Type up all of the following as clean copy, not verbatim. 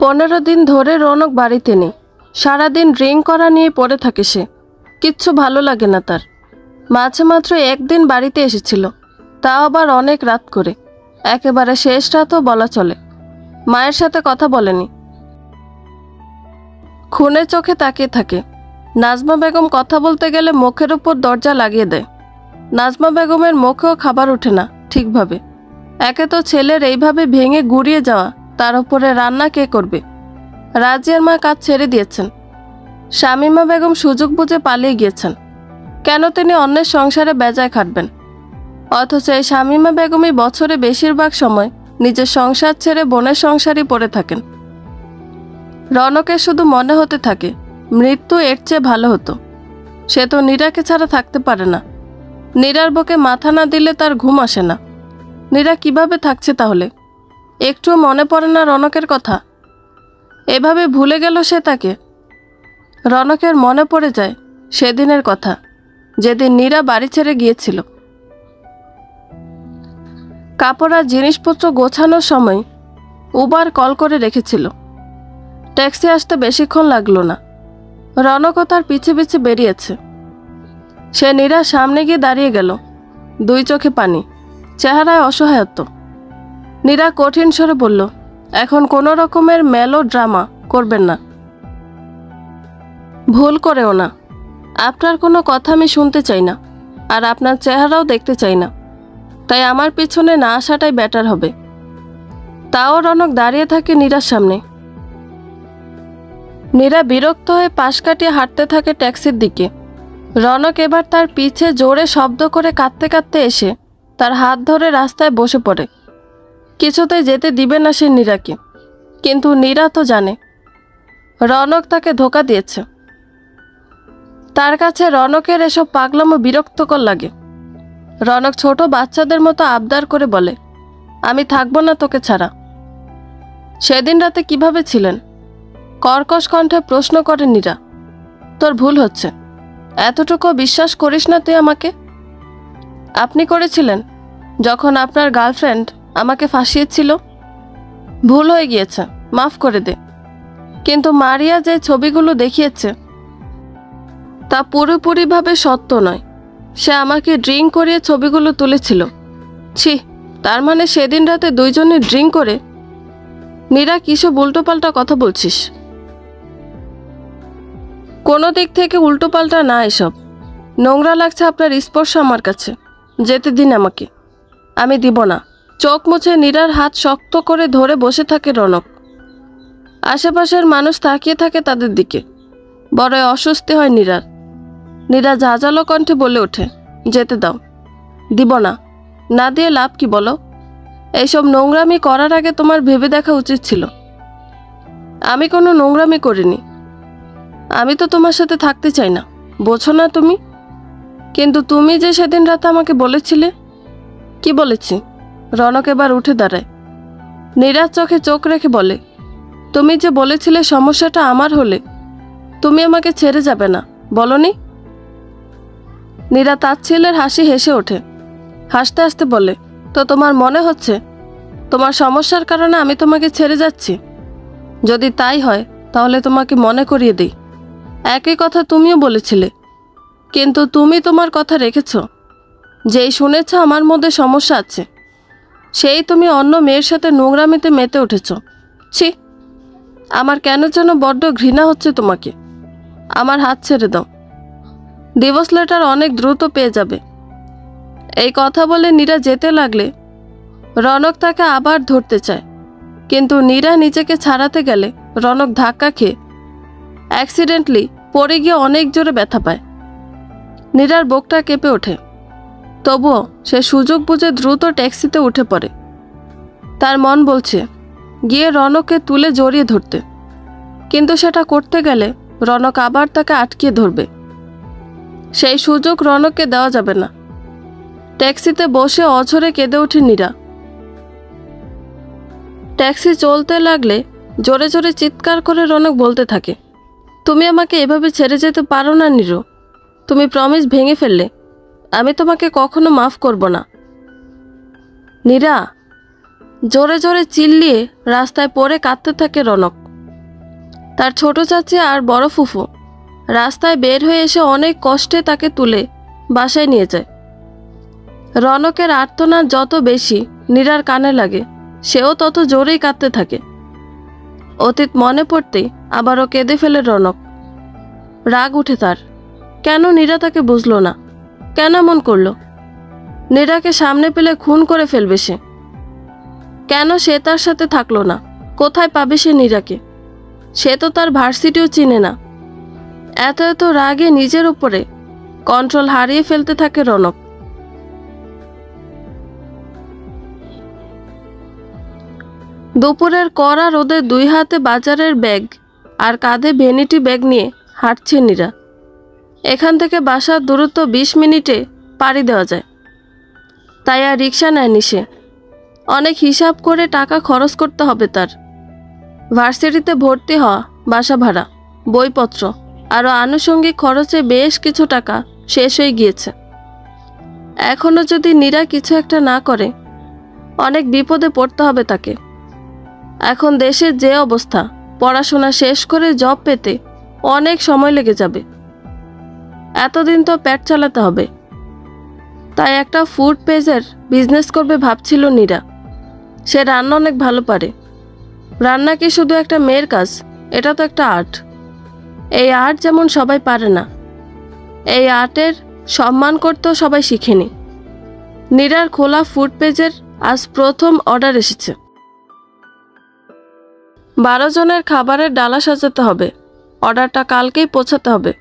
15 দিন ধরে রৌনক বাড়িতে নেই। সারাদিন ড্রিঙ্ক করা নিয়ে পড়ে থাকে সে। কিচ্ছু ভালো লাগে না তার। মাঝে মাত্র একদিন বাড়িতে এসেছিল, তাও আবার অনেক রাত করে, একেবারে শেষ রাতও বলা চলে। মায়ের সাথে কথা বলেনি, খুনে চোখে তাকিয়ে থাকে। নাজমা বেগম কথা বলতে গেলে মুখের উপর দরজা লাগিয়ে দেয়। নাজমা বেগমের মুখেও খাবার ওঠে না ঠিকভাবে। একে তো ছেলের এইভাবে ভেঙে গুড়িয়ে যাওয়া, তার উপরে রান্না কে করবে? রাজিয়ার মা কাজ ছেড়ে দিয়েছেন। শামীমা বেগম সুযোগ বুঝে পালিয়ে গিয়েছেন। কেন তিনি অন্যের সংসারে বেজায় খাটবেন? অথচ এই শামীমা বেগমই বছরে বেশিরভাগ সময় নিজের সংসার ছেড়ে বোনের সংসারই পড়ে থাকেন। রৌনকের শুধু মনে হতে থাকে মৃত্যু এর চেয়ে ভালো হতো। সে তো নীরাকে ছাড়া থাকতে পারে না। নীরার বুকে মাথা না দিলে তার ঘুম আসে না। নীরা কিভাবে থাকছে তাহলে? একটুও মনে পড়ে না রৌনকের কথা? এভাবে ভুলে গেল সে তাকে। রৌনকের মনে পড়ে যায় সেদিনের কথা, যেদিন নীরা বাড়ি ছেড়ে গিয়েছিল। কাপড় আর জিনিসপত্র গোছানোর সময় উবার কল করে রেখেছিল। ট্যাক্সি আসতে বেশিক্ষণ লাগলো না। রৌনকও তার পিছে পিছে বেরিয়েছে। সে নীরার সামনে গিয়ে দাঁড়িয়ে গেল, দুই চোখে পানি, চেহারায় অসহায়ত্ব। নীরা কঠিন স্বরে বলল, এখন কোনো রকমের মেলো ড্রামা করবেন না, ভুল করেও না। আপনার কোনো কথা আমি শুনতে চাই না, আর আপনার চেহারাও দেখতে চাই না। তাই আমার পিছনে না আসাটাই বেটার হবে। তাও রৌনক দাঁড়িয়ে থাকে নীরার সামনে। নীরা বিরক্ত হয়ে পাশ কাটিয়ে হাঁটতে থাকে ট্যাক্সির দিকে। রৌনক এবার তার পিছে জোরে শব্দ করে কাঁদতে কাঁদতে এসে তার হাত ধরে রাস্তায় বসে পড়ে। কিছুতেই যেতে দিবে না সে নীরাকে। কিন্তু নীরা তো জানে রৌনক তাকে ধোঁকা দিয়েছে। তার কাছে রৌনকের এসব পাগলামো বিরক্তকর লাগে। রৌনক ছোট বাচ্চাদের মতো আবদার করে বলে, আমি থাকবো না তোকে ছাড়া। সেদিন রাতে কিভাবে ছিলেন? কর্কশ কণ্ঠে প্রশ্ন করে নীরা। তোর ভুল হচ্ছে, এতটুকু বিশ্বাস করিস না তুই আমাকে। আপনি করেছিলেন যখন আপনার গার্লফ্রেন্ড আমাকে ফাঁসিয়েছিল। ভুল হয়ে গিয়েছে, মাফ করে দে। কিন্তু মারিয়া যে ছবিগুলো দেখিয়েছে তা পুরোপুরিভাবে সত্য নয়। সে আমাকে ড্রিঙ্ক করিয়ে ছবিগুলো তুলেছিল। ছি, তার মানে সেদিন রাতে দুইজনে ড্রিঙ্ক করে? নীরা কিসব উল্টোপাল্টা কথা বলছিস? কোনো দিক থেকে উল্টোপাল্টা না এসব। নোংরা লাগছে আপনার স্পর্শ আমার কাছে। যেতে দিন আমাকে। আমি দিব না। চোখ মুছে নীরার হাত শক্ত করে ধরে বসে থাকে রৌনক। আশেপাশের মানুষ তাকিয়ে থাকে তাদের দিকে। বড় অস্বস্তি হয় নীরার। নীরা ঝাঁঝালো কণ্ঠে বলে ওঠে, যেতে দাও। দিব না। না দিয়ে লাভ কি বলো? এইসব নোংরামি করার আগে তোমার ভেবে দেখা উচিত ছিল। আমি কোনো নোংরামি করিনি। আমি তো তোমার সাথে থাকতে চাই না, বোঝো না তুমি? কিন্তু তুমি যে সেদিন রাতে আমাকে বলেছিলে। কি বলেছি? রৌনক এবার উঠে দাঁড়ায়। নীরার চোখে চোখ রেখে বলে, তুমি যে বলেছিলে সমস্যাটা আমার হলে তুমি আমাকে ছেড়ে যাবে না, বলনি? নীরা তাচ্ছিল্যের হাসি হেসে ওঠে। হাসতে হাসতে বলে, তো তোমার মনে হচ্ছে তোমার সমস্যার কারণে আমি তোমাকে ছেড়ে যাচ্ছি? যদি তাই হয় তাহলে তোমাকে মনে করিয়ে দিই, একই কথা তুমিও বলেছিলে। কিন্তু তুমি তোমার কথা রেখেছ। যেই শুনেছ আমার মধ্যে সমস্যা আছে, সেই তুমি অন্য মেয়ের সাথে নোংরামিতে মেতে উঠেছ। ছি, আমার কেন যেন বড্ড ঘৃণা হচ্ছে তোমাকে। আমার হাত ছেড়ে দাও। ডিভোর্স লেটার অনেক দ্রুত পেয়ে যাবে। এই কথা বলে নীরা যেতে লাগলে রৌনক তাকে আবার ধরতে চায়। কিন্তু নীরা নিজেকে ছাড়াতে গেলে রৌনক ধাক্কা খেয়ে অ্যাক্সিডেন্টলি পড়ে গিয়ে অনেক জোরে ব্যথা পায়। নীরার বুকটা কেঁপে ওঠে। তবুও সে সুযোগ বুঝে দ্রুত ট্যাক্সিতে উঠে পড়ে। তার মন বলছে গিয়ে রৌনককে তুলে জড়িয়ে ধরতে, কিন্তু সেটা করতে গেলে রৌনক আবার তাকে আটকিয়ে ধরবে। সেই সুযোগ রৌনককে দেওয়া যাবে না। ট্যাক্সিতে বসে অঝরে কেঁদে ওঠে নীরা। ট্যাক্সি চলতে লাগলে জোরে জোরে চিৎকার করে রৌনক বলতে থাকে, তুমি আমাকে এভাবে ছেড়ে যেতে পারো না নীরু। তুমি প্রমিস ভেঙে ফেললে। আমি তোমাকে কখনো মাফ করব না। নীরা, জোরে জোরে চিল্লিয়ে রাস্তায় পড়ে কাঁদতে থাকে রৌনক। তার ছোট চাচি আর বড় ফুফু রাস্তায় বের হয়ে এসে অনেক কষ্টে তাকে তুলে বাসায় নিয়ে যায়। রনকের আর্তনাদ যত বেশি নীরার কানে লাগে, সেও তত জোরেই কাঁদতে থাকে। অতীত মনে পড়তেই আবারও কেঁদে ফেলে রনক। রাগ উঠে তার। কেন নীরা তাকে বুঝলো না? কেন এমন করলো? নীরাকে সামনে পেলে খুন করে ফেলবে সে। কেন সে তার সাথে থাকলো না? কোথায় পাবে সে নীরাকে? সে তো তার ভার্সিটিও চিনে না। এত এত রাগে নিজের উপরে কন্ট্রোল হারিয়ে ফেলতে থাকে রনক। দুপুরের কড়া রোদে 2 হাতে বাজারের ব্যাগ আর কাঁধে ভ্যানিটি ব্যাগ নিয়ে হাঁটছে নীরা। এখান থেকে বাসার দূরত্ব 20 মিনিটে পাড়ি দেওয়া যায়। তাই আর রিক্সা নেয়নি সে। অনেক হিসাব করে টাকা খরচ করতে হবে তার। ভার্সিটিতে ভর্তি হওয়া, বাসা ভাড়া, বইপত্র আরও আনুষঙ্গিক খরচে বেশ কিছু টাকা শেষ হয়ে গিয়েছে। এখনও যদি নীরা কিছু একটা না করে, অনেক বিপদে পড়তে হবে তাকে। এখন দেশের যে অবস্থা, পড়াশোনা শেষ করে জব পেতে অনেক সময় লেগে যাবে। এতদিন তো পেট চালাতে হবে। তাই একটা ফুড পেজের বিজনেস করবে ভাবছিল নীরা। সে রান্না অনেক ভালো পারে। রান্না কি শুধু একটা মেয়ের কাজ? এটা তো একটা আর্ট। এই আর্ট যেমন সবাই পারে না, এই আর্টের সম্মান করতেও সবাই শিখেনি। নীরার খোলা ফুড পেজের আজ প্রথম অর্ডার এসেছে। 12 জনের খাবারের ডালা সাজাতে হবে। অর্ডারটা কালকেই পৌঁছাতে হবে।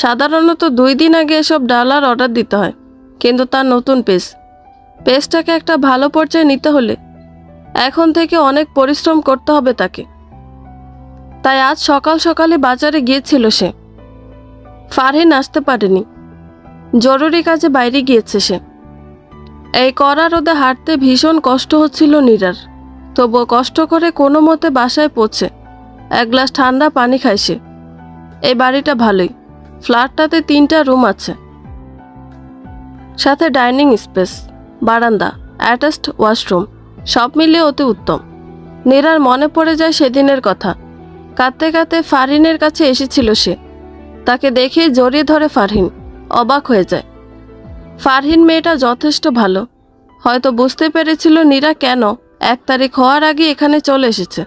সাধারণত 2 দিন আগে এসব ডালার অর্ডার দিতে হয়, কিন্তু তার নতুন পেজটাকে একটা ভালো পর্যায়ে নিতে হলে এখন থেকে অনেক পরিশ্রম করতে হবে তাকে। তাই আজ সকাল সকালে বাজারে গিয়েছিল সে। ফারহিন আসতে পারেনি, জরুরি কাজে বাইরে গিয়েছে সে। এই কড়া রোদে হাঁটতে ভীষণ কষ্ট হচ্ছিল নীরার। তবুও কষ্ট করে কোনো মতে বাসায় পৌঁছে 1 গ্লাস ঠান্ডা পানি খায় সে। এই বাড়িটা ভালোই। ফ্ল্যাটটাতে 3টা রুম আছে, সাথে ডাইনিং স্পেস, বারান্দা, অ্যাটাচড ওয়াশরুম, সব মিলিয়ে অতি উত্তম। নীরার মনে পড়ে যায় সেদিনের কথা। কাঁদতে কাঁদতে ফারহিনের কাছে এসেছিল সে। তাকে দেখে জড়িয়ে ধরে ফারহিন। অবাক হয়ে যায়। ফারহিন মেয়েটা যথেষ্ট ভালো। হয়তো বুঝতে পেরেছিল নীরা কেন 1 তারিখ হওয়ার আগে এখানে চলে এসেছে।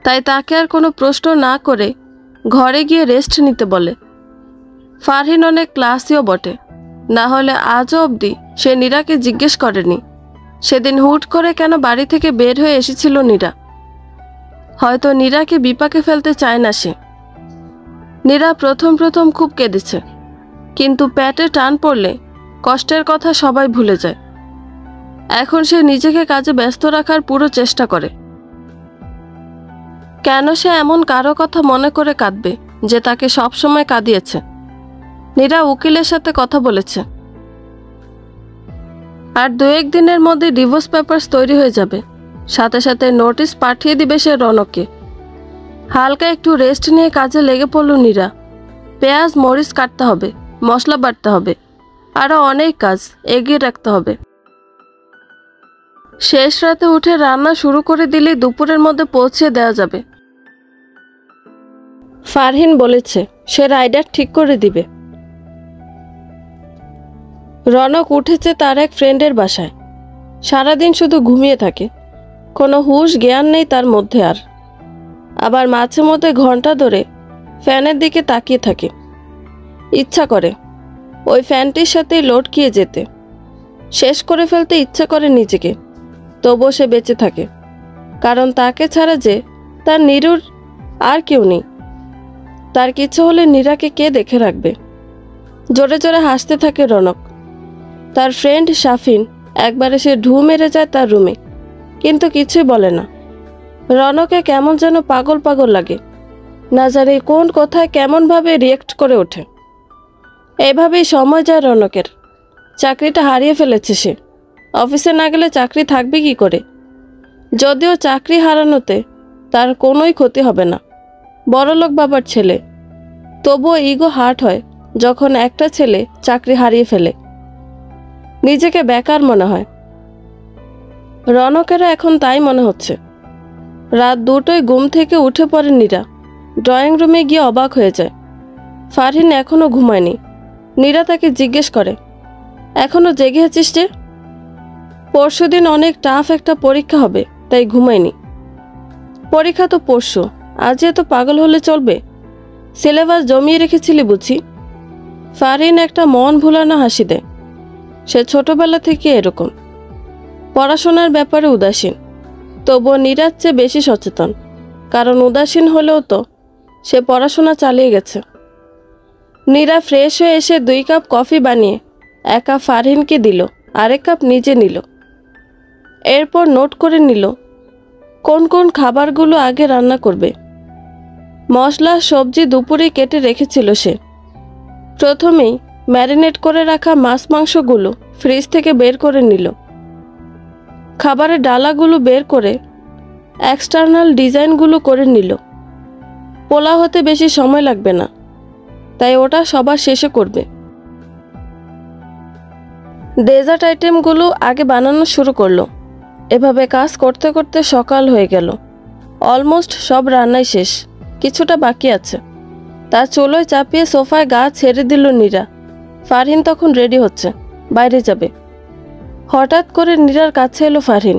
তাই তাকে আর কোনো প্রশ্ন না করে ঘরে গিয়ে রেস্ট নিতে বলে। ফারহিন অনেক ক্লাসিও বটে, না হলে আজও অবধি সে নীরাকে জিজ্ঞেস করেনি সেদিন হুট করে কেন বাড়ি থেকে বের হয়ে এসেছিল নীরা। হয়তো নীরাকে বিপাকে ফেলতে চায় না সে। নীরা প্রথম প্রথম খুব কেঁদেছে, কিন্তু পেটে টান পড়লে কষ্টের কথা সবাই ভুলে যায়। এখন সে নিজেকে কাজে ব্যস্ত রাখার পুরো চেষ্টা করে। কেন সে এমন কারো কথা মনে করে কাঁদবে যে তাকে সবসময় কাঁদিয়েছে? নীরা উকিলের সাথে কথা বলেছে, আর 2-1 দিনের মধ্যে ডিভোর্স পেপারস তৈরি হয়ে যাবে। সাথে সাথে নোটিশ পাঠিয়ে দিবে সে রনককে। হালকা একটু রেস্ট নিয়ে কাজে লেগে পড়ল নীরা। পেঁয়াজ মরিচ কাটতে হবে, মশলা বাটতে হবে, আরও অনেক কাজ এগিয়ে রাখতে হবে। শেষ রাতে উঠে রান্না শুরু করে দিলে দুপুরের মধ্যে পৌঁছে দেওয়া যাবে। ফারহিন বলেছে সে রাইডার ঠিক করে দিবে। রনক উঠেছে তার এক ফ্রেন্ডের বাসায়। সারাদিন শুধু ঘুমিয়ে থাকে, কোনো হুঁশ জ্ঞান নেই তার মধ্যে। আর আবার মাঝে মধ্যে ঘন্টা ধরে ফ্যানের দিকে তাকিয়ে থাকে। ইচ্ছা করে ওই ফ্যানটির সাথেই লটকিয়ে যেতে, শেষ করে ফেলতে ইচ্ছা করে নিজেকে। তবুও সে বেঁচে থাকে, কারণ তাকে ছাড়া যে তার নিরুর আর কেউ নেই। তার কিছু হলে নীরাকে কে দেখে রাখবে? জোরে জোরে হাসতে থাকে রনক। তার ফ্রেন্ড শাফিন একবার এসে ঢু মেরে যায় তার রুমে, কিন্তু কিছুই বলে না। রনকে কেমন যেন পাগল পাগল লাগে, না জানি কোন কথায় কেমনভাবে রিয়েক্ট করে ওঠে। এইভাবেই সময় যায় রনকের। চাকরিটা হারিয়ে ফেলেছে সে। অফিসে না গেলে চাকরি থাকবে কি করে? যদিও চাকরি হারানোতে তার কোনোই ক্ষতি হবে না, বড়লোক বাবার ছেলে। তবুও ইগো হার্ট হয় যখন একটা ছেলে চাকরি হারিয়ে ফেলে। নিজেকে বেকার মনে হয়। রনকেরও এখন তাই মনে হচ্ছে। রাত 2টোয় ঘুম থেকে উঠে পড়ে নীরা। ড্রয়িং রুমে গিয়ে অবাক হয়ে যায়। ফারহিন এখনও ঘুমায়নি। নীরা তাকে জিজ্ঞেস করে, এখনও জেগে আছিস যে? পরশুদিন অনেক টাফ একটা পরীক্ষা হবে, তাই ঘুমায়নি। পরীক্ষা তো পরশু, আজ এত পাগল হলে চলবে? সিলেবাস জমিয়ে রেখেছিলি বুঝি? ফারহিন একটা মন ভুলানো হাসি দেয়। সে ছোটবেলা থেকে এরকম, পড়াশোনার ব্যাপারে উদাসীন, তবুও নীরার চেয়ে বেশি সচেতন। কারণ উদাসীন হলেও তো সে পড়াশোনা চালিয়ে গেছে। নীরা ফ্রেশ হয়ে এসে 2 কাপ কফি বানিয়ে 1 কাপ ফারহিনকে দিল, আরেক কাপ নিজে নিল। এরপর নোট করে নিল কোন কোন খাবারগুলো আগে রান্না করবে। মশলা সবজি দুপুরে কেটে রেখেছিল সে। প্রথমেই ম্যারিনেট করে রাখা মাছ মাংসগুলো ফ্রিজ থেকে বের করে নিল। খাবারের ডালাগুলো বের করে এক্সটার্নাল ডিজাইনগুলো করে নিল। পোলাও হতে বেশি সময় লাগবে না, তাই ওটা সবার শেষে করবে। ডেজার্ট আইটেমগুলো আগে বানানো শুরু করলো। এভাবে কাজ করতে করতে সকাল হয়ে গেল। অলমোস্ট সব রান্নাই শেষ, কিছুটা বাকি আছে। তার চুলোয় চাপিয়ে সোফায় গা ছেড়ে দিল নীরা। ফারহিন তখন রেডি হচ্ছে, বাইরে যাবে। হঠাৎ করে নীরার কাছে এলো ফারহিন।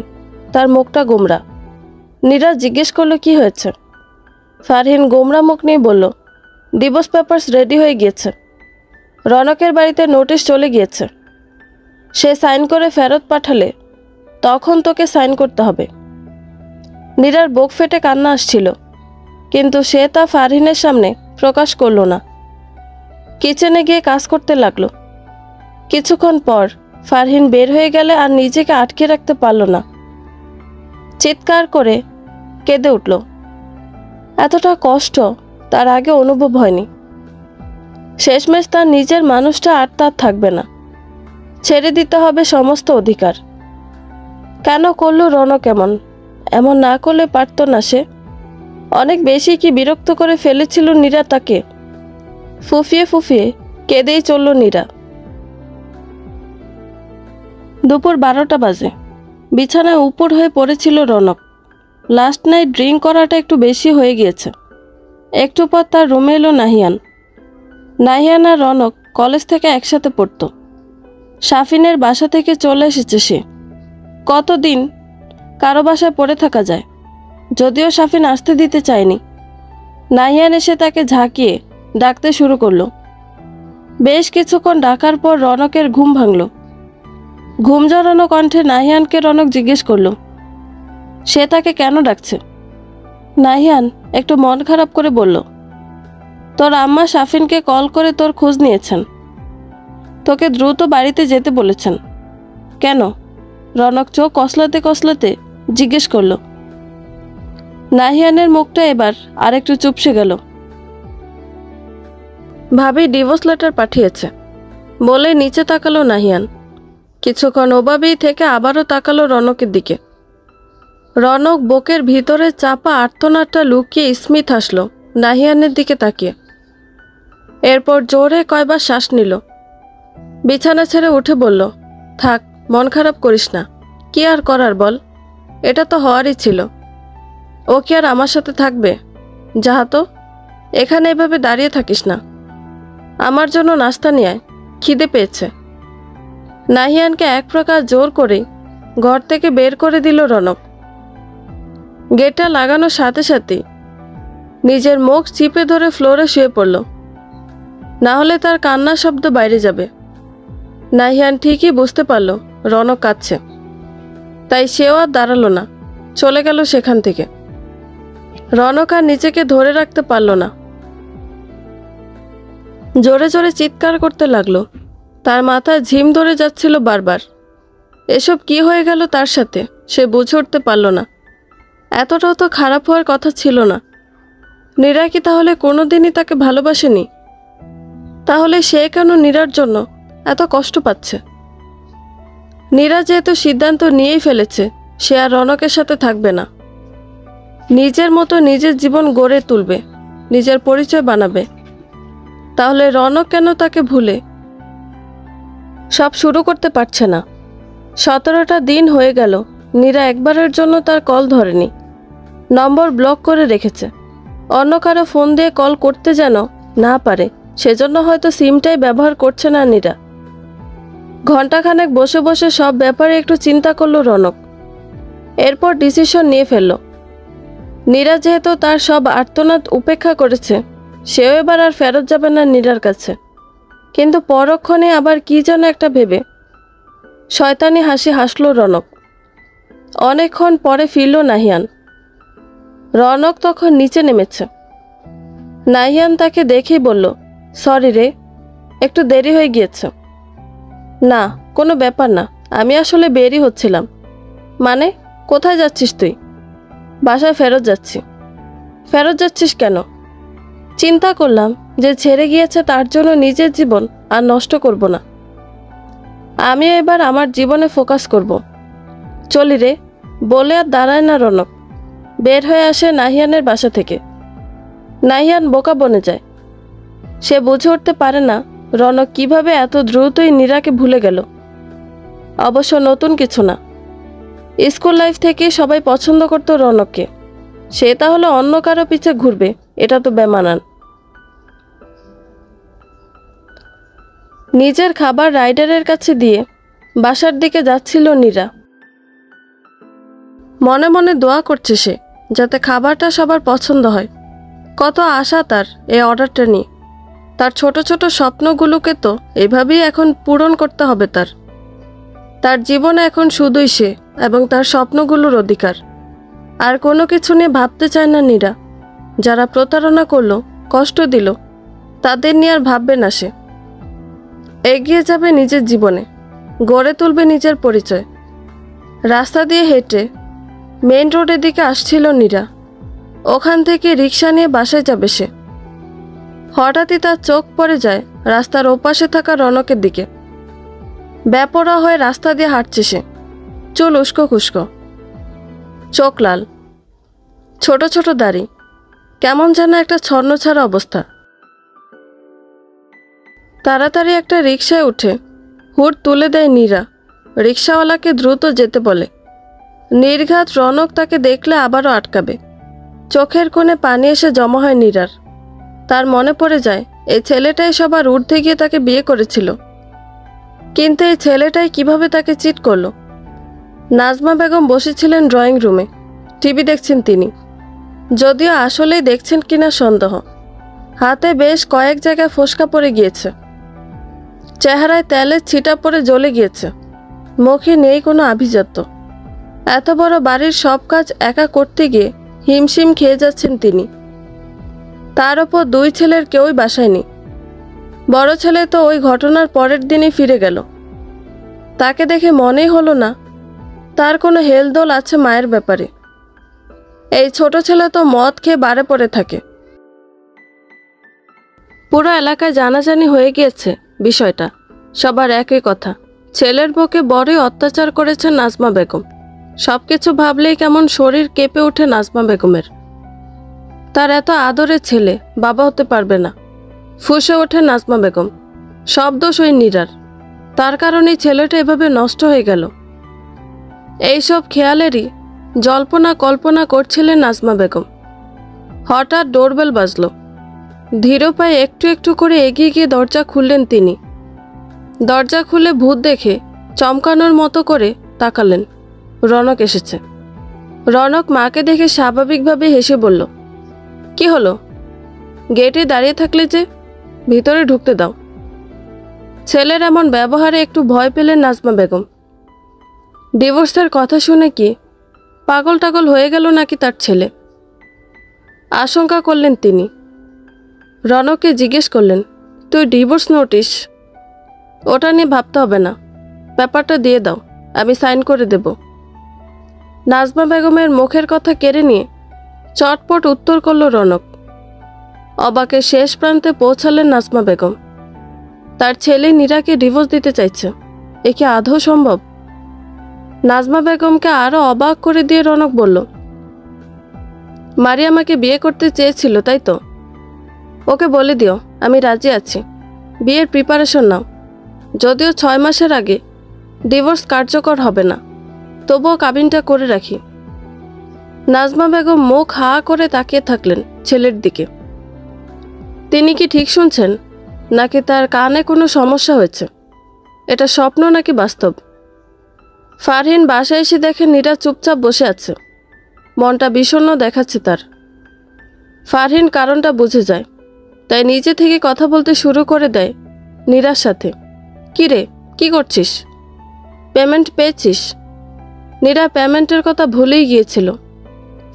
তার মুখটা গোমরা। নীরা জিজ্ঞেস করলো কি হয়েছে। ফারহিন গোমরা মুখ নিয়ে বলল, ডিভোর্স পেপারস রেডি হয়ে গিয়েছে। রনকের বাড়িতে নোটিশ চলে গিয়েছে। সে সাইন করে ফেরত পাঠালে তখন তোকে সাইন করতে হবে। নীরার বুক ফেটে কান্না আসছিল, কিন্তু সে তা ফারহিনের সামনে প্রকাশ করল না। কিচেনে গিয়ে কাজ করতে লাগলো। কিছুক্ষণ পর ফারহিন বের হয়ে গেলে আর নিজেকে আটকে রাখতে পারল না। চিৎকার করে কেঁদে উঠল। এতটা কষ্ট তার আগে অনুভব হয়নি। শেষমেশ তার নিজের মানুষটা আর তার থাকবে না, ছেড়ে দিতে হবে সমস্ত অধিকার। কেন করল রনক এমন? এমন না করলে পারত না সে? অনেক বেশি কি বিরক্ত করে ফেলেছিল নীরা তাকে? ফুফিয়ে ফুফিয়ে কেঁদেই চলল নীরা। দুপুর 12টা বাজে। বিছানায় উপর হয়ে পড়েছিল রনক। লাস্ট নাইট ড্রিঙ্ক করাটা একটু বেশি হয়ে গিয়েছে। একটু পর তার রুমে এলো নাহিয়ান। নাহিয়ান আর রনক কলেজ থেকে একসাথে পড়তো। শাফিনের বাসা থেকে চলে এসেছে সে। কতদিন কারো বাসায় পড়ে থাকা যায়? যদিও শাফিন আসতে দিতে চায়নি। নাহিয়ান এসে তাকে ঝাঁকিয়ে ডাকতে শুরু করলো। বেশ কিছুক্ষণ ডাকার পর রনকের ঘুম ভাঙল। ঘুম জড়ানো কণ্ঠে নাহিয়ানকে রনক জিজ্ঞেস করলো, সে তাকে কেন ডাকছে? নাহিয়ান একটু মন খারাপ করে বলল, তোর আম্মা শাফিনকে কল করে তোর খোঁজ নিয়েছেন। তোকে দ্রুত বাড়িতে যেতে বলেছেন। কেন? রনক চোখ কসলাতে কসলাতে জিজ্ঞেস করল। নাহিয়ানের মুখটা এবার আরেকটু চুপসে গেল। ভাবি ডিভোর্স লেটার পাঠিয়েছে বলে নিচে তাকালো নাহিয়ান। কিছুক্ষণ ওভাবেই থেকে আবারও তাকালো রনকের দিকে। রনক বুকের ভিতরে চাপা আর্তনাদটা লুকিয়ে স্মিত হাসল নাহিয়ানের দিকে তাকিয়ে। এরপর জোরে কয়বার শ্বাস নিল। বিছানা ছেড়ে উঠে বলল, থাক, মন খারাপ করিস না। কি আর করার বল, এটা তো হওয়ারই ছিল। ও কি আর আমার সাথে থাকবে? যাহা তো, এখানে এভাবে দাঁড়িয়ে থাকিস না। আমার জন্য নাস্তা নিয়ে আয়, খিদে পেয়েছে। নাহিয়ানকে এক প্রকার জোর করে ঘর থেকে বের করে দিল রনক। গেটটা লাগানোর সাথে সাথেই নিজের মুখ চিপে ধরে ফ্লোরে শুয়ে পড়ল, না হলে তার কান্নার শব্দ বাইরে যাবে। নাহিয়ান ঠিকই বুঝতে পারল রনক কাঁদছে, তাই সেও আর দাঁড়ালো না, চলে গেল সেখান থেকে। রনক আর নিজেকে ধরে রাখতে পারল না, জোরে জোরে চিৎকার করতে লাগলো। তার মাথায় ঝিম ধরে যাচ্ছিল বারবার। এসব কি হয়ে গেল তার সাথে সে বুঝে উঠতে পারল না। এতটাও তো খারাপ হওয়ার কথা ছিল না। নীরা কি তাহলে কোনোদিনই তাকে ভালোবাসেনি? তাহলে সে কেন নীরার জন্য এত কষ্ট পাচ্ছে? নীরা যেহেতু সিদ্ধান্ত নিয়েই ফেলেছে সে আর রনকের সাথে থাকবে না, নিজের মতো নিজের জীবন গড়ে তুলবে, নিজের পরিচয় বানাবে, তাহলে রনক কেন তাকে ভুলে সব শুরু করতে পারছে না? 17টা দিন হয়ে গেল নীরা একবারের জন্য তার কল ধরেনি, নম্বর ব্লক করে রেখেছে। অন্য কারো ফোন দিয়ে কল করতে যেন না পারে, সেজন্য হয়তো সিমটাই ব্যবহার করছে না নীরা। ঘণ্টাখানেক বসে বসে সব ব্যাপারে একটু চিন্তা করলো রনক। এরপর ডিসিশন নিয়ে ফেলল, নীরা যেহেতু তার সব আর্তনাদ উপেক্ষা করেছে, সেও এবার আর ফেরত যাবে না নীরার কাছে। কিন্তু পরক্ষণে আবার কি যেন একটা ভেবে শয়তানি হাসি হাসল রনক। অনেকক্ষণ পরে ফিরল নাহিয়ান। রনক তখন নিচে নেমেছে। নাহিয়ান তাকে দেখেই বলল, সরি রে, একটু দেরি হয়ে গিয়েছে। না, কোনো ব্যাপার না, আমি আসলে বেরই হচ্ছিলাম। মানে, কোথায় যাচ্ছিস তুই? বাসায় ফেরত যাচ্ছি। ফেরত যাচ্ছিস কেন? চিন্তা করলাম যে ছেড়ে গিয়েছে তার জন্য নিজের জীবন আর নষ্ট করব না। আমি এবার আমার জীবনে ফোকাস করব। চলি রে, বলে আর দাঁড়ায় না রনক। বের হয়ে আসে নাহিয়ানের বাসা থেকে। নাহিয়ান বোকা বনে যায়। সে বুঝে উঠতে পারে না রনক কিভাবে এত দ্রুতই নীরাকে ভুলে গেল। অবশ্য নতুন কিছু না, স্কুল লাইফ থেকে সবাই পছন্দ করতো রনককে। সে তাহলে অন্য কারো পিছে ঘুরবে, এটা তো বেমানান। নিজের খাবার রাইডারের কাছে দিয়ে বাসার দিকে যাচ্ছিল নীরা। মনে মনে দোয়া করছে সে, যাতে খাবারটা সবার পছন্দ হয়। কত আশা তার এই অর্ডারটা নিয়ে। তার ছোট ছোট স্বপ্নগুলোকে তো এভাবেই এখন পূরণ করতে হবে তার। তার জীবনে এখন শুধুই সে এবং তার স্বপ্নগুলোর অধিকার। আর কোনো কিছু নিয়ে ভাবতে চায় না নীরা। যারা প্রতারণা করলো, কষ্ট দিল, তাদের নিয়ে আর ভাববে না সে। এগিয়ে যাবে নিজের জীবনে, গড়ে তুলবে নিজের পরিচয়। রাস্তা দিয়ে হেঁটে মেইন রোডের দিকে আসছিল নীরা। ওখান থেকে রিক্সা নিয়ে বাসায় যাবে সে। হঠাৎই তার চোখ পড়ে যায় রাস্তার ওপাশে থাকা রনকের দিকে। বেপরোয়া হয়ে রাস্তা দিয়ে হাঁটছে সে, চুল উস্কো খুস্কো, চোখ লাল, ছোট ছোট দাড়ি, কেমন যেন একটা ছন্নছাড়া অবস্থা। তাড়াতাড়ি একটা রিক্সায় উঠে হুড তুলে দেয় নীরা। রিক্সাওয়ালাকে দ্রুত যেতে বলে। নির্ঘাত রনক তাকে দেখলে আবারও আটকাবে। চোখের কোণে পানি এসে জমা হয় নীরার। তার মনে পড়ে যায় এই ছেলেটাই সবার ঊর্ধ্বে গিয়ে তাকে বিয়ে করেছিল। কিন্তু এই ছেলেটাই কিভাবে তাকে চিট করলো। নাজমা বেগম বসেছিলেন ড্রয়িং রুমে, টিভি দেখছেন তিনি। যদিও আসলেই দেখছেন কিনা সন্দেহ। হাতে বেশ কয়েক জায়গায় ফোসকা পড়ে গিয়েছে। চেহারায় তেলের ছিটা পড়ে জ্বলে গিয়েছে। মুখে নেই কোনো আভিজাত্য। এত বড় বাড়ির সব কাজ একা করতে গিয়ে হিমশিম খেয়ে যাচ্ছেন তিনি। তার ওপর দুই ছেলের কেউই বাসায় নেই। বড় ছেলে তো ওই ঘটনার পরের দিনই ফিরে গেল। তাকে দেখে মনেই হলো না তার কোনো হেলদোল আছে মায়ের ব্যাপারে। এই ছোট ছেলে তো মদ খেয়ে বারে পড়ে থাকে। পুরো এলাকায় জানাজানি হয়ে গিয়েছে বিষয়টা। সবার একই কথা, ছেলের বউকে বড়ই অত্যাচার করেছেন নাজমা বেগম। সবকিছু ভাবলেই কেমন শরীর কেঁপে ওঠে নাজমা বেগমের। তার এত আদরের ছেলে বাবা হতে পারবে না, ফুঁসে ওঠে নাজমা বেগম। সব দোষ ওই নীরার। তার কারণেই ছেলেটা এভাবে নষ্ট হয়ে গেল। এইসব খেয়ালেরই জল্পনা কল্পনা করছিলেন নাজমা বেগম। হঠাৎ ডোরবেল বাজল। ধীর পায়ে একটু একটু করে এগিয়ে গিয়ে দরজা খুললেন তিনি। দরজা খুলে ভূত দেখে চমকানোর মতো করে তাকালেন। রনক এসেছে। রনক মাকে দেখে স্বাভাবিকভাবে হেসে বলল, কি হলো? গেটে দাঁড়িয়ে থাকলে যে, ভিতরে ঢুকতে দাও। ছেলের এমন ব্যবহারে একটু ভয় পেলেন নাজমা বেগম। ডিভোর্সের কথা শুনে কি পাগল টাগল হয়ে গেল নাকি তার ছেলে? আশঙ্কা করলেন তিনি। রনককে জিজ্ঞেস করলেন, তুই ডিভোর্স নোটিশ? ওটা নিয়ে ভাবতে হবে না, পেপারটা দিয়ে দাও, আমি সাইন করে দেব। নাজমা বেগমের মুখের কথা কেড়ে নিয়ে চটপট উত্তর করল রনক। অবাকের শেষ প্রান্তে পৌঁছালেন নাজমা বেগম। তার ছেলে নীরাকে ডিভোর্স দিতে চাইছে, এ কি আদৌ সম্ভব? নাজমা বেগমকে আরও অবাক করে দিয়ে রনক বলল, মারিয়া আমাকে বিয়ে করতে চেয়েছিল তাই তো? ওকে বলে দিও আমি রাজি আছি, বিয়ের প্রিপারেশন নাও। যদিও 6 মাসের আগে ডিভোর্স কার্যকর হবে না, তবুও কাবিনটা করে রাখি। নাজমা বেগম মুখ হা করে তাকিয়ে থাকলেন ছেলের দিকে। তিনি কি ঠিক শুনছেন, নাকি তার কানে কোনো সমস্যা হয়েছে? এটা স্বপ্ন নাকি বাস্তব? ফারহিন বাসায় এসে দেখে নীরা চুপচাপ বসে আছে। মনটা বিষণ্ণ দেখাচ্ছে তার। ফারহিন কারণটা বুঝে যায়, তাই নিজে থেকে কথা বলতে শুরু করে দেয় নীরার সাথে। কি রে, কি করছিস? পেমেন্ট পেয়েছিস? নীরা পেমেন্টের কথা ভুলেই গিয়েছিল।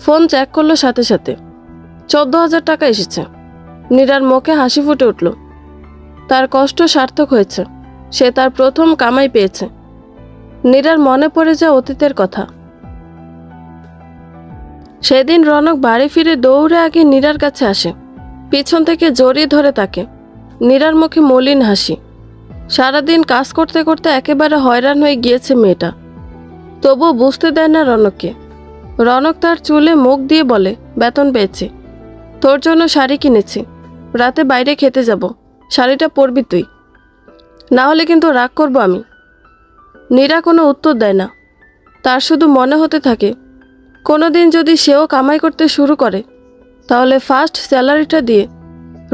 ফোন চেক করলো সাথে সাথে। 14,000 টাকা এসেছে। নীরার মুখে হাসি ফুটে উঠল। তার কষ্ট সার্থক হয়েছে। সে তার প্রথম কামাই পেয়েছে। নীরার মনে পড়ে যায় অতীতের কথা। সেদিন রনক বাড়ি ফিরে দৌড়ে আগে নীরার কাছে আসে। পিছন থেকে জড়িয়ে ধরে তাকে। নীরার মুখে মলিন হাসি। সারাদিন কাজ করতে করতে একেবারে হয়রান হয়ে গিয়েছে মেয়েটা। তবু বুঝতে দেয় না রনককে। রনক তার চুলে মুখ দিয়ে বলে, বেতন পেয়েছি, তোর জন্য শাড়ি কিনেছি, রাতে বাইরে খেতে যাব, শাড়িটা পরবি তুই, না হলে কিন্তু রাগ করব আমি। নীরা কোনো উত্তর দেয় না। তার শুধু মনে হতে থাকে, কোনোদিন যদি সেও কামাই করতে শুরু করে, তাহলে ফার্স্ট স্যালারিটা দিয়ে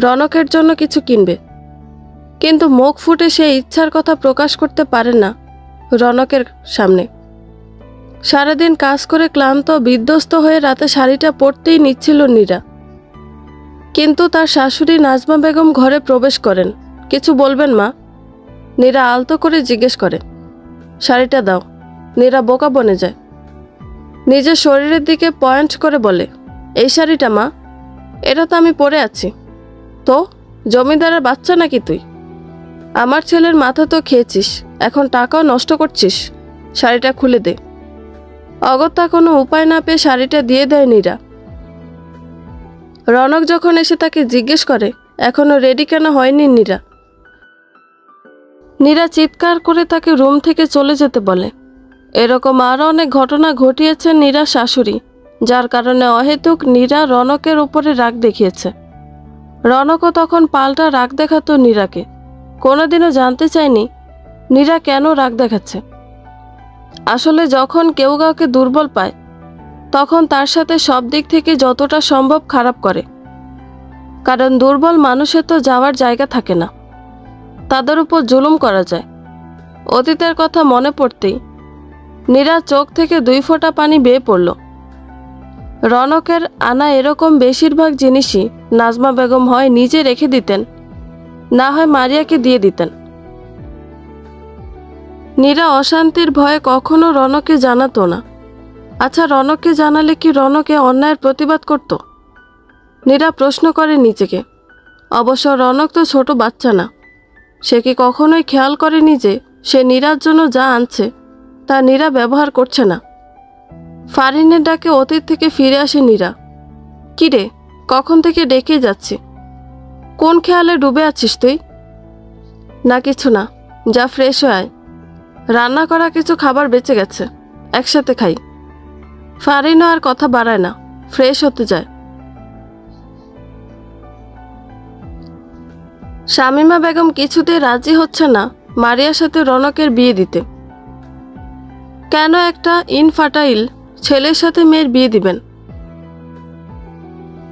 রনকের জন্য কিছু কিনবে। কিন্তু মুখ ফুটে সে ইচ্ছার কথা প্রকাশ করতে পারে না রনকের সামনে। সারাদিন কাজ করে ক্লান্ত বিধ্বস্ত হয়ে রাতে শাড়িটা পরতেই নিচ্ছিল নীরা। কিন্তু তার শাশুড়ি নাজমা বেগম ঘরে প্রবেশ করেন। কিছু বলবেন মা? নীরা আলতো করে জিজ্ঞেস করে। শাড়িটা দাও। নীরা বোকা বনে যায়। নিজের শরীরের দিকে পয়েন্ট করে বলে, এই শাড়িটা মা, এটা তো আমি পরে আছি। তো জমিদারের বাচ্চা নাকি তুই? আমার ছেলের মাথা তো খেয়েছিস, এখন টাকাও নষ্ট করছিস। শাড়িটা খুলে দে। অগত্যা কোনো উপায় না পেয়ে শাড়িটা দিয়ে দেয় নীরা। রনক যখন এসে তাকে জিজ্ঞেস করে এখনো রেডি কেন হয়নি নীরা, নীরা চিৎকার করে তাকে রুম থেকে চলে যেতে বলে। এরকম আরও অনেক ঘটনা ঘটিয়েছেন নীরার শাশুড়ি, যার কারণে অহেতুক নীরা রনকের উপরে রাগ দেখিয়েছে। রনকও তখন পাল্টা রাগ দেখাতো নীরাকে। কোনোদিনও জানতে চায়নি নীরা কেন রাগ দেখাচ্ছে। আসলে যখন কেউ কাউকে দুর্বল পায়, তখন তার সাথে সব দিক থেকে যতটা সম্ভব খারাপ করে। কারণ দুর্বল মানুষের তো যাওয়ার জায়গা থাকে না, তাদের উপর জুলুম করা যায়। অতীতের কথা মনে পড়তেই নীরা চোখ থেকে 2 ফোঁটা পানি বেয়ে পড়ল। রনকের আনা এরকম বেশিরভাগ জিনিসই নাজমা বেগম হয় নিজে রেখে দিতেন, না হয় মারিয়াকে দিয়ে দিতেন। নীরা অশান্তির ভয়ে কখনো রনককে জানাতো না। আচ্ছা, রনককে জানালে কি রনকে অন্যায়ের প্রতিবাদ করত? নীরা প্রশ্ন করে নিজেকে। অবশ্য রনক তো ছোট বাচ্চা না। সে কি কখনোই খেয়াল করেনি যে সে নীরার জন্য যা আনছে তা নীরা ব্যবহার করছে না? ফারহিনের ডাকে অতীত থেকে ফিরে আসে নীরা। কি রে, কখন থেকে ডেকে যাচ্ছি? কোন খেয়ালে ডুবে আছিস তুই? না কিছু না, যা ফ্রেশ হয়ে আয়। রান্না করা কিছু খাবার বেঁচে গেছে, একসাথে খাই। ফারহিনও আর কথা বাড়ায় না, ফ্রেশ হতে যায়। শামীমা বেগম কিছুতেই রাজি হচ্ছে না মারিয়ার সাথে রনকের বিয়ে দিতে। কেন একটা ইনফার্টাইল ছেলের সাথে মেয়ের বিয়ে দিবেন?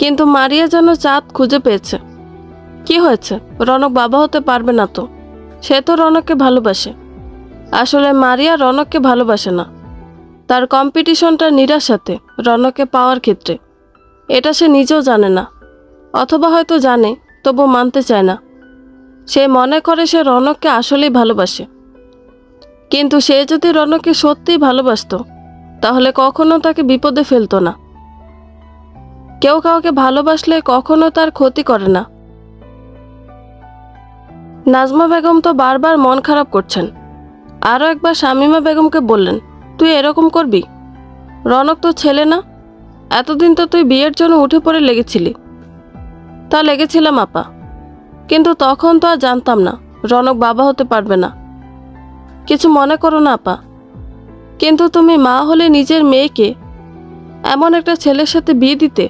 কিন্তু মারিয়া যেন চাঁদ খুঁজে পেয়েছে। কি হয়েছে? রনক বাবা হতে পারবে না তো? সে তো রনককে ভালোবাসে। আসলে মারিয়া রনককে ভালোবাসে না, তার কম্পিটিশনটা নীরার সাথে রনককে পাওয়ার ক্ষেত্রে। এটা সে নিজেও জানে না, অথবা হয়তো জানে তবু মানতে চায় না। সে মনে করে সে রনককে আসলেই ভালোবাসে। কিন্তু সে যদি রনককে সত্যিই ভালোবাসতো, তাহলে কখনো তাকে বিপদে ফেলতো না। কেউ কাউকে ভালোবাসলে কখনো তার ক্ষতি করে না। নাজমা বেগম তো বারবার মন খারাপ করছেন। আরও একবার শামীমা বেগমকে বললেন, তুই এরকম করবি? রনক তো ছেলে না। এতদিন তো তুই বিয়ের জন্য উঠে পড়ে লেগেছিলি। তা লেগেছিলাম আপা, কিন্তু তখন তো আর জানতাম না রনক বাবা হতে পারবে না। কিছু মনে করো না আপা, কিন্তু তুমি মা হলে নিজের মেয়েকে এমন একটা ছেলের সাথে বিয়ে দিতে?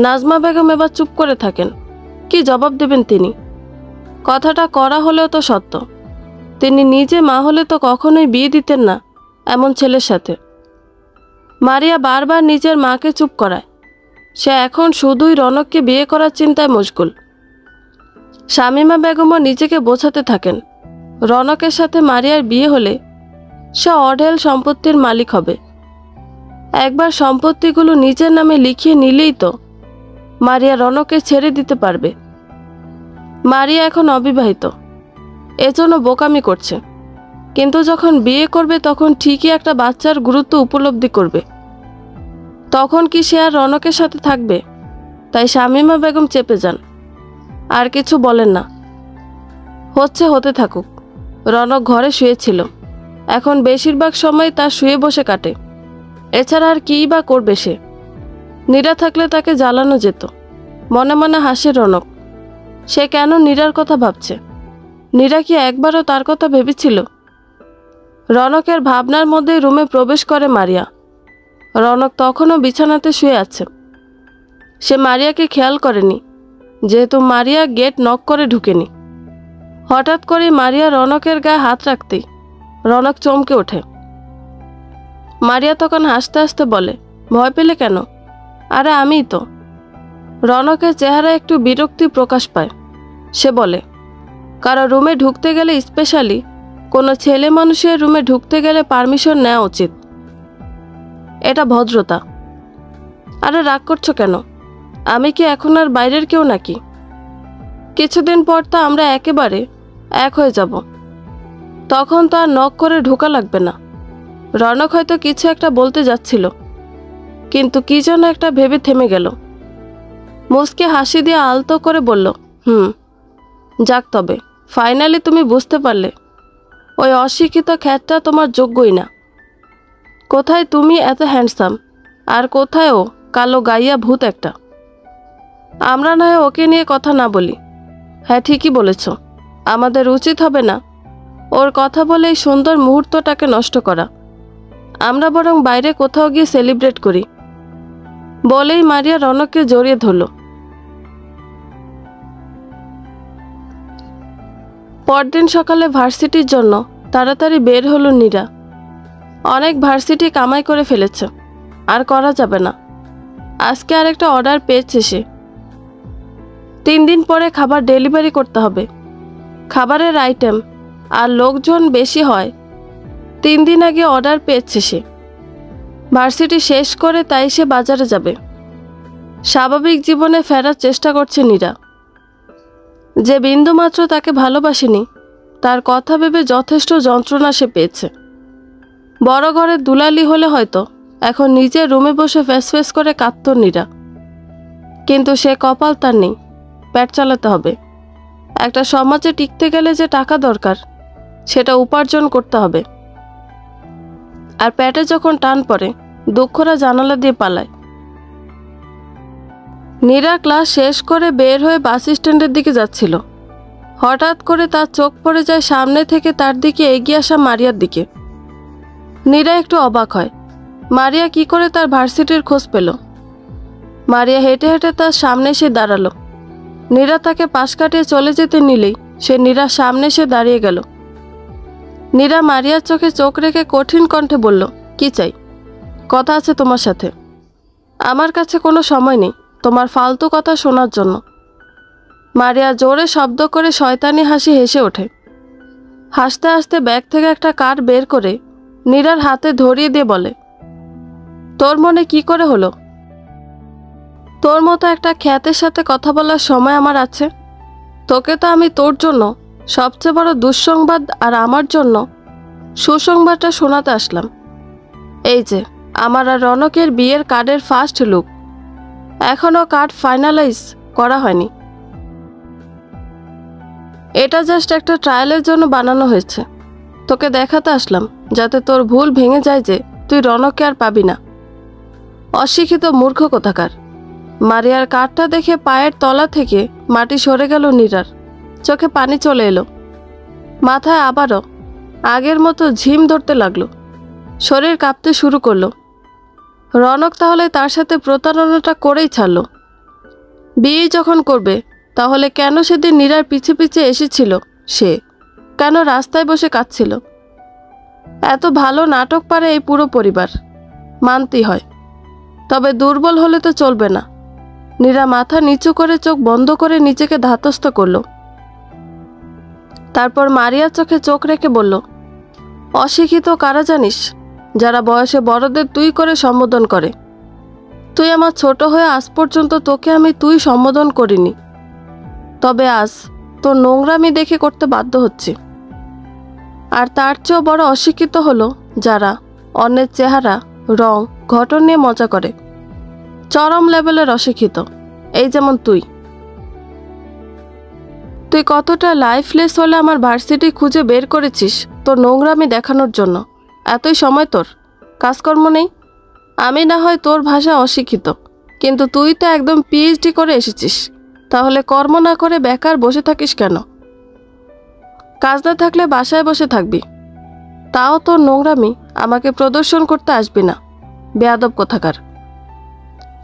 নাজমা বেগম এবার চুপ করে থাকেন। কি জবাব দেবেন তিনি? কথাটা করা হলেও তো সত্য। তিনি নিজে মা হলে তো কখনোই বিয়ে দিতেন না এমন ছেলের সাথে। মারিয়া বারবার নিজের মাকে চুপ করায়। সে এখন শুধুই রনককে বিয়ে করার চিন্তায় মশগুল। শামীমা বেগমও নিজেকে বোঝাতে থাকেন, রনকের সাথে মারিয়ার বিয়ে হলে সে অঢেল সম্পত্তির মালিক হবে। একবার সম্পত্তিগুলো নিজের নামে লিখিয়ে নিলেই তো মারিয়া রনককে ছেড়ে দিতে পারবে। মারিয়া এখন অবিবাহিত, এজন্য বোকামি করছে, কিন্তু যখন বিয়ে করবে তখন ঠিকই একটা বাচ্চার গুরুত্ব উপলব্ধি করবে। তখন কি সে আর রনকের সাথে থাকবে? তাই শামীমা বেগম চেপে যান, আর কিছু বলেন না। হতে থাকুক। রনক ঘরে শুয়েছিল, এখন বেশিরভাগ সময় তার শুয়ে বসে কাটে। এছাড়া আর কী বা করবে সে? নীরা থাকলে তাকে জ্বালানো যেত। মনে মনে হাসে রনক। সে কেন নীরার কথা ভাবছে? নীরা কি একবারও তার কথা ভেবেছিল? রনকের ভাবনার মধ্যেই রুমে প্রবেশ করে মারিয়া। রনক তখনও বিছানাতে শুয়ে আছে। সে মারিয়াকে খেয়াল করেনি, যেহেতু মারিয়া গেট নক করে ঢুকেনি। হঠাৎ করে মারিয়া রনকের গায়ে হাত রাখতেই রনক চমকে ওঠে। মারিয়া তখন হাসতে হাসতে বলে, ভয় পেলে কেন? আরে আমিই তো। রনকের চেহারা একটু বিরক্তি প্রকাশ পায়। সে বলে, কারো রুমে ঢুকতে গেলে, স্পেশালি কোনো ছেলে মানুষের রুমে ঢুকতে গেলে পারমিশন নেওয়া উচিত। এটা ভদ্রতা। আরে রাগ করছো কেন? আমি কি এখন আর বাইরের কেউ নাকি? কিছুদিন পর তো আমরা একেবারে এক হয়ে যাব। তখন তো আর নক করে ঢোকা লাগবে না। রনক হয়তো কিছু একটা বলতে যাচ্ছিল, কিন্তু কি যেন একটা ভেবে থেমে গেল। মুচকে হাসি দিয়ে আলতো করে বলল, যাক, তবে ফাইনালি তুমি বুঝতে পারলে ওই অশিক্ষিত খ্যাতটা তোমার যোগ্যই না। কোথায় তুমি এত হ্যান্ডসাম, আর কোথায় ও কালো গাইয়া ভূত একটা। আমরা না হয় ওকে নিয়ে কথা না বলি। হ্যাঁ, ঠিকই বলেছ। আমাদের উচিত হবে না ওর কথা বলে এই সুন্দর মুহূর্তটাকে নষ্ট করা। আমরা বরং বাইরে কোথাও গিয়ে সেলিব্রেট করি। বলেই মারিয়া রনককে জড়িয়ে ধরল। পরদিন সকালে ভার্সিটির জন্য তাড়াতাড়ি বের হলো নীরা। অনেক ভার্সিটি কামাই করে ফেলেছে, আর করা যাবে না। আজকে আরেকটা অর্ডার পেয়েছে সে। 3 দিন পরে খাবার ডেলিভারি করতে হবে। খাবারের আইটেম আর লোকজন বেশি হয়। 3 দিন আগে অর্ডার পেয়েছে সে। ভার্সিটি শেষ করে তাই সে বাজারে যাবে। স্বাভাবিক জীবনে ফেরার চেষ্টা করছে নীরা। যে বিন্দুমাত্র তাকে ভালোবাসেনি, তার কথা ভেবে যথেষ্ট যন্ত্রণা সে পেয়েছে। বড় ঘরের দুলালি হলে হয়তো এখন নিজের রুমে বসে ফ্যাস করে কাঁদত নীরা। কিন্তু সে কপাল তার নেই। পেট চালাতে হবে। একটা সমাজে টিকতে গেলে যে টাকা দরকার, সেটা উপার্জন করতে হবে। আর পেটে যখন টান পড়ে, দুঃখরা জানালা দিয়ে পালায়। নীরা ক্লাস শেষ করে বের হয়ে বাস স্ট্যান্ডের দিকে যাচ্ছিল। হঠাৎ করে তার চোখ পড়ে যায় সামনে থেকে তার দিকে এগিয়ে আসা মারিয়ার দিকে। নীরা একটু অবাক হয়। মারিয়া কি করে তার ভার্সিটির খোঁজ পেল? মারিয়া হেঁটে হেঁটে তার সামনে এসে দাঁড়ালো। নীরা তাকে পাশ কাটিয়ে চলে যেতে নিলেই সে নীরার সামনে এসে দাঁড়িয়ে গেল। নীরা মারিয়ার চোখে চোখ রেখে কঠিন কণ্ঠে বলল, কি চাই? কথা আছে তোমার সাথে। আমার কাছে কোনো সময় নেই তোমার ফালতু কথা শোনার জন্য। মারিয়া জোরে শব্দ করে শয়তানি হাসি হেসে ওঠে। হাসতে হাসতে ব্যাগ থেকে একটা কার্ড বের করে নীরার হাতে ধরিয়ে দিয়ে বলে, তোর মনে কি করে হলো? তোর মতো একটা খ্যাতের সাথে কথা বলার সময় আমার আছে? তোকে তো আমি তোর জন্য সবচেয়ে বড় দুঃসংবাদ আর আমার জন্য সুসংবাদটা শোনাতে আসলাম। এই যে আমার আর রনকের বিয়ের কার্ডের ফার্স্ট লুক। এখনও কার্ড ফাইনালাইজ করা হয়নি। এটা জাস্ট একটা ট্রায়ালের জন্য বানানো হয়েছে। তোকে দেখাতে আসলাম যাতে তোর ভুল ভেঙে যায় যে তুই রনককে আর পাবি না। অশিক্ষিত মূর্খ কোথাকার। মারিয়ার কার্ডটা দেখে পায়ের তলা থেকে মাটি সরে গেল নীরার। চোখে পানি চলে এলো। মাথায় আবারও আগের মতো ঝিম ধরতে লাগলো। শরীর কাঁপতে শুরু করলো। রনক তাহলে তার সাথে প্রতারণাটা করেই ছাড়ল। বিয়ে যখন করবে তাহলে কেন সেদিন নীরার পিছে পিছে এসেছিল সে? কেন রাস্তায় বসে কাঁদছিল? এত ভালো নাটক পারে এই পুরো পরিবার। মানতেই হয়, তবে দুর্বল হলে তো চলবে না। নীরা মাথা নিচু করে চোখ বন্ধ করে নিজেকে ধাতস্থ করল। তারপর মারিয়ার চোখে চোখ রেখে বলল, অশিক্ষিত কারা জানিস? যারা বয়সে বড়দের তুই করে সম্বোধন করে। তুই আমার ছোট হয়ে আজ পর্যন্ত তোকে আমি তুই সম্বোধন করিনি, তবে আজ তোর নোংরামি দেখে করতে বাধ্য হচ্ছি। আর তার চেয়েও বড় অশিক্ষিত হলো যারা অন্যের চেহারা, রং, গঠন নিয়ে মজা করে। চরম লেভেলের অশিক্ষিত। এই যেমন তুই কতটা লাইফলেস হলে আমার ভার্সিটি খুঁজে বের করেছিস তোর নোংরামি দেখানোর জন্য। এতই সময় তোর, কাজকর্ম নেই। আমি না হয় তোর ভাষা অশিক্ষিত, কিন্তু তুই তো একদম পিএইচডি করে এসেছিস। তাহলে কর্ম না করে বেকার বসে থাকিস কেন? কাজ না থাকলে বাসায় বসে থাকবি, তাও তোর নোংরামি আমাকে প্রদর্শন করতে আসবি না, বেয়াদব কোথাকার।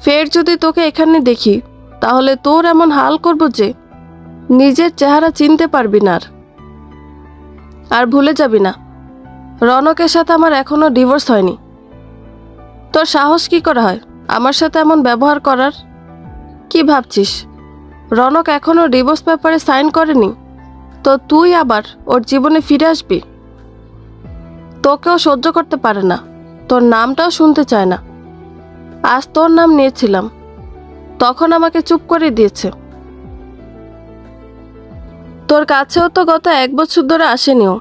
ফের যদি তোকে এখানে দেখি তাহলে তোর এমন হাল করব যে নিজের চেহারা চিনতে পারবি না। আর ভুলে যাবি না, রনকের সাথে আমার এখনো ডিভোর্স হয়নি। তোর সাহস কি করে হয় আমার সাথে এমন ব্যবহার করার? কি ভাবছিস রনক এখনো ডিভোর্স পেপারে সাইন করেনি তো তুই আবার ওর জীবনে ফিরে আসবি? তোকেও সহ্য করতে পারে না, তোর নামটাও শুনতে চায় না। আজ তোর নাম নিয়েছিলাম, তখন আমাকে চুপ করে দিয়েছে। তোর কাছেও তো গত 1 বছর ধরে আসেনিও।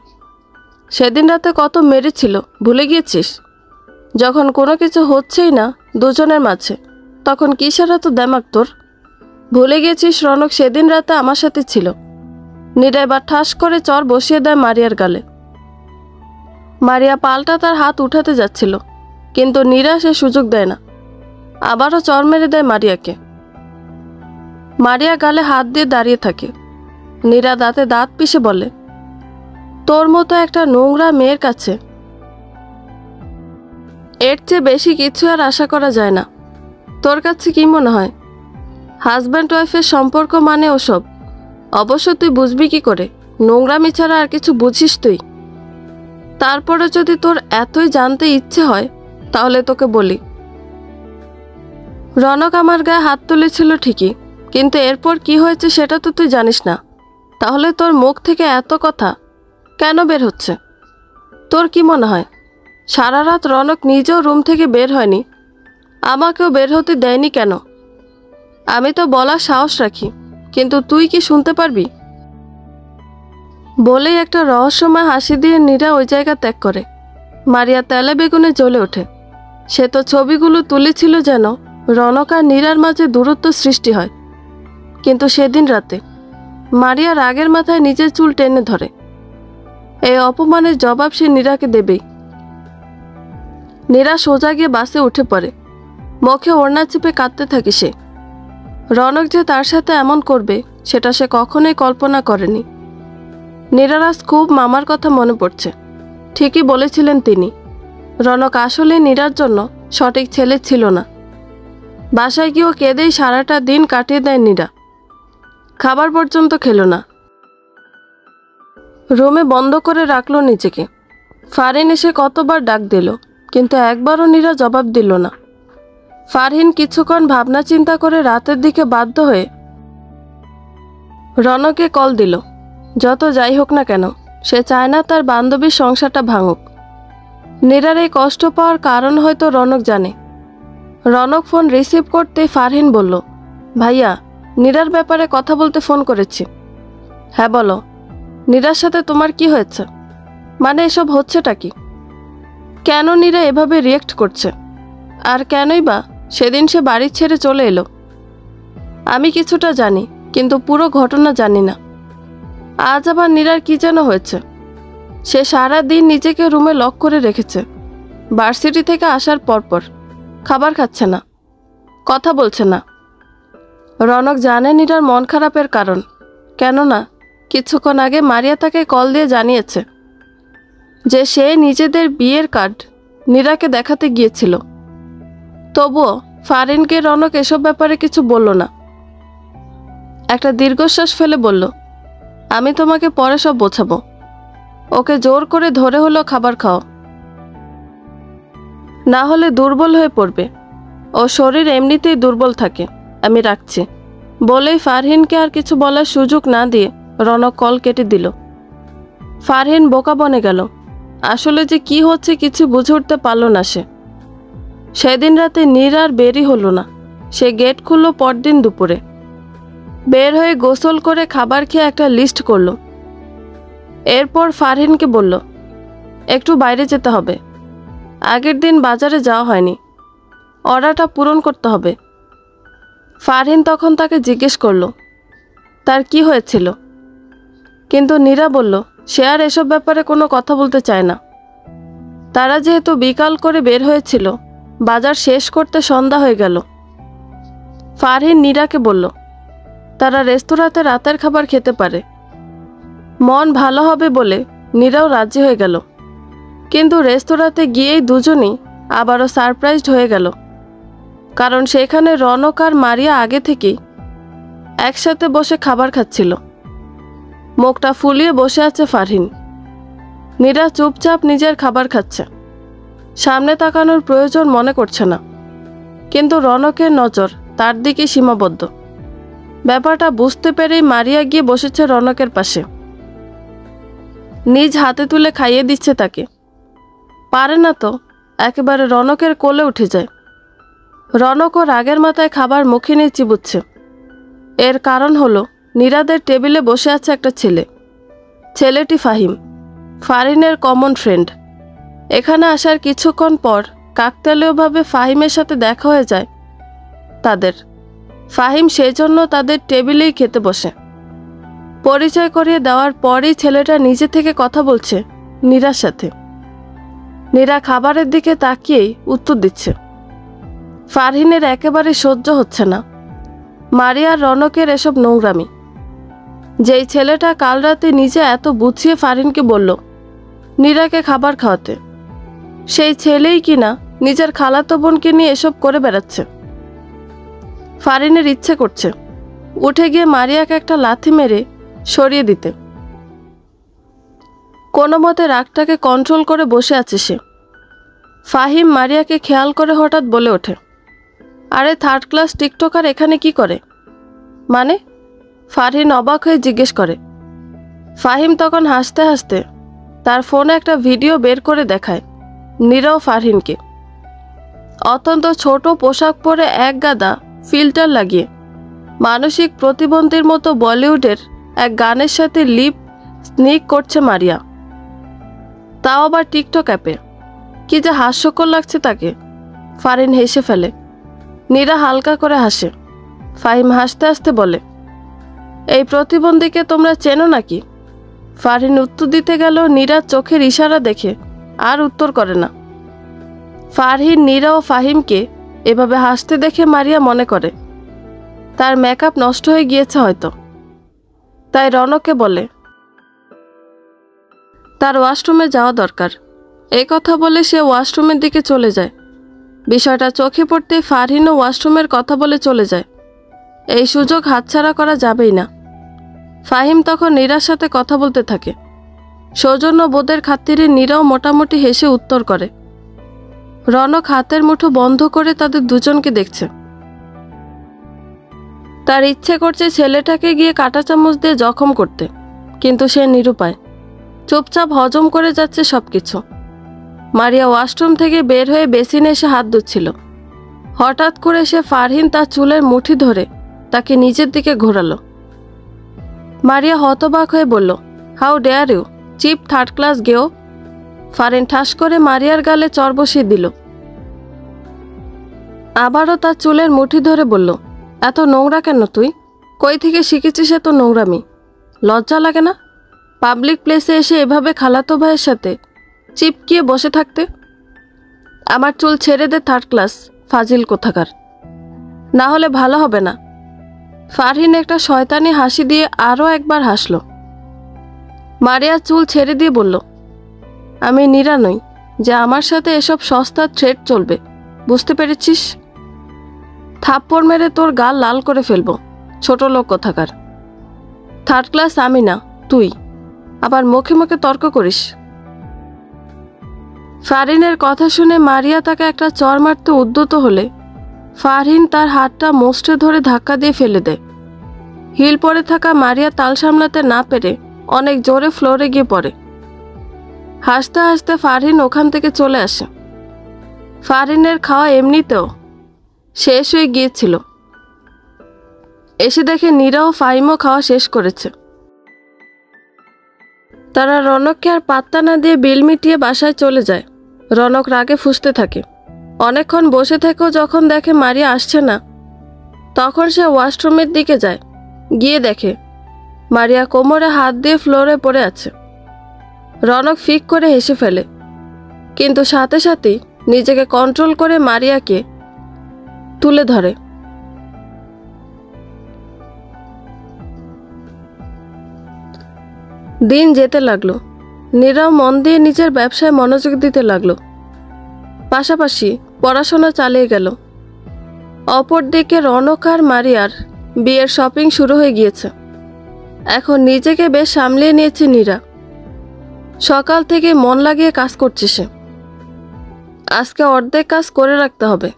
সেদিন রাতে কত মেরেছিল ভুলে গিয়েছিস? যখন কোনো কিছু হচ্ছেই না দুজনের মাঝে, তখন কিসের এত দেমাগ তোর? ভুলে গেছিস রনক সেদিন রাতে আমার সাথে ছিল। নীরা এবার ঠাস করে চর বসিয়ে দেয় মারিয়ার গালে। মারিয়া পাল্টা তার হাত উঠাতে যাচ্ছিল, কিন্তু নীরা সে সুযোগ দেয় না, আবারও চর মেরে দেয় মারিয়াকে। মারিয়া গালে হাত দিয়ে দাঁড়িয়ে থাকে। নীরা দাঁতে দাঁত পিষে বলে, তোর মতো একটা নোংরা মেয়ের কাছে এর চেয়ে বেশি কিছু আর আশা করা যায় না। তোর কাছে কি মনে হয় হাজব্যান্ড ওয়াইফের সম্পর্ক মানে ওসব? অবশ্য তুই বুঝবি কি করে? নোংরামি ছাড়া আর কিছু বুঝিস তুই? তারপরে যদি তোর এতই জানতে ইচ্ছে হয় তাহলে তোকে বলি, রনক আমার গায়ে হাত তুলেছিল ঠিকই, কিন্তু এরপর কি হয়েছে সেটা তো তুই জানিস না। তাহলে তোর মুখ থেকে এত কথা কেন বের হচ্ছে? তোর কি মনে হয় সারা রাত রনক নিজেও রুম থেকে বের হয়নি, আমাকেও বের হতে দেয়নি কেন? আমি তো বলার সাহস রাখি, কিন্তু তুই কি শুনতে পারবি? বলেই একটা রহস্যময় হাসি দিয়ে নীরা ওই জায়গা ত্যাগ করে। মারিয়া তেলে বেগুনে জ্বলে ওঠে। সে তো ছবিগুলো তুলেছিল যেন রনক আর নীরার মাঝে দূরত্ব সৃষ্টি হয়, কিন্তু সেদিন রাতে মারিয়া রাগের মাথায় নিজের চুল টেনে ধরে। এই অপমানের জবাব সে নীরাকে দেবেই। নীরা সোজা গিয়ে বাসে উঠে পড়ে। মুখে ওড়না চেপে কাঁদতে থাকে সে। রনক যে তার সাথে এমন করবে সেটা সে কখনোই কল্পনা করেনি। নীরার আজ খুব মামার কথা মনে পড়ছে। ঠিকই বলেছিলেন তিনি, রনক আসলে নীরার জন্য সঠিক ছেলে ছিল না। বাসায় গিয়েও কেঁদেই সারাটা দিন কাটিয়ে দেয় নীরা। খাবার পর্যন্ত খেলো না, রুমে বন্ধ করে রাখলো নিজেকে। ফারহিন এসে কতবার ডাক দিল, কিন্তু একবারও নীরা জবাব দিল না। ফারহিন কিছুক্ষণ ভাবনা চিন্তা করে রাতের দিকে বাধ্য হয়ে রনকে কল দিল। যত যাই হোক না কেন সে চায় না তার বান্ধবীর সংসারটা ভাঙুক। নীরার এই কষ্ট পাওয়ার কারণ হয়তো রনক জানে। রনক ফোন রিসিভ করতে ফারহিন বলল, ভাইয়া নীরার ব্যাপারে কথা বলতে ফোন করেছি। হ্যাঁ বলো, নীরার সাথে তোমার কি হয়েছে? মানে এসব হচ্ছেটা কি? কেন নীরা এভাবে রিয়েক্ট করছে? আর কেনই বা সেদিন সে বাড়ি ছেড়ে চলে এলো? আমি কিছুটা জানি, কিন্তু পুরো ঘটনা জানি না। আজ আবার নীরার কি যেন হয়েছে। সে সারা দিন নিজেকে রুমে লক করে রেখেছে। ভার্সিটি থেকে আসার পরপর খাবার খাচ্ছে না, কথা বলছে না। রনক জানে নীরার মন খারাপের কারণ, কেননা কিছুক্ষণ আগে মারিয়া তাকে কল দিয়ে জানিয়েছে যে সে নিজেদের বিয়ের কার্ড নীরাকে দেখাতে গিয়েছিল। তবুও ফারহিনকে রনক এসব ব্যাপারে কিছু বলল না। একটা দীর্ঘশ্বাস ফেলে বলল, আমি তোমাকে পরে সব বোঝাবো। ওকে জোর করে ধরে হলো খাবার খাও। না হলে দুর্বল হয়ে পড়বে। ও শরীর এমনিতেই দুর্বল থাকে। আমি রাখছি বলেই ফারহিনকে আর কিছু বলার সুযোগ না দিয়ে রনক কল কেটে দিল। ফারহিন বোকা বনে গেল। আসলে যে কি হচ্ছে কিছু বুঝে উঠতে পারল না সে। সেদিন রাতে নীর আর বেরই হলো না। সে গেট খুলল পরদিন দুপুরে। বের হয়ে গোসল করে খাবার খেয়ে একটা লিস্ট করল। এরপর ফারহিনকে বলল, একটু বাইরে যেতে হবে। আগের দিন বাজারে যাওয়া হয়নি, অর্ডারটা পূরণ করতে হবে। ফারহিন তখন তাকে জিজ্ঞেস করল তার কি হয়েছিল, কিন্তু নীরা বলল সে আর এসব ব্যাপারে কোনো কথা বলতে চায় না। তারা যেহেতু বিকাল করে বের হয়েছিল, বাজার শেষ করতে সন্ধ্যা হয়ে গেল। ফারহিন নীরাকে বলল তারা রেস্তোরাঁতে রাতের খাবার খেতে পারে। মন ভালো হবে বলে নীরাও রাজি হয়ে গেল। কিন্তু রেস্তোরাঁতে গিয়েই দুজনই আবারও সারপ্রাইজড হয়ে গেল, কারণ সেখানে রনক আর মারিয়া আগে থেকেই একসাথে বসে খাবার খাচ্ছিল। মুখটা ফুলিয়ে বসে আছে ফারহিন। নীরা চুপচাপ নিজের খাবার খাচ্ছে। সামনে তাকানোর প্রয়োজন মনে করছে না, কিন্তু রনকের নজর তার দিকে সীমাবদ্ধ। ব্যাপারটা বুঝতে পেরেই মারিয়া গিয়ে বসেছে রনকের পাশে। নিজ হাতে তুলে খাইয়ে দিচ্ছে তাকে। পারে না তো একেবারে রনকের কোলে উঠে যায়। রনকও রাগের মাথায় খাবার মুখে নিয়ে চিবুচ্ছে। এর কারণ হলো নীরাদের টেবিলে বসে আছে একটা ছেলে। ছেলেটি ফাহিম, ফারহিনের কমন ফ্রেন্ড। এখানে আসার কিছুক্ষণ পর কাকতালীয়ভাবে ফাহিমের সাথে দেখা হয়ে যায় তাদের। ফাহিম সেই জন্য তাদের টেবিলেই খেতে বসে। পরিচয় করিয়ে দেওয়ার পরই ছেলেটা নিজে থেকে কথা বলছে নীরার সাথে। নীরা খাবারের দিকে তাকিয়েই উত্তর দিচ্ছে। ফারহিনের একেবারে সহ্য হচ্ছে না মারিয়ার রনকের এসব নোংরামি। যেই ছেলেটা কাল রাতে নিজে এত বুঝিয়ে ফারহিনকে বলল নীরাকে খাবার খাওয়াতে, সেই ছেলেই কিনা নিজের খালাতো বোনকে নিয়ে এসব করে বেড়াচ্ছে। ফারহিনের ইচ্ছে করছে উঠে গিয়ে মারিয়াকে একটা লাথি মেরে সরিয়ে দিতে। কোনো মতে রাগটাকে কন্ট্রোল করে বসে আছে সে। ফাহিম মারিয়াকে খেয়াল করে হঠাৎ বলে ওঠে, আরে থার্ড ক্লাস টিকটকার এখানে কি করে? মানে? ফারহিন অবাক হয়ে জিজ্ঞেস করে। ফাহিম তখন হাসতে হাসতে তার ফোনে একটা ভিডিও বের করে দেখায় নীরা ও ফারহিনকে। অত্যন্ত ছোট পোশাক পরে এক গাদা ফিল্টার লাগিয়ে মানসিক প্রতিবন্ধীর মতো বলিউডের এক গানের সাথে লিপ স্নিক করছে মারিয়া, তাও আবার টিকটক অ্যাপে। কি যে হাস্যকর লাগছে তাকে। ফারহিন হেসে ফেলে। নীরা হালকা করে হাসে। ফাহিম হাসতে হাসতে বলে, এই প্রতিবন্ধীকে তোমরা চেনো নাকি? ফারহিন উত্তর দিতে গেল নীরার চোখের ইশারা দেখে আর উত্তর করে না। ফারহিন, নীরা ও ফাহিমকে এভাবে হাসতে দেখে মারিয়া মনে করে তার মেকআপ নষ্ট হয়ে গিয়েছে হয়তো। তাই রনককে বলে তার ওয়াশরুমে যাওয়া দরকার। এই কথা বলে সে ওয়াশরুমের দিকে চলে যায়। বিষয়টা চোখে পড়তেই ফারহিনও ওয়াশরুমের কথা বলে চলে যায়। এই সুযোগ হাতছাড়া করা যাবেই না। ফাহিম তখন নীরার সাথে কথা বলতে থাকে। সৌজন্য বোধের খাতিরে নীরাও মোটামুটি হেসে উত্তর করে। রনক হাতের মুঠো বন্ধ করে তাদের দুজনকে দেখছে। তার ইচ্ছে করছে ছেলেটাকে গিয়ে কাঁটা চামচ দিয়ে জখম করতে, কিন্তু সে নিরুপায়। চুপচাপ হজম করে যাচ্ছে সবকিছু। মারিয়া ওয়াশরুম থেকে বের হয়ে বেসিনে এসে হাত ধুচ্ছিল। হঠাৎ করে সে ফারহিন তার চুলের মুঠি ধরে তাকে নিজের দিকে ঘোরালো। মারিয়া হতবাক হয়ে বলল, how dare you, cheap third class গেও। ফারহিন ঠাস করে মারিয়ার গালে চর বসিয়ে দিল। আবারও তার চুলের মুঠি ধরে বলল, এত নোংরা কেন তুই? কই থেকে শিখেছিস এত নোংরামি? লজ্জা লাগে না পাবলিক প্লেসে এসে এভাবে খালাতো ভাইয়ের সাথে চিপকিয়ে বসে থাকতে? আমার চুল ছেড়ে দে থার্ড ক্লাস ফাজিল কোথাকার, না হলে ভালো হবে না। ফারহিন একটা শয়তানি হাসি দিয়ে আরও একবার হাসল। মারিয়া চুল ছেড়ে দিয়ে বলল, আমি নীরা নই যে আমার সাথে এসব সস্তা থ্রেট চলবে, বুঝতে পেরেছিস? থাপ্পড় মেরে তোর গাল লাল করে ফেলবো, ছোট লোক কোথাকার। থার্ড ক্লাস আমি না তুই, আবার মুখে মুখে তর্ক করিস। ফারহিনের কথা শুনে মারিয়া তাকে একটা চড় মারতে উদ্যত হলে ফারহিন তার হাতটা মুষ্ঠে ধরে ধাক্কা দিয়ে ফেলে দেয়। হিল পরে থাকা মারিয়া তাল সামলাতে না পেরে অনেক জোরে ফ্লোরে গিয়ে পড়ে। হাসতে হাসতে ফারহিন ওখান থেকে চলে আসে। ফারহিনের খাওয়া এমনিতেও শেষ হয়ে গিয়েছিল। এসে দেখে নীরা ও ফাহিমও খাওয়া শেষ করেছে। তারা রনককে আর পাত্তা না দিয়ে বিল মিটিয়ে বাসায় চলে যায়। রনক রাগে ফুঁসতে থাকে। অনেকক্ষণ বসে থেকেও যখন দেখে মারিয়া আসছে না, তখন সে ওয়াশরুমের দিকে যায়। গিয়ে দেখে মারিয়া কোমরে হাত দিয়ে ফ্লোরে পড়ে আছে। রনক ফিক করে হেসে ফেলে, কিন্তু সাথে সাথেই নিজেকে কন্ট্রোল করে মারিয়াকে তুলে ধরে। দিন যেতে লাগলো। নীরাও মন দিয়ে নিজের ব্যবসায় মনোযোগ দিতে লাগলো, পাশাপাশি পড়াশোনা চালিয়ে গেল। অপরদিকে রনক আর মারিয়ার বিয়ের শপিং শুরু হয়ে গিয়েছে। এখন নিজেকে বেশ সামলিয়ে নিয়েছে নীরা। সকাল থেকে মন লাগিয়ে কাজ করছে সে। আজকে অর্ধেক কাজ করে রাখতে হবে,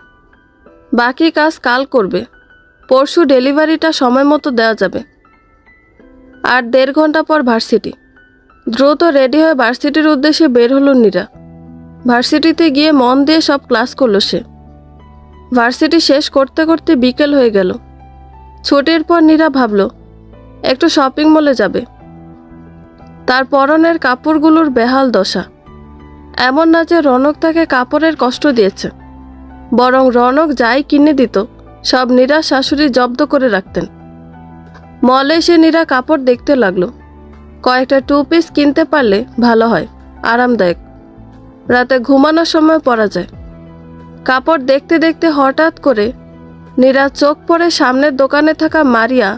বাকি কাজ কাল করবে। পরশু ডেলিভারিটা সময় মতো দেওয়া যাবে। আর 1.5 ঘন্টা পর ভার্সিটি। দ্রুত রেডি হয়ে ভার্সিটির উদ্দেশ্যে বের হলো নীরা। ভার্সিটিতে গিয়ে মন দিয়ে সব ক্লাস করলো সে। ভার্সিটি শেষ করতে করতে বিকেল হয়ে গেল। ছুটির পর নীরা ভাবল একটু শপিং মলে যাবে। তার পরনের কাপড়গুলোর বেহাল দশা। এমন না যে রনক তাকে কাপড়ের কষ্ট দিয়েছে, বরং রনক যাই কিনে দিত সব নীরা শাশুড়ি জব্দ করে রাখতেন। মলে এসে নীরা কাপড় দেখতে লাগলো। কয়েকটা 2 পিস কিনতে পারলে ভালো হয়, আরামদায়ক, রাতে ঘুমানোর সময় পরা যায়। কাপড় দেখতে দেখতে হঠাৎ করে নীরা চোখ পড়ে সামনের দোকানে থাকা মারিয়া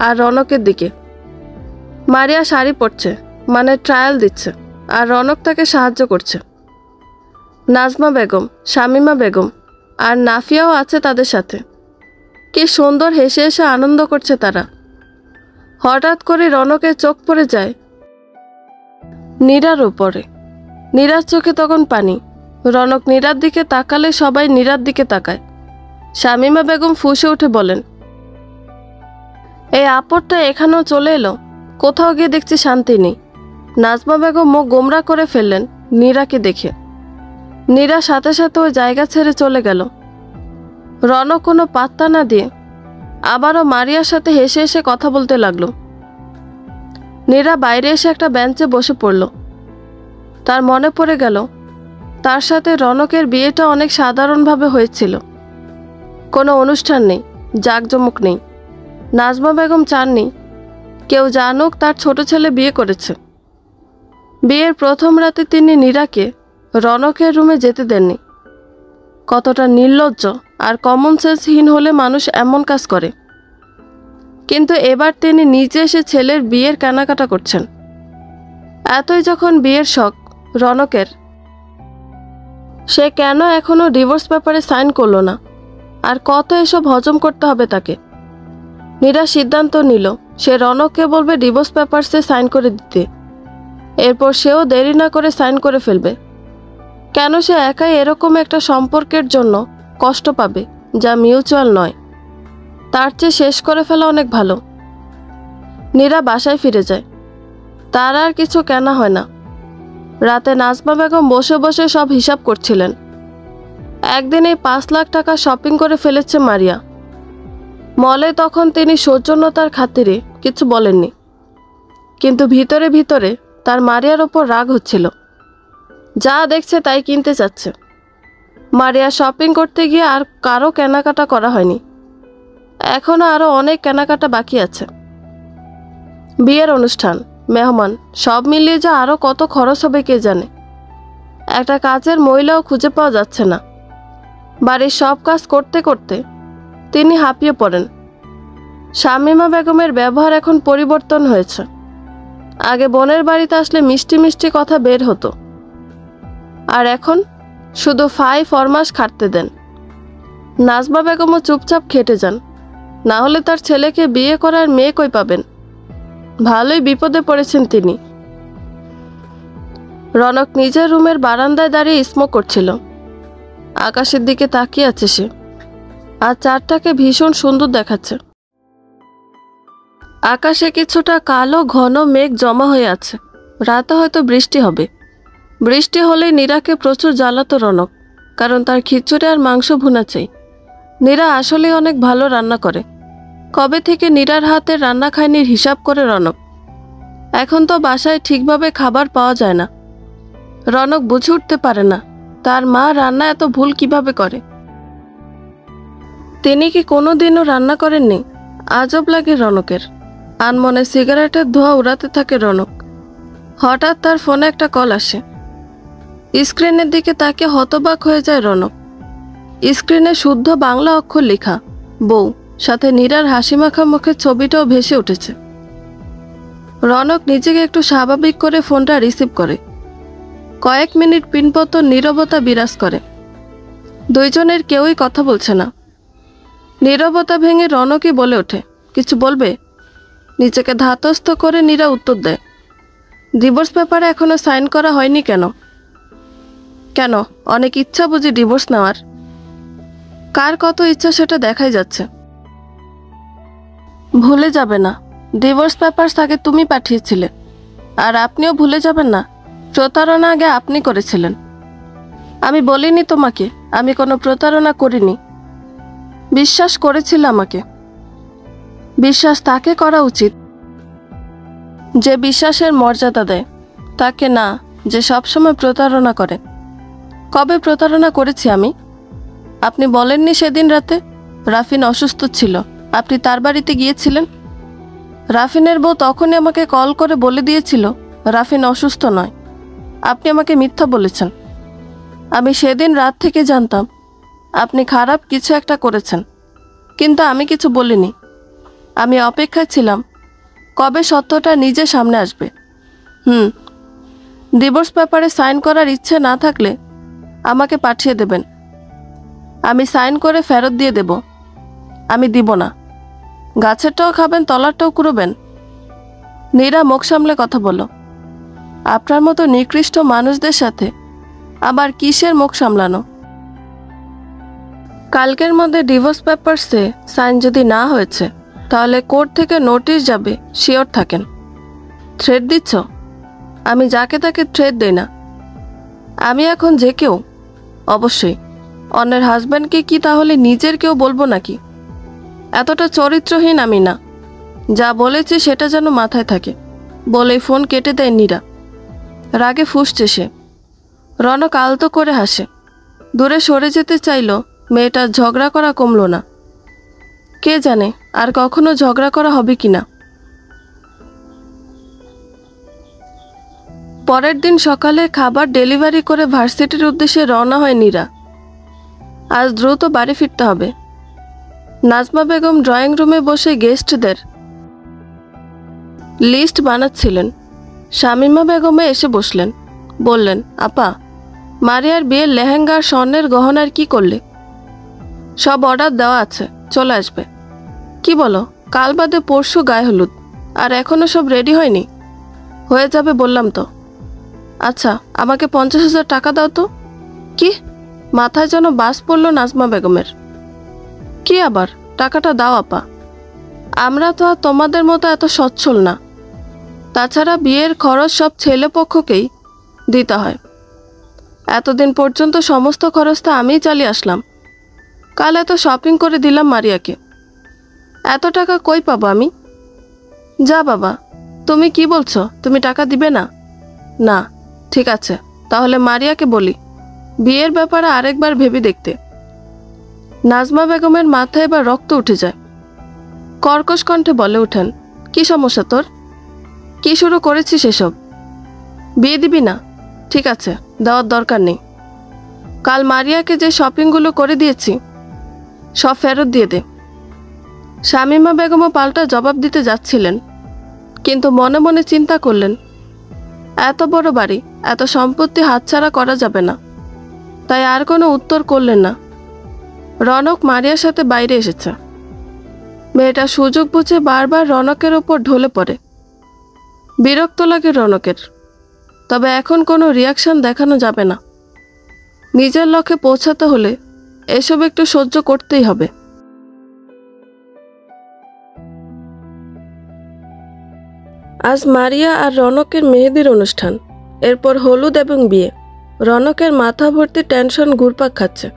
আর রনকের দিকে। মারিয়া শাড়ি পরছে, মানে ট্রায়াল দিচ্ছে, আর রনক তাকে সাহায্য করছে। নাজমা বেগম, শামিমা বেগম আর নাফিয়াও আছে তাদের সাথে। কি সুন্দর হেসে হেসে আনন্দ করছে তারা। হঠাৎ করে রনকের চোখ পড়ে যায় নীরার উপরে। নীরার চোখে তখন পানি। রনক নীরার দিকে তাকালে সবাই নীরার দিকে তাকায়। শামিমা বেগম ফুঁসে উঠে বলেন, এই আপদটা এখানেও চলে এলো, কোথাও গিয়ে দেখছি শান্তি নেই। নাজমা বেগম মুখ গোমরা করে ফেললেন নীরাকে দেখে। নীরা সাথে সাথে ওই জায়গা ছেড়ে চলে গেল। রনক কোনো পাত্তা না দিয়ে আবারও মারিয়ার সাথে হেসে হেসে কথা বলতে লাগলো। নীরা বাইরে এসে একটা বেঞ্চে বসে পড়ল। তার মনে পড়ে গেল তার সাথে রনকের বিয়েটা অনেক সাধারণভাবে হয়েছিল। কোনো অনুষ্ঠান নেই, জাঁকজমক নেই। নাজমা বেগম চাননি কেউ জানুক তার ছোট ছেলে বিয়ে করেছে। বিয়ের প্রথম রাতে তিনি নীরাকে রনকের রুমে যেতে দেননি। কতটা নির্লজ্জ আর কমন সেন্সহীন হলে মানুষ এমন কাজ করে। কিন্তু এবার তিনি নিজে এসে ছেলের বিয়ের কেনাকাটা করছেন। এতই যখন বিয়ের শখ রনকের, সে কেন এখনো ডিভোর্স পেপারে সাইন করলো না? আর কত এসব হজম করতে হবে তাকে। নীরা সিদ্ধান্ত নিল সে রনককে বলবে ডিভোর্স পেপারসে সাইন করে দিতে। এরপর সেও দেরি না করে সাইন করে ফেলবে। কেন সে একাই এরকম একটা সম্পর্কের জন্য কষ্ট পাবে যা মিউচুয়াল নয়? তার চেয়ে শেষ করে ফেলা অনেক ভালো। নীরা বাসায় ফিরে যায়। তার আর কিছু কেনা হয় না। রাতে নাজমা বেগম বসে বসে সব হিসাব করছিলেন। একদিনেই 5 লাখ টাকা শপিং করে ফেলেছে মারিয়া। মলে তখন তিনি সৌজন্যতার খাতিরে কিছু বলেননি, কিন্তু ভিতরে ভিতরে তার মারিয়ার ওপর রাগ হচ্ছিল। যা দেখছে তাই কিনতে চাচ্ছে। মারিয়া শপিং করতে গিয়ে আর কারো কেনাকাটা করা হয়নি। এখনো আরো অনেক কেনাকাটা বাকি আছে। বিয়ের অনুষ্ঠান, মেহমান সব মিলিয়ে যা আরো কত খরচ হবে কে জানে। একটা কাজের মহিলাও খুঁজে পাওয়া যাচ্ছে না। বাড়ির সব কাজ করতে করতে তিনি হাঁপিয়ে পড়েন। শামিমা বেগমের ব্যবহার এখন পরিবর্তন হয়েছে। আগে বোনের বাড়িতে আসলে মিষ্টি মিষ্টি কথা বের হতো, আর এখন শুধু ফরমাস খাটতে দেন। নাজমা বেগমও চুপচাপ খেটে যান, না হলে তার ছেলেকে বিয়ে করার মেয়ে কই পাবেন। ভালোই বিপদে পড়েছেন তিনি। রনক নিজের রুমের বারান্দায় দাঁড়িয়ে স্মোক করছিল। আকাশের দিকে তাকিয়ে আছে সে, আর চারটাকে ভীষণ সুন্দর দেখাচ্ছে। আকাশে কিছুটা কালো ঘন মেঘ জমা হয়ে আছে। রাতে হয়তো বৃষ্টি হবে। বৃষ্টি হলে নীরাকে প্রচুর জ্বালাতো রনক, কারণ তার খিচুড়ি আর মাংস ভুনা চাই। নীরা আসলে অনেক ভালো রান্না করে। কবে থেকে নীরার হাতের রান্না খায়নি হিসাব করে রনক। এখন তো বাসায় ঠিকভাবে খাবার পাওয়া যায় না। রনক বুঝে উঠতে পারে না তার মা রান্না এত ভুল কিভাবে করে। তিনি কি কোনোদিনও রান্না করেননি? আজব লাগে রনকের। আনমনে সিগারেটের ধোঁয়া উড়াতে থাকে রনক। হঠাৎ তার ফোনে একটা কল আসে। স্ক্রিনের দিকে তাকে হতবাক হয়ে যায় রনক। স্ক্রিনে শুদ্ধ বাংলা অক্ষর লেখা বউ, সাথে নীরার হাসিমাখা মুখের ছবিটাও ভেসে উঠেছে। রনক নিজেকে একটু স্বাভাবিক করে ফোনটা রিসিভ করে। কয়েক মিনিট পিনপতন নীরবতা বিরাজ করে। দুইজনের কেউই কথা বলছে না। নীরবতা ভেঙে রনকই বলে ওঠে, কিছু বলবে? নিজেকে ধাতস্থ করে নীরা উত্তর দেয়, ডিভোর্স পেপারে এখনো সাইন করা হয়নি কেন? কেন, অনেক ইচ্ছা বুঝি ডিভোর্স নেওয়ার? কার কত ইচ্ছা সেটা দেখাই যাচ্ছে। ভুলে যাবে না, ডিভোর্স পেপারস তাকে তুমি পাঠিয়েছিলে। আর আপনিও ভুলে যাবেন না, প্রতারণা আগে আপনি করেছিলেন। আমি বলিনি তোমাকে আমি কোনো প্রতারণা করিনি। বিশ্বাস করেছিল আমাকে। বিশ্বাস তাকে করা উচিত যে বিশ্বাসের মর্যাদা দেয়, তাকে না যে সবসময় প্রতারণা করে। কবে প্রতারণা করেছি আমি? আপনি বলেননি সেদিন রাতে রাফিন অসুস্থ ছিল, আপনি তার বাড়িতে গিয়েছিলেন? রাফিনের বউ তখনই আমাকে কল করে বলে দিয়েছিল রাফিন অসুস্থ নয়। আপনি আমাকে মিথ্যা বলেছেন। আমি সেদিন রাত থেকে জানতাম আপনি খারাপ কিছু একটা করেছেন, কিন্তু আমি কিছু বলিনি। আমি অপেক্ষায় ছিলাম কবে সত্যটা নিজে সামনে আসবে। ডিভোর্স পেপারে সাইন করার ইচ্ছে না থাকলে আমাকে পাঠিয়ে দেবেন, আমি সাইন করে ফেরত দিয়ে দেব। আমি দিব না। গাছেরটাও খাবেন, তলারটাও কুড়োবেন? নীরা মুখ সামলে কথা বলো। আপনার মতো নিকৃষ্ট মানুষদের সাথে আবার কিসের মুখ সামলানো? কালকের মধ্যে ডিভোর্স পেপারসে সাইন যদি না হয়েছে তাহলে কোর্ট থেকে নোটিশ যাবে, শিওর থাকেন। থ্রেট দিচ্ছ? আমি যাকে তাকে থ্রেট দেই না। আমি এখন যে কেউ? অবশ্যই। অন্যের হাজব্যান্ডকে কি তাহলে নিজের কেউ বলবো নাকি? এতটা চরিত্রহীন আমি না। যা বলেছি সেটা যেন মাথায় থাকে। বলেই ফোন কেটে দেয় নীরা। রাগে ফুঁসছে সে। রনক আলতো করে হাসে। দূরে সরে যেতে চাইল, মেয়েটার ঝগড়া করা কমলো না। কে জানে আর কখনো ঝগড়া করা হবে কিনা। পরের দিন সকালে খাবার ডেলিভারি করে ভার্সিটির উদ্দেশ্যে রওনা হয় নীরা। আজ দ্রুত বাড়ি ফিরতে হবে। নাজমা বেগম ড্রয়িং রুমে বসে গেস্টদের লিস্ট বানাচ্ছিলেন। শামীমা বেগমে এসে বসলেন। বললেন, আপা, মারিয়ার বিয়ের লেহেঙ্গা আর স্বর্ণের গহনার কি করলে? সব অর্ডার দেওয়া আছে, চলে আসবে। কি বলো, কাল বাদে পরশু গায়ে হলুদ, আর এখনো সব রেডি হয়নি? হয়ে যাবে বললাম তো। আচ্ছা, আমাকে 50,000 টাকা দাও তো। কি? মাথায় যেন বাস পড়ল নাজমা বেগমের। কি আবার? টাকাটা দাও আপা। আমরা তো আর তোমাদের মতো এত সচ্ছল না। তাছাড়া বিয়ের খরচ সব ছেলেপক্ষকেই দিতে হয়। এতদিন পর্যন্ত সমস্ত খরচটা আমিই চালিয়ে আসলাম। কাল এত শপিং করে দিলাম মারিয়াকে। এত টাকা কই পাবো আমি? যা বাবা, তুমি কি বলছো? তুমি টাকা দিবে না? না, ঠিক আছে, তাহলে মারিয়াকে বলি বিয়ের ব্যাপারে আরেকবার ভেবে দেখতে। নাজমা বেগমের মাথায় এবার রক্ত উঠে যায়। কর্কশ কণ্ঠে বলে ওঠেন, কি সমস্যা তোর? কি শুরু করেছিস এসব? বিয়ে দিবি না? ঠিক আছে, দেওয়ার দরকার নেই। কাল মারিয়াকে যে শপিংগুলো করে দিয়েছি সব ফেরত দিয়ে দে। শামীমা বেগমও পাল্টা জবাব দিতে যাচ্ছিলেন, কিন্তু মনে মনে চিন্তা করলেন, এত বড় বাড়ি, এত সম্পত্তি হাতছাড়া করা যাবে না। তাই আর কোনো উত্তর করলেন না। রনক মারিয়ার সাথে বাইরে এসেছে। মেয়েটা সুযোগ বুঝে বারবার রনকের ওপর ঢলে পড়ে। বিরক্ত লাগে রনকের। তবে এখন কোনো রিয়াকশন দেখানো যাবে না। নিজের লক্ষ্যে পৌঁছাতে হলে এসব একটু সহ্য করতেই হবে। আজ মারিয়া আর রনকের মেহেদির অনুষ্ঠান, এরপর হলুদ এবং বিয়ে। রনকের মাথা ভর্তি টেনশন ঘুরপাক খাচ্ছে।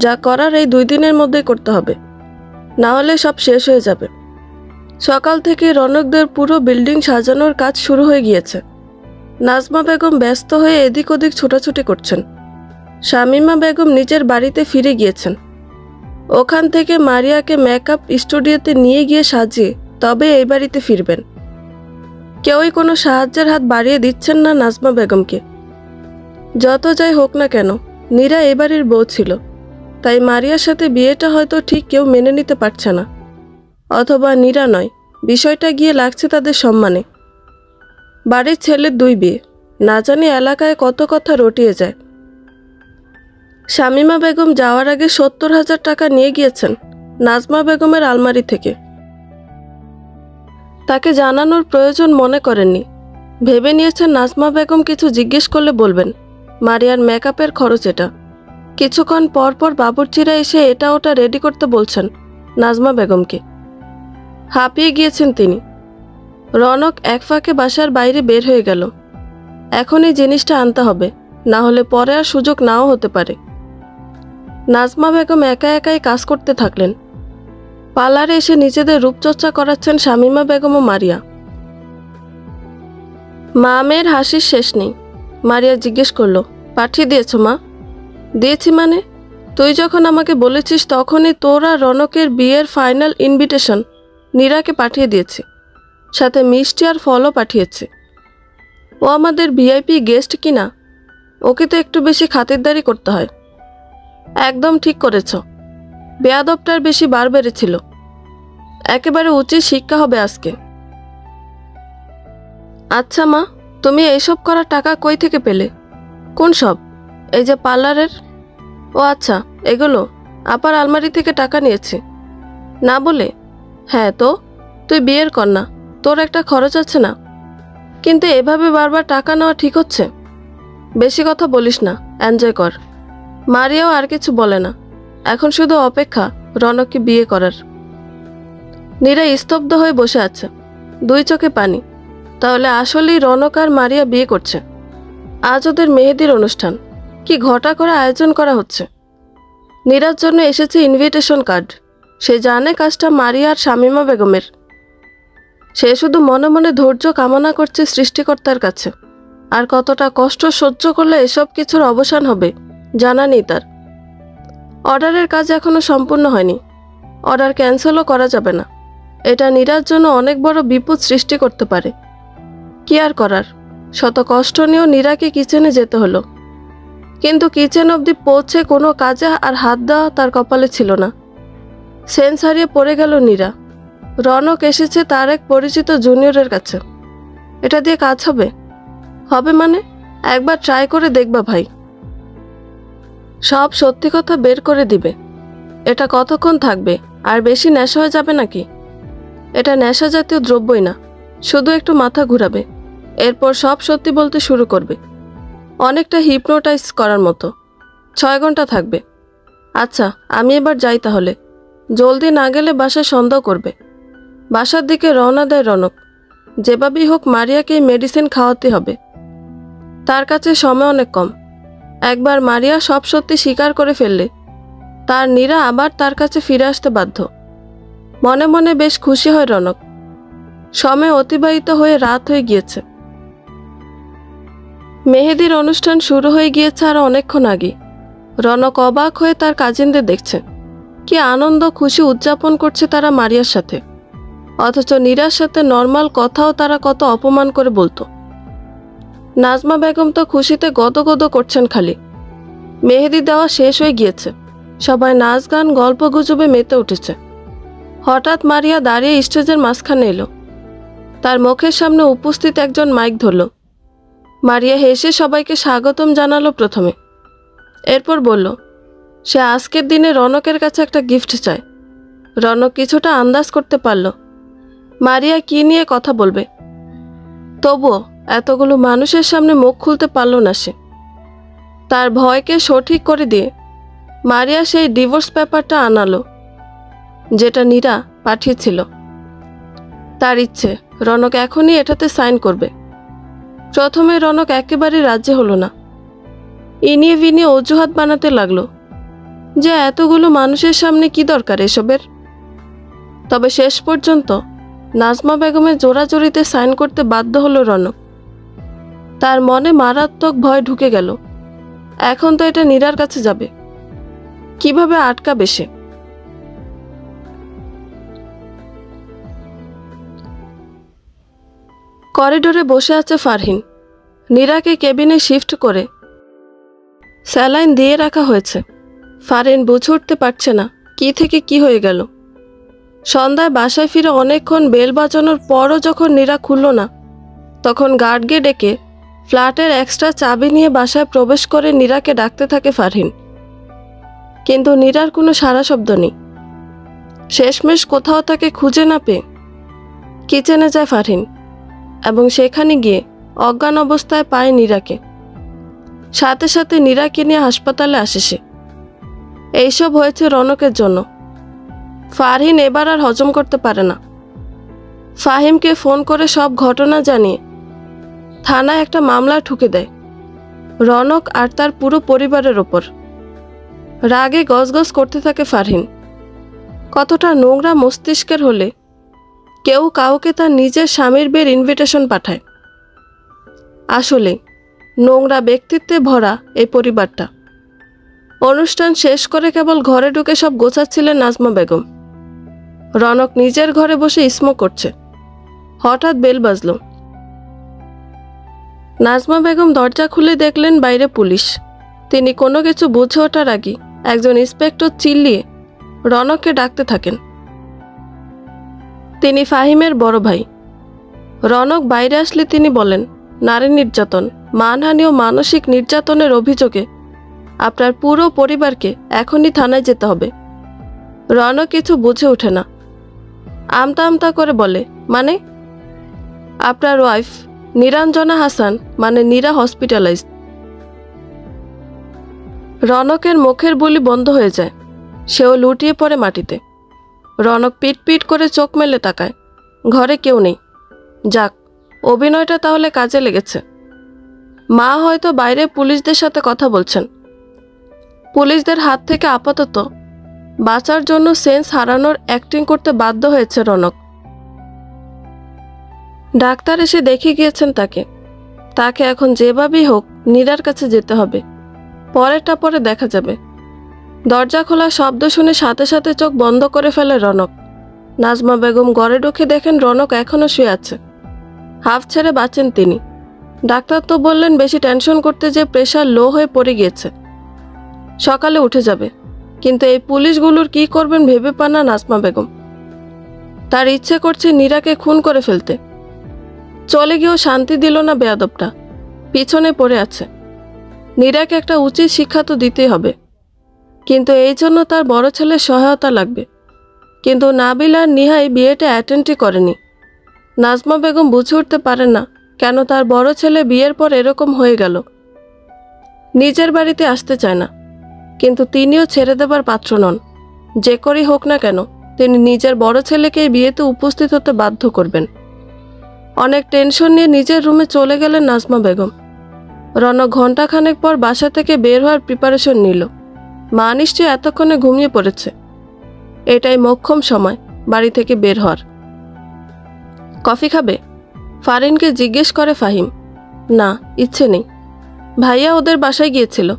যা করার এই 2 দিনের মধ্যেই করতে হবে, না হলে সব শেষ হয়ে যাবে। সকাল থেকে রনকদের পুরো বিল্ডিং সাজানোর কাজ শুরু হয়ে গিয়েছে। নাজমা বেগম ব্যস্ত হয়ে এদিক ওদিক ছোটাছুটি করছেন। শামীমা বেগম নিজের বাড়িতে ফিরে গিয়েছেন। ওখান থেকে মারিয়াকে মেকআপ স্টুডিওতে নিয়ে গিয়ে সাজিয়ে তবে এই বাড়িতে ফিরবেন। কেউই কোনো সাহায্যের হাত বাড়িয়ে দিচ্ছেন না নাজমা বেগমকে। যত যাই হোক না কেন, নীরা এ বাড়ির বউ ছিল, তাই মারিয়ার সাথে বিয়েটা হয়তো ঠিক কেউ মেনে নিতে পারছে না। অথবা নীরা নয়, বিষয়টা গিয়ে লাগছে তাদের সম্মানে। বাড়ির ছেলের 2 বিয়ে, না জানি এলাকায় কত কথা রটিয়ে যায়। শামীমা বেগম যাওয়ার আগে 70,000 টাকা নিয়ে গিয়েছেন নাজমা বেগমের আলমারি থেকে। তাকে জানানোর প্রয়োজন মনে করেননি। ভেবে নিয়েছেন নাজমা বেগম কিছু জিজ্ঞেস করলে বলবেন মারিয়ার মেকআপের খরচ এটা। কিছুক্ষণ পর পর বাবুর্চিরা এসে এটা ওটা রেডি করতে বলছেন নাজমা বেগমকে। হাঁপিয়ে গিয়েছেন তিনি। রনক এক ফাঁকে বাসার বাইরে বের হয়ে গেল। এখনই জিনিসটা আনতে হবে, না হলে পরে আর সুযোগ নাও হতে পারে। নাজমা বেগম একা একাই কাজ করতে থাকলেন। পার্লারে এসে নিজেদের রূপচর্চা করাচ্ছেন শামীমা বেগম ও মারিয়া। মা মেয়ের হাসির শেষ নেই। মারিয়া জিজ্ঞেস করলো, পাঠিয়ে দিয়েছ মা? দিয়েছি মানে? তুই যখন আমাকে বলেছিস তখনই তোর আর রনকের বিয়ের ফাইনাল ইনভিটেশন নীরাকে পাঠিয়ে দিয়েছি, সাথে মিষ্টি আর ফলও পাঠিয়েছি। ও আমাদের ভিআইপি গেস্ট কিনা, ওকে তো একটু বেশি খাতিরদারি করতে হয়। একদম ঠিক করেছ, বেয়াদবটার বেশি বার বেড়েছিল। একেবারে উচিত শিক্ষা হবে আজকে। আচ্ছা মা, তুমি এইসব করার টাকা কই থেকে পেলে? কোন সব? এই যে পার্লারের? ও আচ্ছা, এগুলো আপার আলমারি থেকে টাকা নিয়েছি। না বলে? হ্যাঁ তো, তুই বিয়ের কন্যা, তোর একটা খরচ আছে না? কিন্তু এভাবে বারবার টাকা নেওয়া ঠিক হচ্ছে? বেশি কথা বলিস না, এনজয় কর। মারিয়াও আর কিছু বলে না, এখন শুধু অপেক্ষা রনককে বিয়ে করার। নীরা স্তব্ধ হয়ে বসে আছে, 2 চোখে পানি। তাহলে আসলেই রনক আর মারিয়া বিয়ে করছে। আজ ওদের মেহেদির অনুষ্ঠান, কি ঘটা করে আয়োজন করা হচ্ছে। নীরার জন্য এসেছে ইনভিটেশন কার্ড। সে জানে কাজটা মারিয়া আর শামীমা বেগমের। সে শুধু মনে মনে ধৈর্য কামনা করছে সৃষ্টিকর্তার কাছে। আর কতটা কষ্ট সহ্য করলে এসব কিছুর অবসান হবে জানা নেই তার। অর্ডারের কাজ এখনো সম্পূর্ণ হয়নি। অর্ডার ক্যান্সেলও করা যাবে না। এটা নীরার জন্য অনেক বড় বিপদ সৃষ্টি করতে পারে। কি আর করার, শত কষ্ট নিয়েও নীরাকে কিচেনে যেতে হলো। কিন্তু কিচেন অবধি পৌঁছে কোনো কাজে আর হাত দেওয়া তার কপালে ছিল না। সেন্স হারিয়ে পড়ে গেল নীরা। রনক এসেছে তার এক পরিচিত জুনিয়রের কাছে। এটা দিয়ে কাজ হবে? হবে মানে? একবার ট্রাই করে দেখবা ভাই। সব সত্যি কথা বের করে দিবে। এটা কতক্ষণ থাকবে, আর বেশি নেশা হয়ে যাবে নাকি? এটা নেশা জাতীয় দ্রব্যই না, শুধু একটু মাথা ঘুরাবে, এরপর সব সত্যি বলতে শুরু করবে। অনেকটা হিপনোটাইজ করার মতো। 6 ঘন্টা থাকবে। আচ্ছা, আমি এবার যাই তাহলে। জলদি না গেলে বাসায় সন্দেহ করবে। বাসার দিকে রওনা দেয় রনক। যেভাবেই হোক মারিয়াকে মেডিসিন খাওয়াতে হবে। তার কাছে সময় অনেক কম। একবার মারিয়া সব সত্যি স্বীকার করে ফেললে তার নীরা আবার তার কাছে ফিরে আসতে বাধ্য। মনে মনে বেশ খুশি হয় রনক। সময় অতিবাহিত হয়ে রাত হয়ে গিয়েছে। মেহেদির অনুষ্ঠান শুরু হয়ে গিয়েছে আরো অনেকক্ষণ আগে। রনক অবাক হয়ে তার কাজিনদের দেখছে। কি আনন্দ খুশি উদযাপন করছে তারা মারিয়ার সাথে। অথচ নীরার সাথে নর্মাল কথাও তারা কত অপমান করে বলতো। নাজমা বেগম তো খুশিতে গদগদ করছেন খালি। মেহেদি দেওয়া শেষ হয়ে গিয়েছে। সবাই নাচ গান গল্প গুজবে মেতে উঠেছে। হঠাৎ মারিয়া দাঁড়িয়ে স্টেজের মাঝখানে এলো। তার মুখের সামনে উপস্থিত একজন মাইক ধরল। মারিয়া হেসে সবাইকে স্বাগতম জানালো প্রথমে। এরপর বলল সে আজকের দিনে রনকের কাছে একটা গিফট চায়। রনক কিছুটা আন্দাজ করতে পারল মারিয়া কি নিয়ে কথা বলবে। তবুও এতগুলো মানুষের সামনে মুখ খুলতে পারল না সে। তার ভয়কে সঠিক করে দিয়ে মারিয়া সেই ডিভোর্স পেপারটা আনালো, যেটা নীরা পাঠিয়েছিল। তার ইচ্ছে রনক এখনই এটাতে সাইন করবে। প্রথমে রনক একেবারে রাজি হলো না। ইনিয়ে বিনিয়ে অজুহাত বানাতে লাগলো যে এতগুলো মানুষের সামনে কি দরকার এসবের। তবে শেষ পর্যন্ত নাজমা বেগমের জোরাজোরিতে সাইন করতে বাধ্য হলো রনক। তার মনে মারাত্মক ভয় ঢুকে গেল। এখন তো এটা নীরার কাছে যাবে, কিভাবে আটকাবে সে? করিডোরে বসে আছে ফারহিন। নীরাকে কেবিনে শিফট করে স্যালাইন দিয়ে রাখা হয়েছে। ফারহিন বুঝে উঠতে পারছে না কি থেকে কি হয়ে গেল। সন্ধ্যায় বাসায় ফিরে অনেকক্ষণ বেল বাজানোর পরও যখন নীরা খুলল না, তখন গার্ডকে ডেকে ফ্ল্যাটের এক্সট্রা চাবি নিয়ে বাসায় প্রবেশ করে নীরাকে ডাকতে থাকে ফারহিন। কিন্তু নীরার কোনো সাড়া শব্দ নেই। শেষমেশ কোথাও তাকে খুঁজে না পেয়ে কিচেনে যায় ফারহিন এবং সেখানে গিয়ে অজ্ঞান অবস্থায় পায় নীরাকে। সাথে সাথে নীরাকে নিয়ে হাসপাতালে আসে সে। এইসব হয়েছে রনকের জন্য। ফারহিন এবার আর হজম করতে পারে না। ফাহিমকে ফোন করে সব ঘটনা জানিয়ে থানায় একটা মামলা ঠুকে দেয় রনক আর তার পুরো পরিবারের ওপর। রাগে গজগজ করতে থাকে ফারহিন। কতটা নোংরা মস্তিষ্কের হলে কেউ কাউকে তার নিজের স্বামীর বিয়ের ইনভিটেশন পাঠায়। আসলে নোংরা ব্যক্তিত্বে ভরা এই পরিবারটা। অনুষ্ঠান শেষ করে কেবল ঘরে ঢুকে সব গোছাচ্ছিলেন নাজমা বেগম। রনক নিজের ঘরে বসে স্মোক করছে। হঠাৎ বেল বাজল। নাজমা বেগম দরজা খুলে দেখলেন বাইরে পুলিশ। তিনি কোনো কিছু বুঝে ওঠার আগে একজন ইন্সপেক্টর চিল্লিয়ে রনককে ডাকতে থাকেন। তিনি ফাহিমের বড় ভাই। রনক বাইরে আসলে তিনি বলেন, নারী নির্যাতন, মানহানি ও মানসিক নির্যাতনের অভিযোগে আপনার পুরো পরিবারকে এখনই থানায় যেতে হবে। রনক কিছু বুঝে ওঠে না। আমতা আমতা করে বলে, মানে? আপনার ওয়াইফ নিরঞ্জনা হাসান মানে নীরা হসপিটালাইজড। রনকের মুখের বুলি বন্ধ হয়ে যায়। সেও লুটিয়ে পড়ে মাটিতে। রনক পিট পিট করে চোখ মেলে তাকায়। ঘরে কেউ নেই। যাক, অভিনয়টা তাহলে কাজে লেগেছে। মা হয়তো বাইরে পুলিশদের সাথে কথা বলছেন। পুলিশদের হাত থেকে আপাতত বাঁচার জন্য সেন্স হারানোর অ্যাক্টিং করতে বাধ্য হয়েছে রনক। ডাক্তার এসে দেখে গিয়েছেন তাকে এখন যেভাবেই হোক নীরার কাছে যেতে হবে। পরেরটা পরে দেখা যাবে। দরজা খোলার শব্দ শুনে সাথে সাথে চোখ বন্ধ করে ফেলে রনক। নাজমা বেগম ঘরে ঢুকে দেখেন রনক এখনো শুয়ে আছে। হাফ ছেড়ে বাঁচেন তিনি। ডাক্তার তো বললেন বেশি টেনশন করতে যে প্রেশার লো হয়ে পড়ে গিয়েছে, সকালে উঠে যাবে। কিন্তু এই পুলিশগুলোর কি করবেন ভেবে পান না নাজমা বেগম। তার ইচ্ছে করছে নীরাকে খুন করে ফেলতে। চলে গিয়েও শান্তি দিল না বেয়াদবটা। পিছনে পড়ে আছে। নীরাকে একটা উচিত শিক্ষা তো দিতেই হবে, কিন্তু এই জন্য তার বড় ছেলের সহায়তা লাগবে। কিন্তু নাবিল আর নিহাই বিয়েটা অ্যাটেন্ডই করেনি। নাজমা বেগম বুঝে উঠতে পারেন না কেন তার বড় ছেলে বিয়ের পর এরকম হয়ে গেল। নিজের বাড়িতে আসতে চায় না, কিন্তু তিনিও ছেড়ে দেবার পাত্র নন। যে করেই হোক না কেন তিনি নিজের বড় ছেলেকে বিয়েতে উপস্থিত হতে বাধ্য করবেন। অনেক টেনশন নিয়ে নিজের রুমে চলে গেলেন নাজমা বেগম। রনক ঘণ্টাখানেক পর বাসা থেকে বের হওয়ার প্রিপারেশন নিল। মা নিশ্চয়ই এতক্ষণে ঘুমিয়ে পড়েছে। এটাই মোক্ষম সময় বাড়ি থেকে বের হওয়ার। কফি খাবে? ফারিনকে জিজ্ঞেস করে ফাহিম। না, ইচ্ছে নেই। ভাইয়া ওদের বাসায় গিয়েছিল।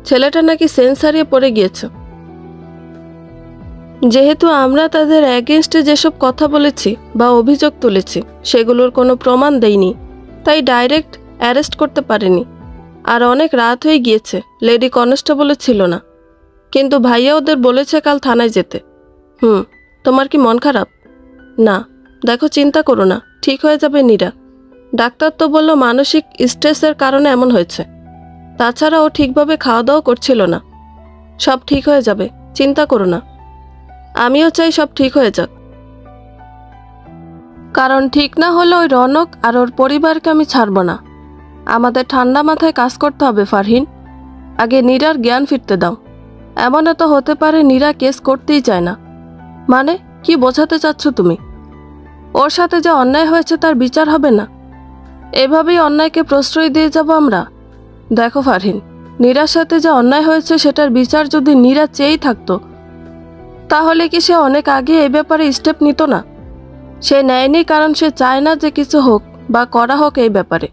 ছেলেটা নাকি সেন্স হারিয়ে পড়ে গিয়েছে। যেহেতু আমরা তাদের অ্যাগেনস্টে যেসব কথা বলেছি বা অভিযোগ তুলেছি সেগুলোর কোনো প্রমাণ দেয়নি, তাই ডাইরেক্ট অ্যারেস্ট করতে পারেনি। আর অনেক রাত হয়ে গিয়েছে, লেডি কনস্টেবলও ছিল না। কিন্তু ভাইয়া ওদের বলেছে কাল থানায় যেতে। তোমার কি মন খারাপ? না, দেখো, চিন্তা করো না, ঠিক হয়ে যাবে নীরা। ডাক্তার তো বলল মানসিক স্ট্রেসের কারণে এমন হয়েছে। তাছাড়া ও ঠিকভাবে খাওয়া দাওয়া করছিল না। সব ঠিক হয়ে যাবে, চিন্তা করো না। আমিও চাই সব ঠিক হয়ে যাক। কারণ ঠিক না হলে ওই রনক আর ওর পরিবারকে আমি ছাড়ব না। আমাদের ঠান্ডা মাথায় কাজ করতে হবে ফারহিন। আগে নীরার জ্ঞান ফিরতে দাও। এমনও তো হতে পারে নীরা কেস করতেই চায় না। মানে কি বোঝাতে চাচ্ছ তুমি? ওর সাথে যে অন্যায় হয়েছে তার বিচার হবে না? এভাবেই অন্যায়কে প্রশ্রয় দিয়ে যাব আমরা? দেখো ফারহিন, নীরার সাথে যে অন্যায় হয়েছে সেটার বিচার যদি নীরা চেয়েই থাকতো, তাহলে কি সে অনেক আগে এ ব্যাপারে স্টেপ নিত না? সে নেয়নি কারণ সে চায় না যে কিছু হোক বা করা হোক এই ব্যাপারে।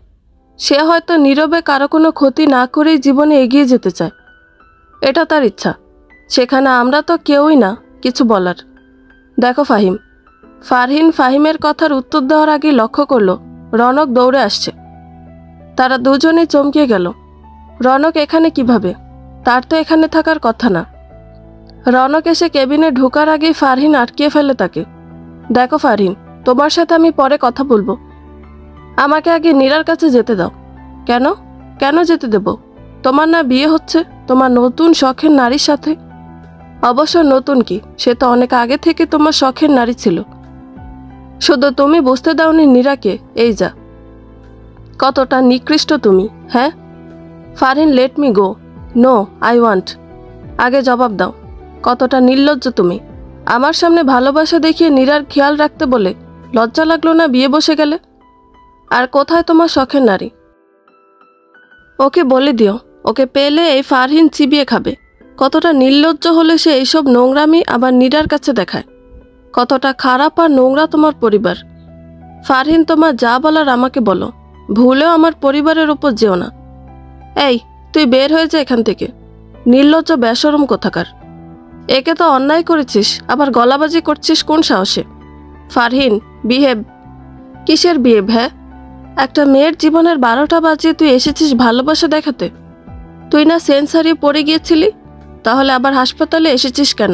সে হয়তো নীরবে কারো কোনো ক্ষতি না করেই জীবনে এগিয়ে যেতে চায়। এটা তার ইচ্ছা। সেখানে আমরা তো কেউই না কিছু বলার। দেখো ফারহিন ফাহিমের কথার উত্তর দেওয়ার আগে লক্ষ্য করলো রনক দৌড়ে আসছে। তারা দুজনেই চমকে গেল। রনক এখানে কিভাবে? তার তো এখানে থাকার কথা না। রনক এসে কেবিনে ঢোকার আগেই ফারহিন আটকিয়ে ফেলে তাকে। দেখো ফারহিন, তোমার সাথে আমি পরে কথা বলবো। আমাকে আগে নীরার কাছে যেতে দাও। কেন? কেন যেতে দেব? তোমার না বিয়ে হচ্ছে তোমার নতুন শখের নারীর সাথে? অবশ্য নতুন কি, সে তো অনেক আগে থেকে তোমার শখের নারী ছিল। শুধু তুমি বুঝতে দাওনি নীরাকে। এই যা, কতটা নিকৃষ্ট তুমি। হ্যাঁ Farhin, let me go. No, I want. আগে জবাব দাও, কতটা নির্লজ্জ তুমি। আমার সামনে ভালোবাসা দেখিয়ে নীরার খেয়াল রাখতে বলে লজ্জা লাগলো না বিয়ে বসে গেলে? আর কোথায় তোমার শখের নারী? ওকে বলে দিও, ওকে পেলে এই ফারহিন চিবিয়ে খাবে। কতটা নির্লজ্জ হলে সে এইসব নোংরামি আবার নীরার কাছে দেখায়। কতটা খারাপ আর নোংরা তোমার পরিবার। ফারহিন, তোমার যা বলার আমাকে বলো, ভুলেও আমার পরিবারের ওপর যেও না। এই, তুই বের হয়ে যা এখান থেকে। নির্লজ্জ বেশরম কোথাকার। একে তো অন্যায় করেছিস, আবার গলাবাজি করছিস কোন সাহসে? ফারহিন, বিহেভ। কিসের বিহেভ? হ্যাঁ, একটা মেয়ের জীবনের 12টা বাজিয়ে তুই এসেছিস ভালোবাসা দেখাতে? তুই না সেন্স হারিয়ে পড়ে গিয়েছিলি? তাহলে আবার হাসপাতালে এসেছিস কেন?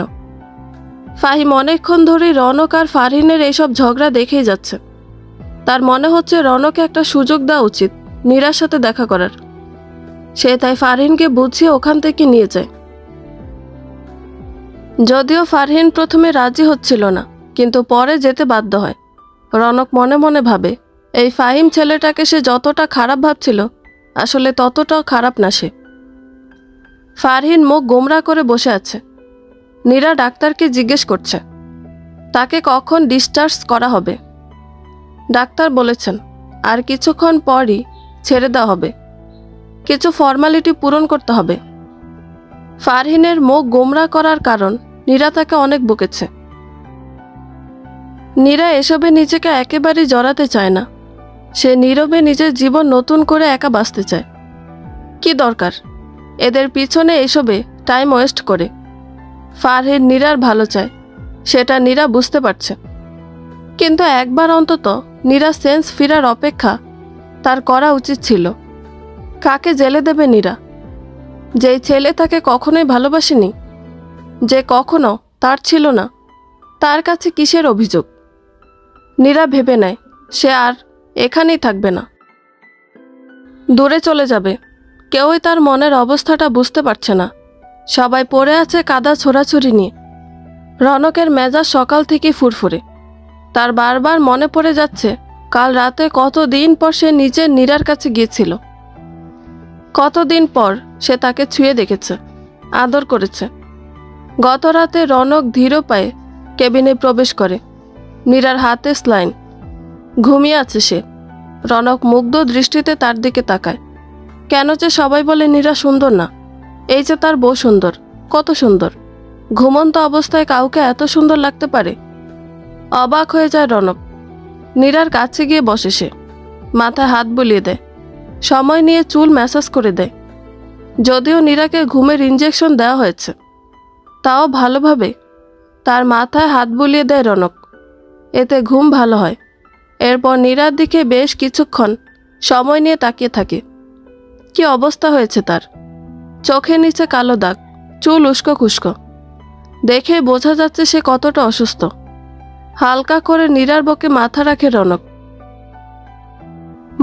ফাহিম অনেকক্ষণ ধরেই রনক আর ফারহিনের এইসব ঝগড়া দেখেই যাচ্ছে। তার মনে হচ্ছে রনকে একটা সুযোগ দেওয়া উচিত নীরার সাথে দেখা করার। সে তাই ফারহিনকে বুঝিয়ে ওখান থেকে নিয়ে যায়। যদিও ফারহিন প্রথমে রাজি হচ্ছিল না, কিন্তু পরে যেতে বাধ্য হয়। রনক মনে মনে ভাবে, এই ফাহিম ছেলেটাকে সে যতটা খারাপ ভাবছিল আসলে ততটাও খারাপ না সে। ফারহিন মুখ গোমরা করে বসে আছে। নীরা ডাক্তারকে জিজ্ঞেস করছে তাকে কখন ডিসচার্জ করা হবে। ডাক্তার বলেছেন আর কিছুক্ষণ পরই ছেড়ে দেওয়া হবে, কিছু ফর্মালিটি পূরণ করতে হবে। ফারহিনের মুখ গোমরা করার কারণ নীরা তাকে অনেক বকেছে। নীরা এসবে নিজেকে একেবারেই জড়াতে চায় না। সে নীরবে নিজের জীবন নতুন করে একা বাঁচতে চায়। কি দরকার এদের পিছনে এসবে টাইম ওয়েস্ট করে? ফারহিন নীরার ভালো চায়, সেটা নীরা বুঝতে পারছে। কিন্তু একবার অন্তত নীরা সেন্স ফিরার অপেক্ষা তার করা উচিত ছিল। কাকে জেলে দেবে নীরা? যেই ছেলে তাকে কখনোই ভালোবাসেনি, যে কখনো তার ছিল না, তার কাছে কিসের অভিযোগ? নীরা ভেবে নেয় সে আর এখানেই থাকবে না, দূরে চলে যাবে। কেউই তার মনের অবস্থাটা বুঝতে পারছে না। সবাই পড়ে আছে কাদা ছোড়াছুড়ি নিয়ে। রনকের মেজাজ সকাল থেকেই ফুরফুরে। তার বারবার মনে পড়ে যাচ্ছে কাল রাতে কতদিন পর সে নিজের নীরার কাছে গিয়েছিল। কতদিন পর সে তাকে ছুঁয়ে দেখেছে, আদর করেছে। গত রাতে রনক ধীর পায়ে কেবিনে প্রবেশ করে। নীরার হাতে স্লাইন। ঘুমিয়ে আছে সে। রনক মুগ্ধ দৃষ্টিতে তার দিকে তাকায়। কেন যে সবাই বলে নীরা সুন্দর না? এই যে তার বউ সুন্দর, কত সুন্দর। ঘুমন্ত অবস্থায় কাউকে এত সুন্দর লাগতে পারে? অবাক হয়ে যায় রনক। নীরার কাছে গিয়ে বসে সে। মাথায় হাত বুলিয়ে দেয়, সময় নিয়ে চুল ম্যাসাজ করে দেয়। যদিও নীরাকে ঘুমের ইঞ্জেকশন দেওয়া হয়েছে, তাও ভালোভাবে তার মাথায় হাত বুলিয়ে দেয় রনক। এতে ঘুম ভালো হয়। এরপর নীরার দিকে বেশ কিছুক্ষণ সময় নিয়ে তাকিয়ে থাকে। কি অবস্থা হয়েছে তার! চোখের নিচে কালো দাগ, চুল উস্কো খুস্কো। দেখে বোঝা যাচ্ছে সে কতটা অসুস্থ। হালকা করে নীরার বুকে মাথা রাখে রনক।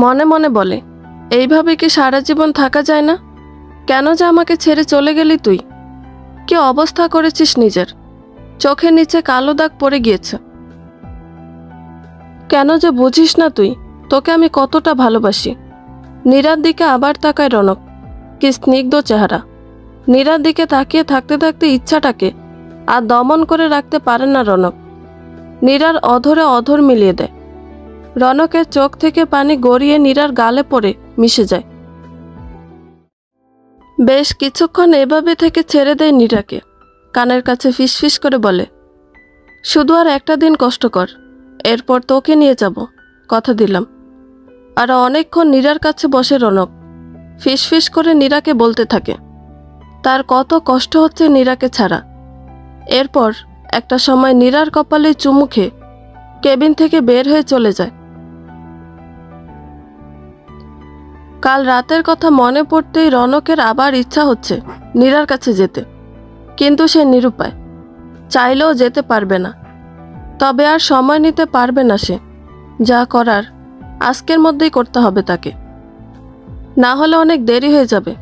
মনে মনে বলে, এইভাবে কি সারা জীবন থাকা যায় না? কেন যে আমাকে ছেড়ে চলে গেলি তুই? কি অবস্থা করেছিস নিজের! চোখের নিচে কালো দাগ পড়ে গিয়েছে। কেন যে বুঝিস না তুই, তোকে আমি কতটা ভালোবাসি। নীরার দিকে আবার তাকায় রনক। কি স্নিগ্ধ চেহারা। নীরার দিকে তাকিয়ে থাকতে থাকতে ইচ্ছাটাকে আর দমন করে রাখতে পারে না রনক। নীরার অধরে অধর মিলিয়ে দেয়। রনকের চোখ থেকে পানি গড়িয়ে নীরার গালে পড়ে মিশে যায়। বেশ কিছুক্ষণ এভাবে থেকে ছেড়ে দেয় নীরাকে। কানের কাছে ফিসফিস করে বলে, শুধু আর একটা দিন কষ্ট কর, এরপর তোকে নিয়ে যাব, কথা দিলাম। আর অনেকক্ষণ নীরার কাছে বসে রনক ফিসফিস করে নীরাকে বলতে থাকে তার কত কষ্ট হচ্ছে নীরাকে ছাড়া। এরপর একটা সময় নীরার কপালে চুমু খেয়ে কেবিন থেকে বের হয়ে চলে যায়। কাল রাতের কথা মনে পড়তেই রনকের আবার ইচ্ছা হচ্ছে নীরার কাছে যেতে, কিন্তু সে নিরুপায়। চাইলেও যেতে পারবে না। তবে আর সময় নিতে পারবে না সে। যা করার আজকের মধ্যেই করতে হবে তাকে, না হলে অনেক দেরি হয়ে যাবে।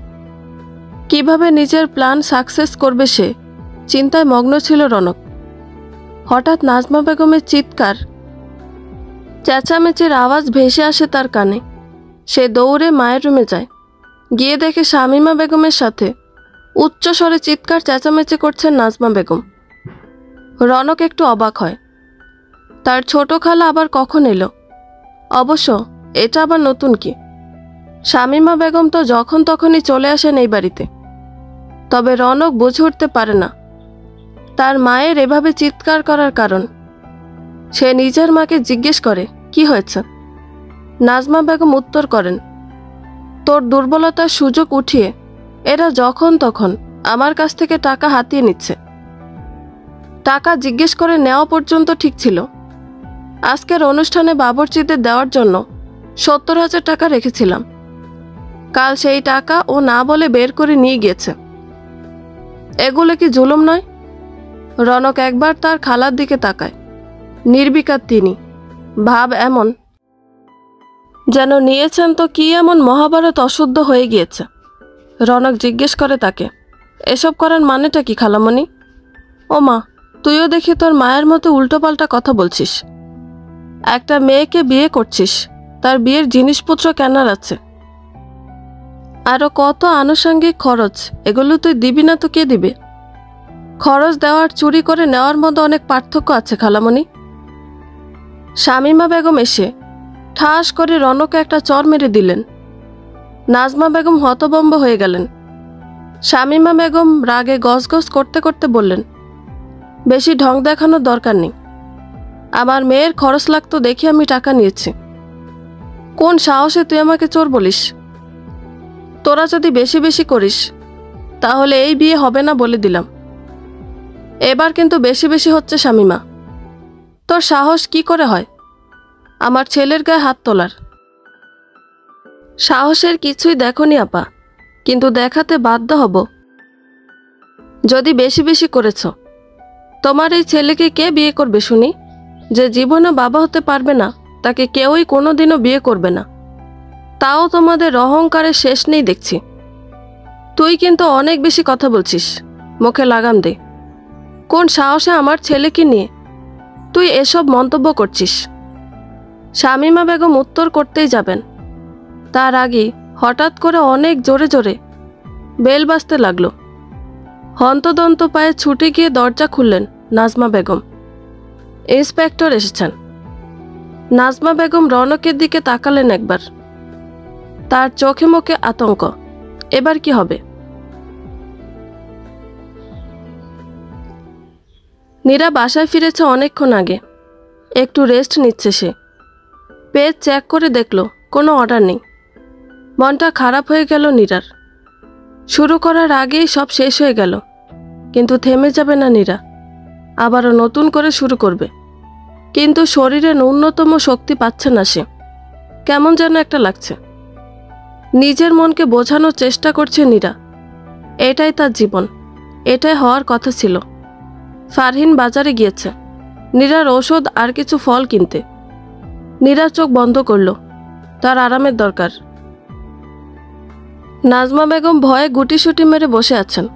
কিভাবে নিজের প্ল্যান সাকসেস করবে সে চিন্তায় মগ্ন ছিল রনক। হঠাৎ নাজমা বেগমের চিৎকার, চেঁচামেচির আওয়াজ ভেসে আসে তার কানে। সে দৌড়ে মায়ের রুমে যায়। গিয়ে দেখে শামীমা বেগমের সাথে উচ্চ স্বরে চিৎকার চেঁচামেচি করছেন নাজমা বেগম। রনক একটু অবাক হয়। তার ছোট খালা আবার কখন এলো? অবশ্য এটা আবার নতুন কি? শামীমা বেগম তো যখন তখনই চলে আসেন এই বাড়িতে। তবে রনক বুঝে উঠতে পারে না তার মায়ের এভাবে চিৎকার করার কারণ। সে নিজের মাকে জিজ্ঞেস করে, কি হয়েছে? নাজমা বেগম উত্তর করেন, তোর দুর্বলতার সুযোগ উঠিয়ে এরা যখন তখন আমার কাছ থেকে টাকা হাতিয়ে নিচ্ছে। টাকা জিজ্ঞেস করে নেওয়া পর্যন্ত ঠিক ছিল। আজকের অনুষ্ঠানে বাবুর্চিদের দেওয়ার জন্য 70,000 টাকা রেখেছিলাম। কাল সেই টাকা ও না বলে বের করে নিয়ে গিয়েছে। এগুলো কি জুলুম নয়? রনক একবার তার খালার দিকে তাকায়। নির্বিকার তিনি, ভাব এমন যেন নিয়েছেন তো কি এমন মহাভারত অশুদ্ধ হয়ে গিয়েছে। রনক জিজ্ঞেস করে তাকে, এসব করার মানেটা কি খালামণি? ও মা, তুইও দেখি তোর মায়ের মতো উল্টোপাল্টা কথা বলছিস। একটা মেয়েকে বিয়ে করছিস, তার বিয়ের জিনিসপত্র কেনার আছে, আরও কত আনুষঙ্গিক খরচ, এগুলো তুই দিবি না তো কে দিবে? খরচ দেওয়ার চুরি করে নেওয়ার মতো অনেক পার্থক্য আছে খালামণি। শামীমা বেগম এসে ঠাস করে রনকে একটা চর মেরে দিলেন। নাজমা বেগম হতভম্ব হয়ে গেলেন। শামীমা বেগম রাগে গজগজ করতে করতে বললেন, বেশি ঢং দেখানোর দরকার নেই। আমার মেয়ের খরচ লাগতো দেখে আমি টাকা নিয়েছি। কোন সাহসে তুই আমাকে চোর বলিস? তোরা যদি বেশি বেশি করিস তাহলে এই বিয়ে হবে না বলে দিলাম। এবার কিন্তু বেশি বেশি হচ্ছে শামীমা। তোর সাহস কি করে হয় আমার ছেলের গায়ে হাত তোলার? সাহসের কিছুই দেখনি আপা, কিন্তু দেখাতে বাধ্য হব। যদি বেশি বেশি করেছ, তোমার এই ছেলেকে কে বিয়ে করবে শুনি? যে জীবনে বাবা হতে পারবে না তাকে কেউই কোনোদিনও বিয়ে করবে না। তাও তোমাদের অহংকারের শেষ নেই দেখছি। তুই কিন্তু অনেক বেশি কথা বলছিস, মুখে লাগাম দে। কোন সাহসে আমার ছেলেকে নিয়ে তুই এসব মন্তব্য করছিস? শামীমা বেগম উত্তর করতেই যাবেন, তার আগে হঠাৎ করে অনেক জোরে জোরে বেল বাজতে লাগলো। হন্তদন্ত পায়ে ছুটে গিয়ে দরজা খুললেন নাজমা বেগম। ইন্সপেক্টর এসেছেন। নাজমা বেগম রনকের দিকে তাকালেন একবার। তার চোখে মুখে আতঙ্ক। এবার কি হবে? নীরা বাসায় ফিরেছে অনেকক্ষণ আগে। একটু রেস্ট নিচ্ছে সে। পেজ চেক করে দেখলো কোনো অর্ডার নেই। মনটা খারাপ হয়ে গেল নীরার। শুরু করার আগেই সব শেষ হয়ে গেল। কিন্তু থেমে যাবে না নীরা, আবারও নতুন করে শুরু করবে। কিন্তু শরীরে ন্যূনতম শক্তি পাচ্ছে না সে। কেমন যেন একটা লাগছে। নিজের মনকে বোঝানোর চেষ্টা করছে নীরা, এটাই তার জীবন, এটাই হওয়ার কথা ছিল। ফারহিন বাজারে গিয়েছে নীরার ঔষধ আর কিছু ফল কিনতে। নীরা চোখ বন্ধ করল, তার আরামের দরকার। নাজমা বেগম ভয়ে গুটিসুটি মেরে বসে আছেন।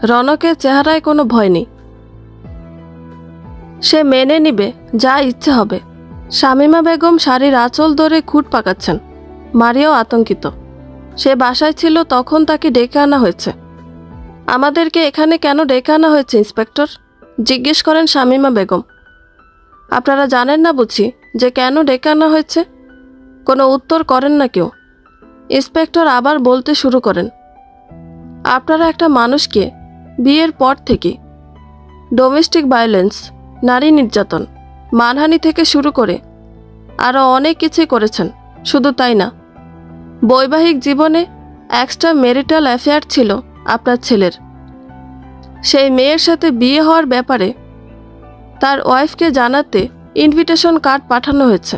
রনকের চেহারায় কোনো ভয় নেই। সে মেনে নিবে যা ইচ্ছে হবে, শামীমা বেগম শাড়ির আঁচল ধরে খুঁট পাকাচ্ছেন। মারিয়াও আতঙ্কিত। সে বাসায় ছিল তখন তাকে ডেকে আনা হয়েছে। আমাদেরকে এখানে কেন ডেকে আনা হয়েছে ইন্সপেক্টর? জিজ্ঞেস করেন শামীমা বেগম। আপনারা জানেন না বুঝি যে কেন ডেকে আনা হয়েছে? কোনো উত্তর করেন না কেউ। ইন্সপেক্টর আবার বলতে শুরু করেন, আপনারা একটা মানুষকে বিয়ের পর থেকে ডোমেস্টিক ভায়োলেন্স, নারী নির্যাতন, মানহানি থেকে শুরু করে আরও অনেক কিছুই করেছেন। শুধু তাই না, বৈবাহিক জীবনে এক্সট্রা ম্যারিটাল অ্যাফেয়ার ছিল আপনার ছেলের। সেই মেয়ের সাথে বিয়ে হওয়ার ব্যাপারে তার ওয়াইফকে জানাতে ইনভিটেশন কার্ড পাঠানো হয়েছে।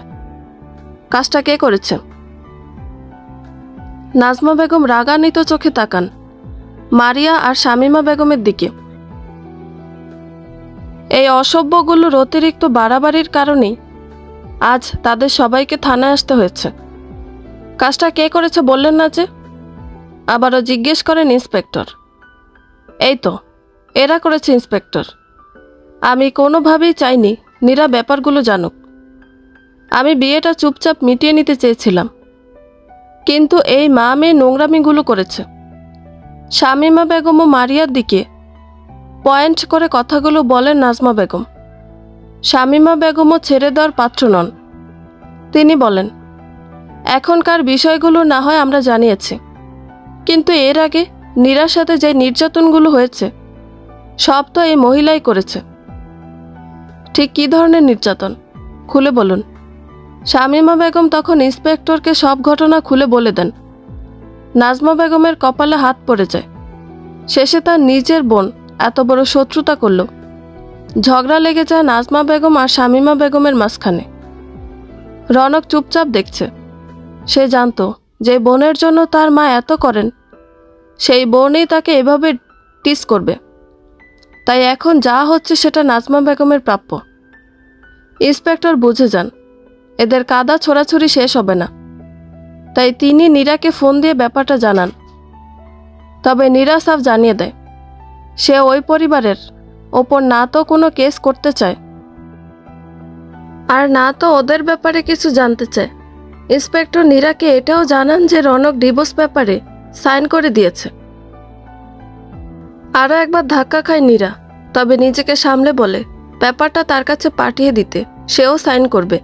কাজটা কে করেছে? নাজমা বেগম রাগান্বিত চোখে তাকান মারিয়া আর শামীমা বেগমের দিকে। এই অসভ্যগুলোর অতিরিক্ত বাড়াবাড়ির কারণেই আজ তাদের সবাইকে থানায় আসতে হয়েছে। কাজটা কে করেছে বললেন না যে? আবারও জিজ্ঞেস করেন ইন্সপেক্টর। এই তো এরা করেছে ইন্সপেক্টর। আমি কোনোভাবেই চাইনি নীরা ব্যাপারগুলো জানুক। আমি বিয়েটা চুপচাপ মিটিয়ে নিতে চেয়েছিলাম, কিন্তু এই মা মেয়ে নোংরামিগুলো করেছে। শামীমা বেগম ও মারিয়ার দিকে পয়েন্ট করে কথাগুলো বলেন নাজমা বেগম। শামীমা বেগমও ছেড়ে দেওয়ার পাত্র নন। তিনি বলেন, এখনকার বিষয়গুলো না হয় আমরা জানিয়েছি, কিন্তু এর আগে নীরার সাথে যে নির্যাতনগুলো হয়েছে সব তো এই মহিলাই করেছে। ঠিক কী ধরনের নির্যাতন খুলে বলুন। শামীমা বেগম তখন ইন্সপেক্টরকে সব ঘটনা খুলে বলে দেন। নাজমা বেগমের কপালে হাত পড়ে যায়। শেষে তার নিজের বোন এত বড় শত্রুতা করল। ঝগড়া লেগে যায় নাজমা বেগম আর শামীমা বেগমের মাঝখানে। রনক চুপচাপ দেখছে। সে জানত যে বোনের জন্য তার মা এত করেন, সেই বোনই তাকে এভাবে টিস করবে। তাই এখন যা হচ্ছে সেটা নাজমা বেগমের প্রাপ্য। ইন্সপেক্টর বুঝে যান এদের কাদা ছোড়াছুড়ি শেষ হবে না। তাই তিনি নীরাকে ফোন দিয়ে ব্যাপারটা জানান। তবে নীরা সাফ জানিয়ে দেয় সে ওই পরিবারের ওপর না তো কোনো কেস করতে চায়, আর না তো ওদের ব্যাপারে কিছু জানতে চায়। ইন্সপেক্টর নীরাকে এটাও জানান যে রনক ডিভোর্স পেপারে সাইন করে দিয়েছে। আরও একবার ধাক্কা খায় নীরা, তবে নিজেকে সামলে বলে পেপারটা তার কাছে পাঠিয়ে দিতে সেও সাইন করবে।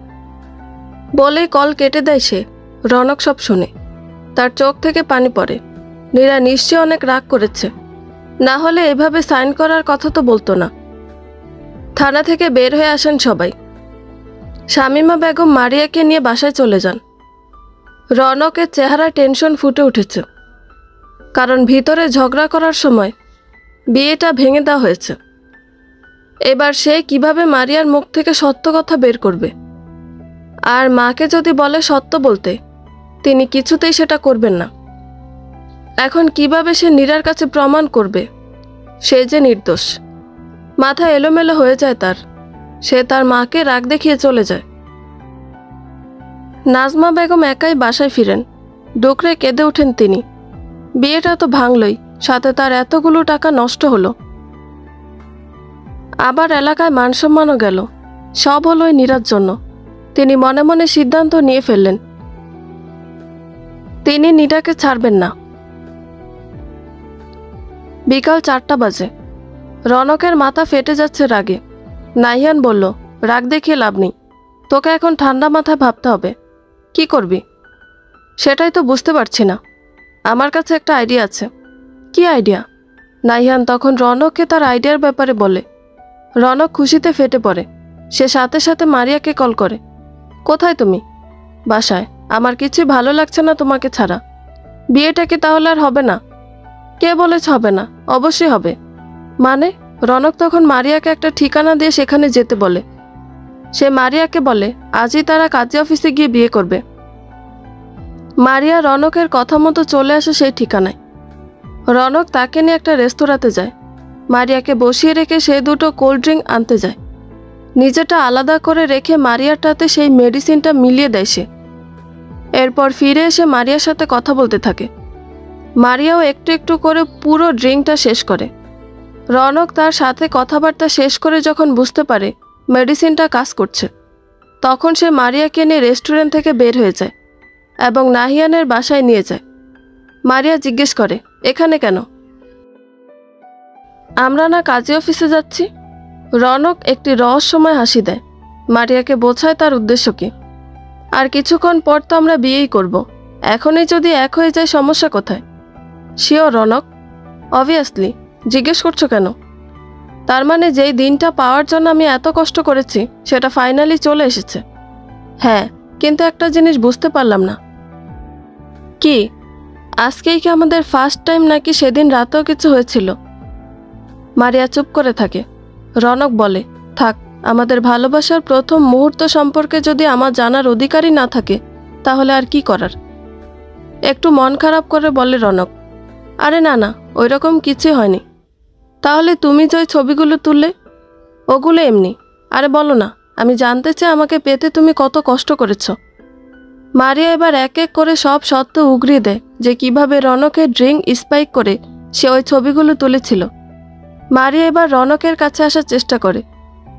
বলেই কল কেটে দেয় সে। রনক সব শুনে, তার চোখ থেকে পানি পড়ে। নীরা নিশ্চয়ই অনেক রাগ করেছে, না হলে এভাবে সাইন করার কথা তো বলতো না। থানা থেকে বের হয়ে আসেন সবাই। শামীমা বেগম মারিয়াকে নিয়ে বাসায় চলে যান। রনকের চেহারায় টেনশন ফুটে উঠেছে, কারণ ভিতরে ঝগড়া করার সময় বিয়েটা ভেঙে দেওয়া হয়েছে। এবার সে কিভাবে মারিয়ার মুখ থেকে সত্য কথা বের করবে? আর মাকে যদি বলে সত্য বলতে, তিনি কিছুতেই সেটা করবেন না। এখন কিভাবে সে নীরার কাছে প্রমাণ করবে সে যে নির্দোষ? মাথা এলোমেলো হয়ে যায় তার। সে তার মাকে রাগ দেখিয়ে চলে যায়। নাজমা বেগম একাই বাসায় ফিরেন। ডুকরে কেঁদে ওঠেন তিনি। বিয়েটা তো ভাঙলই, সাথে তার এতগুলো টাকা নষ্ট হলো। আবার এলাকায় মানসম্মানও গেল। সব হলো ওই নীরার জন্য। তিনি মনে মনে সিদ্ধান্ত নিয়ে ফেললেন তিনি নীরাকে ছাড়বেন না। বিকাল 4টা বাজে। রনকের মাথা ফেটে যাচ্ছে রাগে। নাহিয়ান বলল, রাগ দেখিয়ে লাভ নেই, তোকে এখন ঠান্ডা মাথায় ভাবতে হবে। কি করবি সেটাই তো বুঝতে পারছি না। আমার কাছে একটা আইডিয়া আছে। কি আইডিয়া? নাহিয়ান তখন রনককে তার আইডিয়ার ব্যাপারে বলে। রনক খুশিতে ফেটে পড়ে। সে সাথে সাথে মারিয়াকে কল করে। কোথায় তুমি? বাসায়। আমার কিছুই ভালো লাগছে না তোমাকে ছাড়া। বিয়েটা কি তাহলে আর হবে না? কে বলেছ হবে না? অবশ্যই হবে। মানে? রনক তখন মারিয়াকে একটা ঠিকানা দিয়ে সেখানে যেতে বলে। সে মারিয়াকে বলে আজই তারা কাজী অফিসে গিয়ে বিয়ে করবে। মারিয়া রনকের কথা মতো চলে আসে সেই ঠিকানায়। রনক তাকে নিয়ে একটা রেস্তোরাঁতে যায়। মারিয়াকে বসিয়ে রেখে সে দুটো কোল্ড ড্রিঙ্ক আনতে যায়। নিজেটা আলাদা করে রেখে মারিয়াটাতে সেই মেডিসিনটা মিলিয়ে দেয় সে। এরপর ফিরে এসে মারিয়ার সাথে কথা বলতে থাকে। মারিয়াও একটু একটু করে পুরো ড্রিঙ্কটা শেষ করে। রনক তার সাথে কথাবার্তা শেষ করে যখন বুঝতে পারে মেডিসিনটা কাজ করছে, তখন সে মারিয়াকে নিয়ে রেস্টুরেন্ট থেকে বের হয়ে যায় এবং নাহিয়ানের বাসায় নিয়ে যায়। মারিয়া জিজ্ঞেস করে, এখানে কেন? আমরা না কাজী অফিসে যাচ্ছি। রনক একটি রহস্যময় হাসি দেয়। মারিয়াকে বোঝায় তার উদ্দেশ্য কি। আর কিছুক্ষণ পর তো আমরা বিয়েই করব। এখনই যদি এক হয়ে যায় সমস্যা কোথায়? শিওর রনক? অবভিয়াসলি। জিজ্ঞেস করছো কেন? তার মানে যেই দিনটা পাওয়ার জন্য আমি এত কষ্ট করেছি সেটা ফাইনালি চলে এসেছে। হ্যাঁ, কিন্তু একটা জিনিস বুঝতে পারলাম না। কি? আজকেই কি আমাদের ফার্স্ট টাইম নাকি সেদিন রাতেও কিছু হয়েছিল? মারিয়া চুপ করে থাকে। রনক বলে, থাক, আমাদের ভালোবাসার প্রথম মুহূর্ত সম্পর্কে যদি আমার জানার অধিকারই না থাকে তাহলে আর কি করার? একটু মন খারাপ করে বলে রনক, আরে না না, ওই রকম কিছুই হয়নি। তাহলে তুমি যে ওই ছবিগুলো তুললে, ওগুলো এমনি। আরে বলো না, আমি জানতে চাই আমাকে পেতে তুমি কত কষ্ট করেছ। মারিয়া এবার এক এক করে সব সত্য উগরিয়ে দেয় যে কিভাবে রনকের ড্রিঙ্ক স্পাইক করে সে ওই ছবিগুলো তুলেছিল। মারিয়া এবার রনকের কাছে আসার চেষ্টা করে,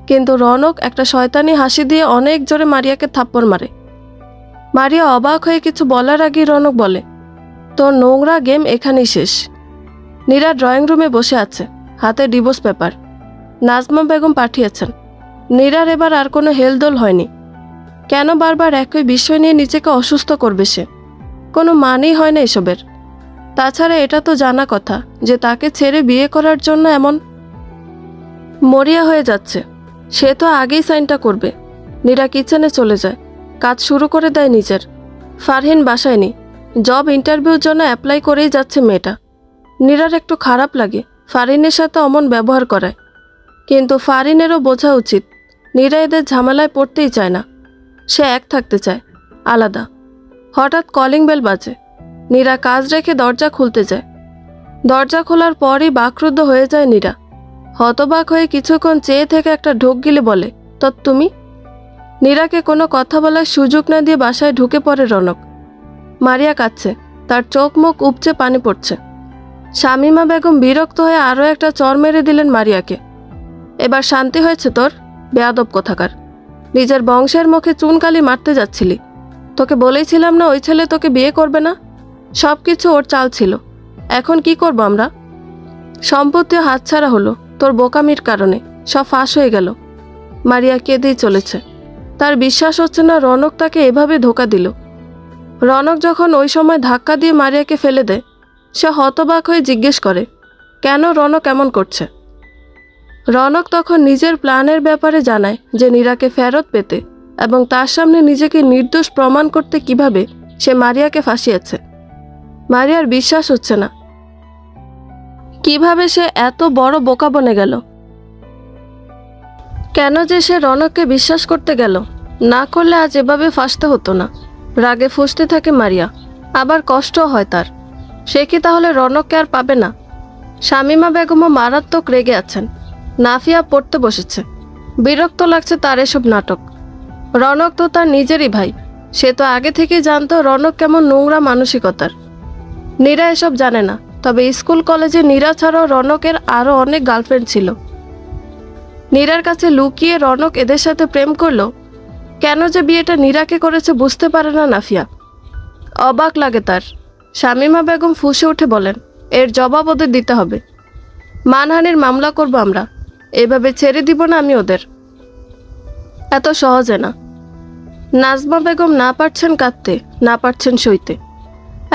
কিন্তু রনক একটা শয়তানি হাসি দিয়ে অনেক জোরে মারিয়াকে থাপ্পড় মারে। মারিয়া অবাক হয়ে কিছু বলার আগেই রনক বলে, তোর নোংরা গেম এখানেই শেষ। নীরা ড্রয়িং রুমে বসে আছে, হাতে ডিভোর্স পেপার। নাজমা বেগম পাঠিয়েছেন। নীরার এবার আর কোনো হেলদোল হয়নি। কেন বারবার একই বিষয় নিয়ে নিজেকে অসুস্থ করবে সে? কোনো মানেই হয় না এসবের। তাছাড়া এটা তো জানা কথা যে তাকে ছেড়ে বিয়ে করার জন্য এমন মরিয়া হয়ে যাচ্ছে। সে তো আগেই সাইনটা করবে। নীরা কিচেনে চলে যায়, কাজ শুরু করে দেয় নিজের। ফারহিন বাসায় নেই, জব ইন্টারভিউর জন্য অ্যাপ্লাই করেই যাচ্ছে মেয়েটা। নীরার একটু খারাপ লাগে ফারহিনের সাথে অমন ব্যবহার করায়, কিন্তু ফারহিনেরও বোঝা উচিত নীরা এদের ঝামেলায় পড়তেই চায় না। সে এক থাকতে চায়, আলাদা। হঠাৎ কলিং বেল বাজে। নীরা কাজ রেখে দরজা খুলতে যায়। দরজা খোলার পরই বাকরুদ্ধ হয়ে যায় নীরা। হতবাক হয়ে কিছুক্ষণ চেয়ে থেকে একটা ঢোক গিলে বলে, তো তুমি? নীরাকে কোনো কথা বলার সুযোগ না দিয়ে বাসায় ঢুকে পড়ে রনক। মারিয়া কাঁদছে, তার চোখ মুখ উপচে পানি পড়ছে। শামীমা বেগম বিরক্ত হয়ে আরও একটা চড় মেরে দিলেন মারিয়াকে। এবার শান্তি হয়েছে তোর? বেয়াদব কোথাকার। নিজের বংশের মুখে চুনকালি মারতে যাচ্ছিলি। তোকে বলেছিলাম না ওই ছেলে তোকে বিয়ে করবে না? সব কিছু ওর চাল ছিল। এখন কি করব আমরা? সম্পত্তিও হাতছাড়া হলো তোর বোকামির কারণে, সব ফাঁস হয়ে গেল। মারিয়া কেঁদেই চলেছে। তার বিশ্বাস হচ্ছে না রনক তাকে এভাবে ধোকা দিল। রনক যখন ওই সময় ধাক্কা দিয়ে মারিয়াকে ফেলে দেয়, সে হতবাক হয়ে জিজ্ঞেস করে, কেন রনক এমন করছে? রনক তখন নিজের প্ল্যানের ব্যাপারে জানায় যে নীরাকে ফেরত পেতে এবং তার সামনে নিজেকে নির্দোষ প্রমাণ করতে কিভাবে সে মারিয়াকে ফাঁসিয়েছে। মারিয়ার বিশ্বাস হচ্ছে না কিভাবে সে এত বড় বোকা বনে গেল। কেন যে সে রনককে বিশ্বাস করতে গেল? না করলে আজ এভাবে ফাঁসতে হতো না। রাগে ফুঁসতে থাকে মারিয়া, আবার কষ্টও হয় তার। সে কি তাহলে রনককে আর পাবে না? শামীমা বেগমও মারাত্মক রেগে আছেন। নাফিয়া পড়তে বসেছে। বিরক্ত লাগছে তার এসব নাটক। রনক তো তার নিজেরই ভাই। সে তো আগে থেকেই জানতো রনক কেমন নোংরা মানসিকতার। নীরা এসব জানে না, তবে স্কুল কলেজে নীরা ছাড়াও রনকের আরও অনেক গার্লফ্রেন্ড ছিল। নীরার কাছে লুকিয়ে রনক এদের সাথে প্রেম করলো। কেন যে বিয়েটা নীরাকে করেছে বুঝতে পারে না নাফিয়া। অবাক লাগে তার। শামীমা বেগম ফুঁসে উঠে বলেন, এর জবাব ওদের দিতে হবে। মানহানির মামলা করব আমরা। এভাবে ছেড়ে দিব না আমি ওদের। এত সহজে না। নাজমা বেগম না পারছেন কাঁদতে, না পারছেন সইতে।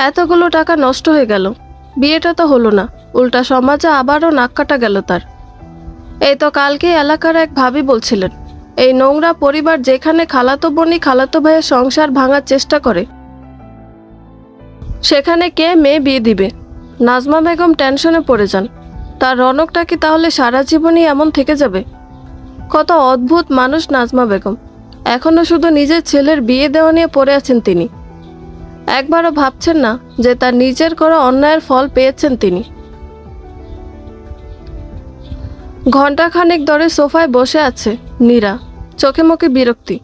এতগুলো টাকা নষ্ট হয়ে গেল। বিয়েটা তো হলো না, উল্টা সমাজে আবারও নাক কাটা গেল তার। এই তো কালকে এলাকার এক ভাবি বলছিলেন, এই নোংরা পরিবার যেখানে খালাতো বোনই খালাতো ভাইয়ের সংসার ভাঙার চেষ্টা করে সেখানে কে মেয়ে বিয়ে দিবে? নাজমা বেগম টেনশনে পড়ে যান। তার রনকটা কি তাহলে সারা জীবনই এমন থেকে যাবে? কত অদ্ভুত মানুষ নাজমা বেগম। এখনো শুধু নিজের ছেলের বিয়ে দেওয়া নিয়ে পড়ে আছেন তিনি। একবারও ভাবছেন না যে তার নিজের করা অন্যায়ের ফল পেয়েছেন তিনি। ঘণ্টাখানেক ধরে সোফায় বসে আছে নীরা, চোখে মুখে বিরক্তি।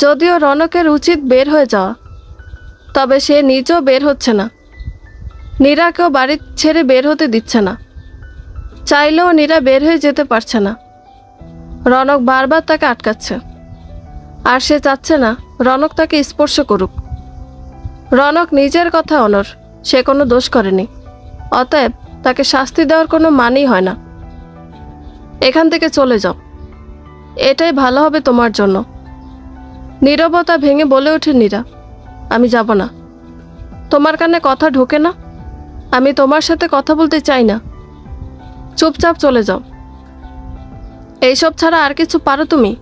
যদিও রনকের উচিত বের হয়ে যাওয়া, তবে সে নিজেও বের হচ্ছে না। নীরাকেও বাড়ি ছেড়ে বের হতে দিচ্ছে না। চাইলেও নীরা বের হয়ে যেতে পারছে না। রনক বারবার তাকে আটকাচ্ছে। আর সে চাচ্ছে না রনক তাকে স্পর্শ করুক। রনক নিজের কথা অনর, সে কোনো দোষ করেনি, অতএব তাকে শাস্তি দেওয়ার কোনো মানেই হয় না। এখান থেকে চলে যাও, এটাই ভালো হবে তোমার জন্য। নীরবতা ভেঙে বলে ওঠে নীরা, আমি যাব না। তোমার কানে কথা ঢোকে না? আমি তোমার সাথে কথা বলতে চাই না, চুপচাপ চলে যাও। এইসব ছাড়া আর কিছু পারো তুমি?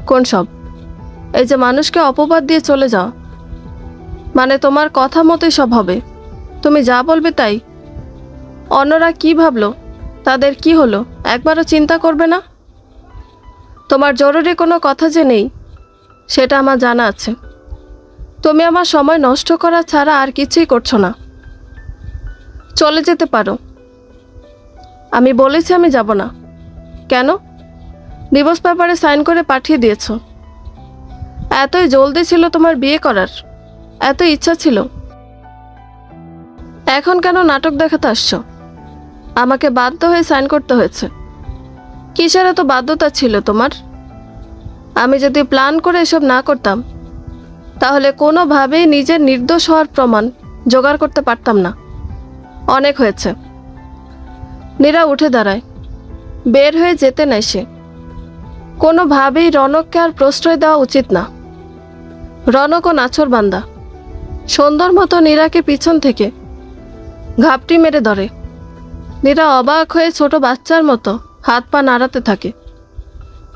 কোন সব? এই যে মানুষকে অপবাদ দিয়ে চলে যাও, মানে তোমার কথা মতোই সব হবে, তুমি যা বলবে তাই। অন্যরা কি ভাবলো, তাদের কি হলো, একবারও চিন্তা করবে না? তোমার জরুরি কোনো কথা যে নেই সেটা আমার জানা আছে। তুমি আমার সময় নষ্ট করা ছাড়া আর কিছুই করছো না। চলে যেতে পারো। আমি বলেছি আমি যাব না। কেন? ডিভোর্স পেপারে সাইন করে পাঠিয়ে দিয়েছ। এতই জলদি ছিল তোমার বিয়ে করার, এত ইচ্ছা ছিল, এখন কেন নাটক দেখাতে আসছো? আমাকে বাধ্য হয়ে সাইন করতে হয়েছে। কিসের এত বাধ্যতা ছিল তোমার? আমি যদি প্ল্যান করে এসব না করতাম তাহলে কোনোভাবেই নিজের নির্দোষ হওয়ার প্রমাণ জোগাড় করতে পারতাম না। অনেক হয়েছে। নীরা উঠে দাঁড়ায়, বের হয়ে যেতে নেয় সে। কোনোভাবেই রনককে আর প্রশ্রয় দেওয়া উচিত না। রনকও নাছোড়বান্দা, সুন্দর মতো নীরাকে পিছন থেকে ঘাপটি মেরে ধরে। নীরা অবাক হয়ে ছোট বাচ্চার মতো হাত পা নাড়াতে থাকে,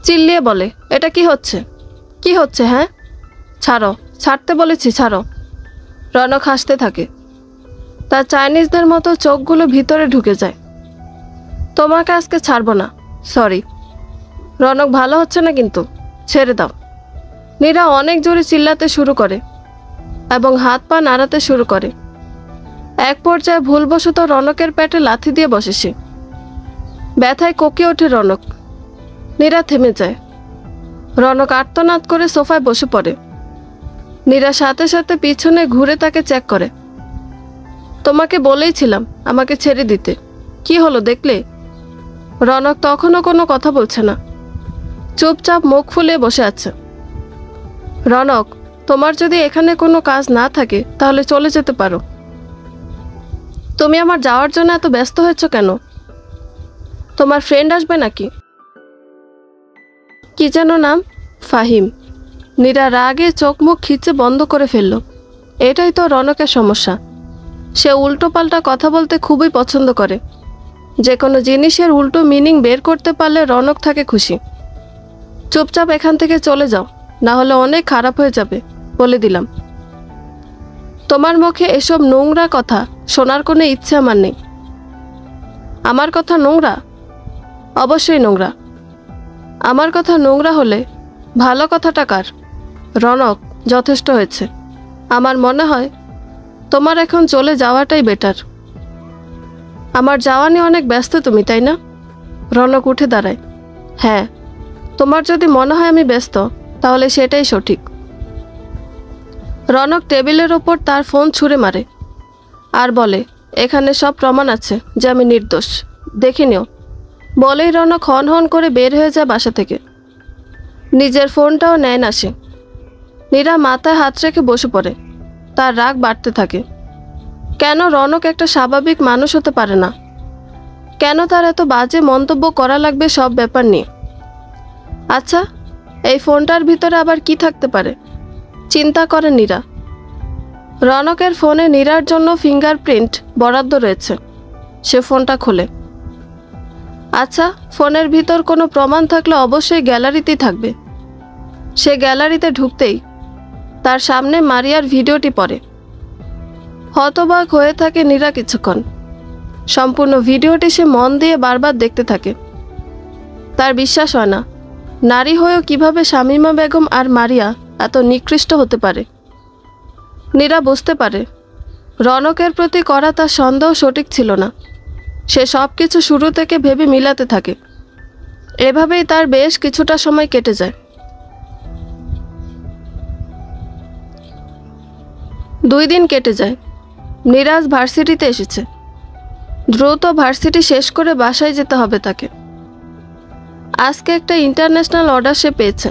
চিল্লিয়ে বলে, এটা কি হচ্ছে? কি হচ্ছে? হ্যাঁ, ছাড়ো, ছাড়তে বলেছি, ছাড়ো। রনক হাসতে থাকে, তার চাইনিজদের মতো চোখগুলো ভিতরে ঢুকে যায়। তোমাকে আজকে ছাড়বো না, সরি। রনক ভালো হচ্ছে না কিন্তু, ছেড়ে দাও। নীরা অনেক জোরে চিল্লাতে শুরু করে এবং হাত পা নাড়াতে শুরু করে। এক পর্যায়ে ভুলবশত রনকের পেটে লাথি দিয়ে বসে সে। ব্যথায় কোকিয়ে ওঠে রনক। নীরা থেমে যায়। রনক আর্তনাদ করে সোফায় বসে পড়ে। নীরা সাথে সাথে পিছনে ঘুরে তাকে চেক করে। তোমাকে বলেইছিলাম আমাকে ছেড়ে দিতে, কি হলো দেখলে? রনক তখনও কোনো কথা বলছে না, চুপচাপ মুখ ফুলিয়ে বসে আছে। রনক, তোমার যদি এখানে কোনো কাজ না থাকে তাহলে চলে যেতে পারো। তুমি আমার যাওয়ার জন্য এত ব্যস্ত হয়েছ কেন? তোমার ফ্রেন্ড আসবে নাকি? কি যেন নাম? ফাহিম। নীরা রাগে চোখ মুখ খিচে বন্ধ করে ফেলল। এটাই তো রনকের সমস্যা। সে উল্টোপাল্টা কথা বলতে খুবই পছন্দ করে। যে কোনো জিনিসের উল্টো মিনিং বের করতে পারলে রনক থাকে খুশি। চুপচাপ এখান থেকে চলে যাও, না হলে অনেক খারাপ হয়ে যাবে, বলে দিলাম। তোমার মুখে এসব নোংরা কথা শোনার কোনো ইচ্ছে আমার নেই। আমার কথা নোংরা? অবশ্যই নোংরা। আমার কথা নোংরা হলে ভালো কথাটা কার? রনক, যথেষ্ট হয়েছে। আমার মনে হয় তোমার এখন চলে যাওয়াটাই বেটার। আমার যাওয়া নিয়ে অনেক ব্যস্ত তুমি, তাই না? রনক উঠে দাঁড়ায়। হ্যাঁ, তোমার যদি মনে হয় আমি ব্যস্ত তাহলে সেটাই সঠিক। রনক টেবিলের ওপর তার ফোন ছুঁড়ে মারে আর বলে, এখানে সব প্রমাণ আছে যে আমি নির্দোষ, দেখে নিও। বলেই রনক হন হন করে বের হয়ে যায় বাসা থেকে। নিজের ফোনটাও নেয় না সে। নীরা মাথায় হাত রেখে বসে পড়ে। তার রাগ বাড়তে থাকে। কেন রনক একটা স্বাভাবিক মানুষ হতে পারে না? কেন তার এত বাজে মন্তব্য করা লাগবে সব ব্যাপার নিয়ে? আচ্ছা, এই ফোনটার ভিতরে আবার কি থাকতে পারে? চিন্তা করে নীরা। রনকের ফোনে নীরার জন্য ফিঙ্গারপ্রিন্ট বরাদ্দ রয়েছে। সে ফোনটা খোলে। আচ্ছা, ফোনের ভিতর কোনো প্রমাণ থাকলে অবশ্যই গ্যালারিতেই থাকবে। সে গ্যালারিতে ঢুকতেই তার সামনে মারিয়ার ভিডিওটি পড়ে। হতবাক হয়ে থাকে নীরা কিছুক্ষণ। সম্পূর্ণ ভিডিওটি সে মন দিয়ে বারবার দেখতে থাকে। তার বিশ্বাস হয় না, নারী হয়েও কিভাবে শামীমা বেগম আর মারিয়া এত নিকৃষ্ট হতে পারে। নীরা বুঝতে পারে রনকের প্রতি করা তার সন্দেহ সঠিক ছিল না। সে সব কিছু শুরু থেকে ভেবে মিলাতে থাকে। এভাবেই তার বেশ কিছুটা সময় কেটে যায়। 2 দিন কেটে যায়। নীরাজ ভার্সিটিতে এসেছে। দ্রুত ভার্সিটি শেষ করে বাসায় যেতে হবে তাকে। আজকে একটা ইন্টারন্যাশনাল অর্ডার সে পেয়েছে।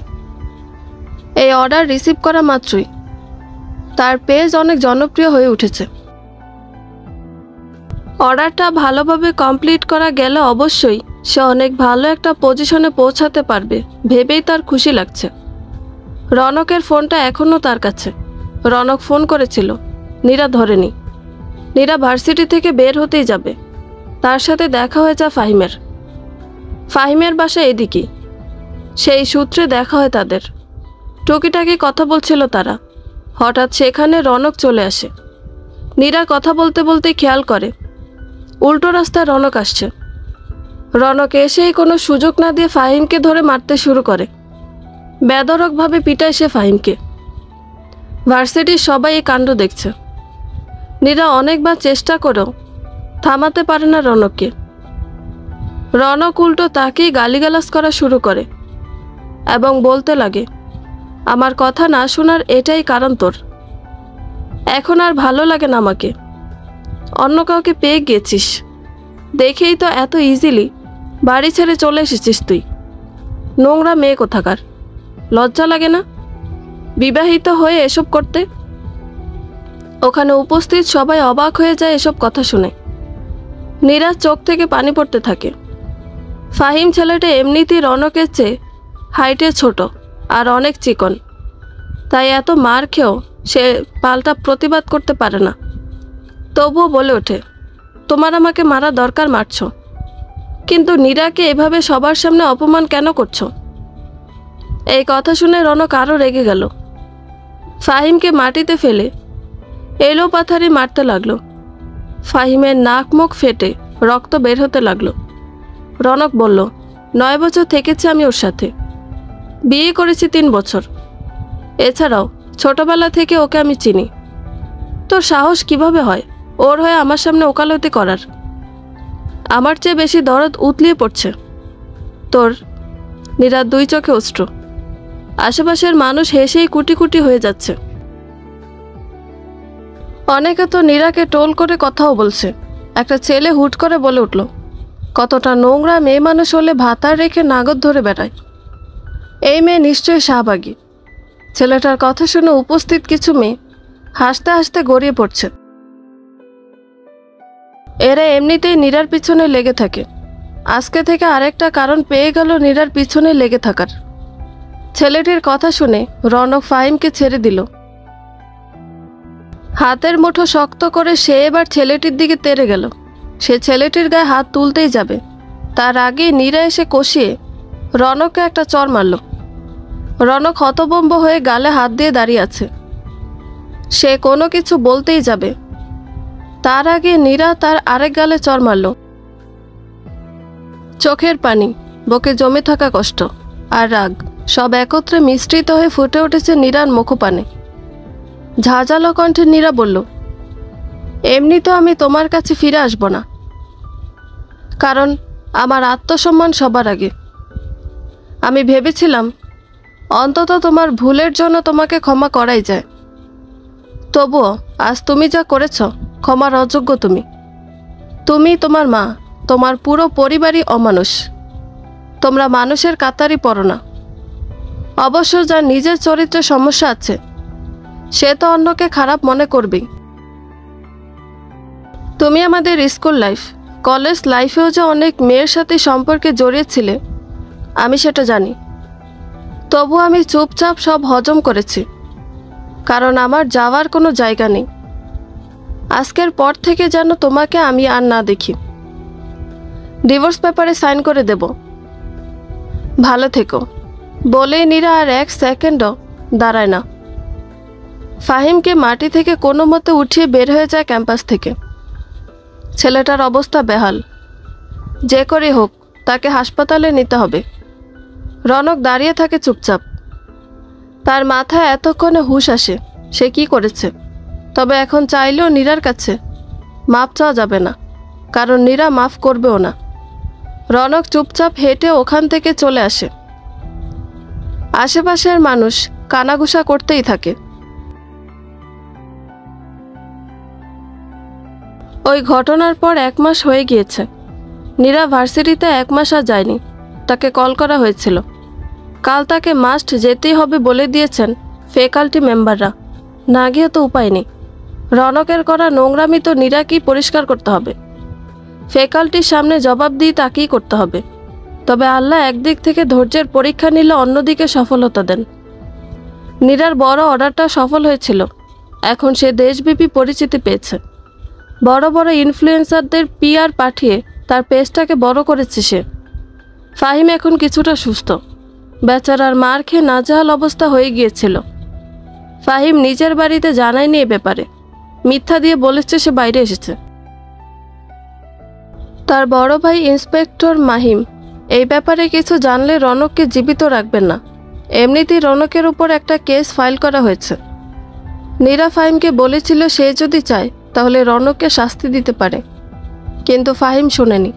এই অর্ডার রিসিভ করা মাত্রই তার পেজ অনেক জনপ্রিয় হয়ে উঠেছে। অর্ডারটা ভালোভাবে কমপ্লিট করা গেলে অবশ্যই সে অনেক ভালো একটা পজিশনে পৌঁছাতে পারবে ভেবেই তার খুশি লাগছে। রনকের ফোনটা এখনও তার কাছে। রনক ফোন করেছিল, নীরা ধরেনি। নীরা ভার্সিটি থেকে বের হতেই যাবে, তার সাথে দেখা হয়ে যায় ফাহিমের। ফাহিমের বাসা এদিকেই, সেই সূত্রে দেখা হয় তাদের। টুকিটাকি কথা বলছিল তারা। হঠাৎ সেখানে রনক চলে আসে। নীরা কথা বলতে বলতে খেয়াল করে উল্টো রাস্তায় রনক আসছে। রনক এসেই কোনো সুযোগ না দিয়ে ফাহিমকে ধরে মারতে শুরু করে। বেধড়কভাবে পিটায় সে ফাহিমকে। ভার্সিটির সবাই এই কাণ্ড দেখছে। নীরা অনেকবার চেষ্টা করেও থামাতে পারে না রনককে। রনক উল্টো তাকেই গালিগালাজ করা শুরু করে এবং বলতে লাগে, আমার কথা না শোনার এটাই কারণ তোর। এখন আর ভালো লাগে না আমাকে। অন্য কাউকে পেয়ে গেছিস দেখেই তো এত ইজিলি বাড়ি ছেড়ে চলে এসেছিস তুই। নোংরা মেয়ে কোথাকার, লজ্জা লাগে না বিবাহিত হয়ে এসব করতে? ওখানে উপস্থিত সবাই অবাক হয়ে যায় এসব কথা শুনে। নীরার চোখ থেকে পানি পড়তে থাকে। ফাহিম ছেলেটা এমনিতেই রনকের চেয়ে হাইটে ছোট আর অনেক চিকন, তাই এত মার খেয়েও সে পাল্টা প্রতিবাদ করতে পারে না। তবুও বলে ওঠে, তোমার আমাকে মারা দরকার, মারছ, কিন্তু নীরাকে এভাবে সবার সামনে অপমান কেন করছো? এই কথা শুনে রনক আরও রেগে গেল। ফাহিমকে মাটিতে ফেলে এলো পাথারি মারতে লাগলো। ফাহিমের নাক মুখ ফেটে রক্ত বের হতে লাগলো। রনক বলল, 9 বছর থেকেছি আমি ওর সাথে, বিয়ে করেছি 3 বছর। এছাড়াও ছোটবেলা থেকে ওকে আমি চিনি। তোর সাহস কিভাবে হয় ওর হয়ে আমার সামনে ওকালতি করার? আমার চেয়ে বেশি দরদ উতলিয়ে পড়ছে তোর। নীরার 2 চোখে অশ্রু। আশেপাশের মানুষ হেসেই কুটি কুটি হয়ে যাচ্ছে। অনেকে তো নীরাকে টোল করে কথাও বলছে। একটা ছেলে হুট করে বলে উঠল, কতটা নোংরা মেয়ে মানুষ হলে ভাতার রেখে নাগদ ধরে বেড়ায়। এই মেয়ে নিশ্চয়ই শাহবাগী। ছেলেটার কথা শুনে উপস্থিত কিছু মেয়ে হাসতে হাসতে গড়িয়ে পড়ছে। এরা এমনিতেই নীরার পিছনে লেগে থাকে। আজকে থেকে আরেকটা কারণ পেয়ে গেল নীরার পিছনে লেগে থাকার। ছেলেটির কথা শুনে রনক ফাহিমকে ছেড়ে দিল। হাতের মুঠো শক্ত করে সে এবার ছেলেটির দিকে তেড়ে গেল। সে ছেলেটির গায়ে হাত তুলতেই যাবে, তার আগেই নীরা এসে কষিয়ে রনককে একটা চড় মারল। রনক হতভম্ব হয়ে গালে হাত দিয়ে দাঁড়িয়ে আছে। সে কোনো কিছু বলতেই যাবে, তার আগে নীরা তার আরেক গালে চড় মারল। চোখের পানি, বুকে জমে থাকা কষ্ট আর রাগ সব একত্রে মিশ্রিত হয়ে ফুটে উঠেছে নীরার মুখপানে। ঝাঁঝালো কণ্ঠে নীরা বলল, এমনি তো আমি তোমার কাছে ফিরে আসব না, কারণ আমার আত্মসম্মান সবার আগে। আমি ভেবেছিলাম অন্তত তোমার ভুলের জন্য তোমাকে ক্ষমা করাই যায়। তবুও আজ তুমি যা করেছ ক্ষমার অযোগ্য। তুমি, তোমার মা, তোমার পুরো পরিবারই অমানুষ। তোমরা মানুষের কাতারই পড়ো না। অবশ্য যার নিজের চরিত্রে সমস্যা আছে সে তো অন্যকে খারাপ মনে করবেই। তুমি আমাদের স্কুল লাইফ, কলেজ লাইফেও যে অনেক মেয়ের সাথে সম্পর্কে জড়িয়েছিলে আমি সেটা জানি। তবু আমি চুপচাপ সব হজম করেছি, কারণ আমার যাওয়ার কোনো জায়গা নেই। আজকের পর থেকে যেন তোমাকে আমি আর না দেখি। ডিভোর্স পেপারে সাইন করে দেব। ভালো থেকো। বলেই নীরা আর 1 সেকেন্ডও দাঁড়ায় না। ফাহিমকে মাটি থেকে কোনো মতে উঠিয়ে বের হয়ে যায় ক্যাম্পাস থেকে। ছেলেটার অবস্থা বেহাল। যে করে হোক তাকে হাসপাতালে নিতে হবে। রনক দাঁড়িয়ে থাকে চুপচাপ। তার মাথায় এতক্ষণে হুঁশ আসে সে কি করেছে। তবে এখন চাইলেও নীরার কাছে মাপ চাওয়া যাবে না, কারণ নীরা মাফ করবেও না। রনক চুপচাপ হেঁটে ওখান থেকে চলে আসে। আশেপাশের মানুষ কানাঘুষা করতেই থাকে। ওই ঘটনার পর 1 মাস হয়ে গিয়েছে। নীরা ভার্সিটিতে 1 মাস আর যায়নি। তাকে কল করা হয়েছিল। কাল তাকে মাস্ট যেতেই হবে বলে দিয়েছেন ফ্যাকাল্টি মেম্বাররা। না গিয়ে তো উপায় নেই। রনকের করা নোংরামি তো নীরাকেই পরিষ্কার করতে হবে। ফ্যাকাল্টির সামনে জবাব দিয়ে তাকেই করতে হবে। তবে আল্লাহ একদিক থেকে ধৈর্যের পরীক্ষা নিলে অন্যদিকে সফলতা দেন। নীরার বড় অর্ডারটা সফল হয়েছিল। এখন সে দেশব্যাপী পরিচিতি পেয়েছে। বড় বড় ইনফ্লুয়েন্সারদের পিআর পাঠিয়ে তার পেজটাকে বড় করেছে সে। ফাহিম এখন কিছুটা সুস্থ। বেচারার মার খেয়ে নাজেহাল অবস্থা হয়ে গিয়েছিল। ফাহিম নিজের বাড়িতে জানায়নি এ ব্যাপারে। মিথ্যা দিয়ে বলেছে সে বাইরে এসেছে। তার বড় ভাই ইন্সপেক্টর মাহিম এই ব্যাপারে কিছু জানলে রনককে জীবিত রাখবেন না। এমনিতেই রনকের উপর একটা কেস ফাইল করা হয়েছে। নীরা ফাহিমকে বলেছিল সে যদি চায় তাহলে রনককে শাস্তি দিতে পারে, কিন্তু ফাহিম শোনেনি।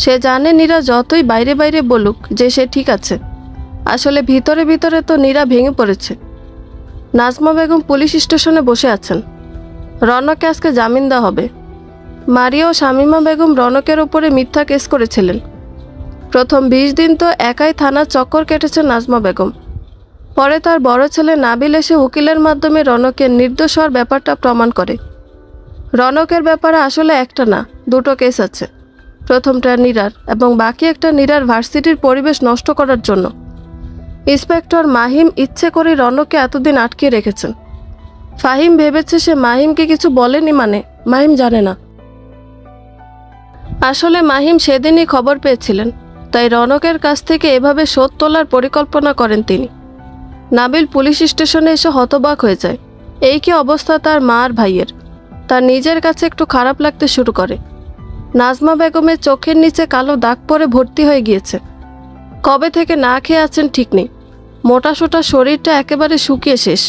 সে জানে নীরা যতই বাইরে বাইরে বলুক যে সে ঠিক আছে, আসলে ভিতরে ভিতরে তো নীরা ভেঙে পড়েছে। নাজমা বেগম পুলিশ স্টেশনে বসে আছেন। রনককে আজকে জামিন দেওয়া হবে। মারিয়া ও শামীমা বেগম রনকের উপরে মিথ্যা কেস করেছিলেন। প্রথম 20 দিন তো একাই থানার চক্কর কেটেছেন নাজমা বেগম। পরে তার বড় ছেলে নাবিল এসে উকিলের মাধ্যমে রনকের নির্দোষ হওয়ার ব্যাপারটা প্রমাণ করে। রনকের ব্যাপারে আসলে একটা না, দুটো কেস আছে। প্রথমটা নীরার এবং বাকি একটা নীরার ভার্সিটির পরিবেশ নষ্ট করার জন্য। ইন্সপেক্টর মাহিম ইচ্ছে করে রনককে এতদিন আটকে রেখেছেন। ফাহিম ভেবেছে সে মাহিমকে কিছু বলেনি, মানে মাহিম জানে না। আসলে মাহিম সেদিনই খবর পেয়েছিলেন, তাই রনকের কাছ থেকে এভাবে শোধ তোলার পরিকল্পনা করেন তিনি। নাবিল পুলিশ স্টেশনে এসে হতবাক হয়ে যায়। এই কি অবস্থা তার মা আর ভাইয়ের। তার নিজের কাছে একটু খারাপ লাগতে শুরু করে। নাজমা বেগমের চোখের নিচে কালো দাগ পরে ভর্তি হয়ে গিয়েছে। কবে থেকে না খেয়ে আছেন ঠিক নেই। মোটাসোটা শরীরটা একেবারে শুকিয়ে শেষ।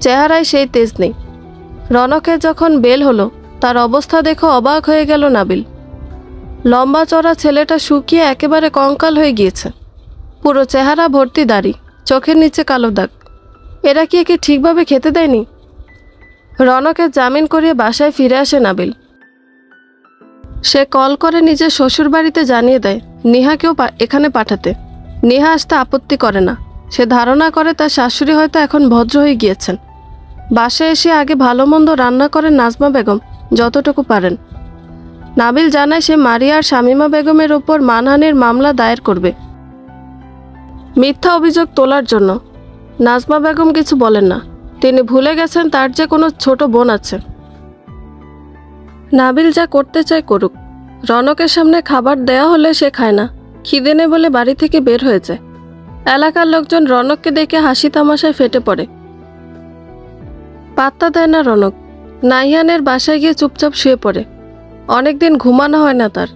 চেহারায় সেই তেজ নেই। রনকের যখন বেল হলো তার অবস্থা দেখে অবাক হয়ে গেল নাবিল। লম্বা চড়া ছেলেটা শুকিয়ে একেবারে কঙ্কাল হয়ে গিয়েছে। পুরো চেহারা ভর্তি দাড়ি, চোখের নিচে কালো দাগ। এরা কি একে ঠিকভাবে খেতে দেয়নি? রনকের জামিন করিয়ে বাসায় ফিরে আসে নাবিল। সে কল করে নিজের শ্বশুর বাড়িতে জানিয়ে দেয় নেহাকেও এখানে পাঠাতে। নেহা আসতে আপত্তি করে না। সে ধারণা করে তার শাশুড়ি হয়তো এখন ভদ্র হয়ে গিয়েছেন। বাসায় এসে আগে ভালো মন্দ রান্না করেন নাজমা বেগম যতটুকু পারেন। নাবিল জানায় সে মারিয়া আর শামীমা বেগমের ওপর মানহানির মামলা দায়ের করবে, মিথ্যা অভিযোগ তোলার জন্য। নাজমা বেগম কিছু বলেন না। তিনি ভুলে গেছেন তার যে কোনো ছোট বোন আছে। নাবিল যা করতে চায় করুক। রনকের সামনে খাবার দেয়া হলে সে খায় না। খিদে নেই বলে বাড়ি থেকে বের হয়ে যায়। এলাকার লোকজন রনককে দেখে হাসি তামাশায় ফেটে পড়ে। পাত্তা দেয় না রনক। নাহিয়ানের বাসায় গিয়ে চুপচাপ শুয়ে পড়ে। অনেকদিন ঘুমানো হয় না তার।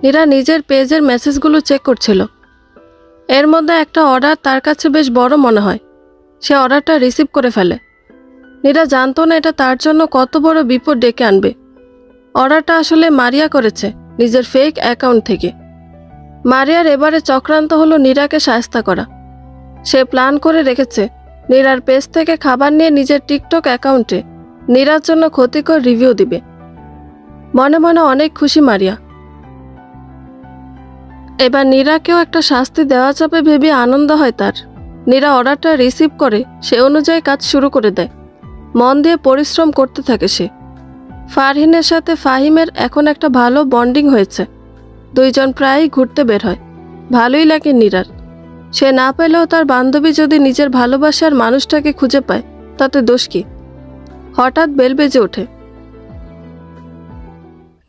নীরা নিজের পেজের মেসেজগুলো চেক করছিল। এর মধ্যে একটা অর্ডার তার কাছে বেশ বড় মনে হয়। সে অর্ডারটা রিসিভ করে ফেলে। নীরা জানতো না এটা তার জন্য কত বড় বিপদ ডেকে আনবে। অর্ডারটা আসলে মারিয়া করেছে নিজের ফেক অ্যাকাউন্ট থেকে। মারিয়ার এবারে চক্রান্ত হলো নীরাকে শায়েস্তা করা। সে প্ল্যান করে রেখেছে নীরার পেজ থেকে খাবার নিয়ে নিজের টিকটক অ্যাকাউন্টে নীরার জন্য ক্ষতিকর রিভিউ দিবে। মনে মনে অনেক খুশি মারিয়া। এবার নীরাকেও একটা শাস্তি দেওয়া যাবে ভেবে আনন্দ হয় তার। নীরা অর্ডারটা রিসিভ করে সে অনুযায়ী কাজ শুরু করে দেয়। মন দিয়ে পরিশ্রম করতে থাকে সে। ফারহিনের সাথে ফাহিমের এখন একটা ভালো বন্ডিং হয়েছে। দুইজন প্রায়ই ঘুরতে বের হয়। ভালোই লাগে নীরার। সে না পেলেও তার বান্ধবী যদি নিজের ভালোবাসার মানুষটাকে খুঁজে পায় তাতে দোষ কি? হঠাৎ বেল বেজে ওঠে।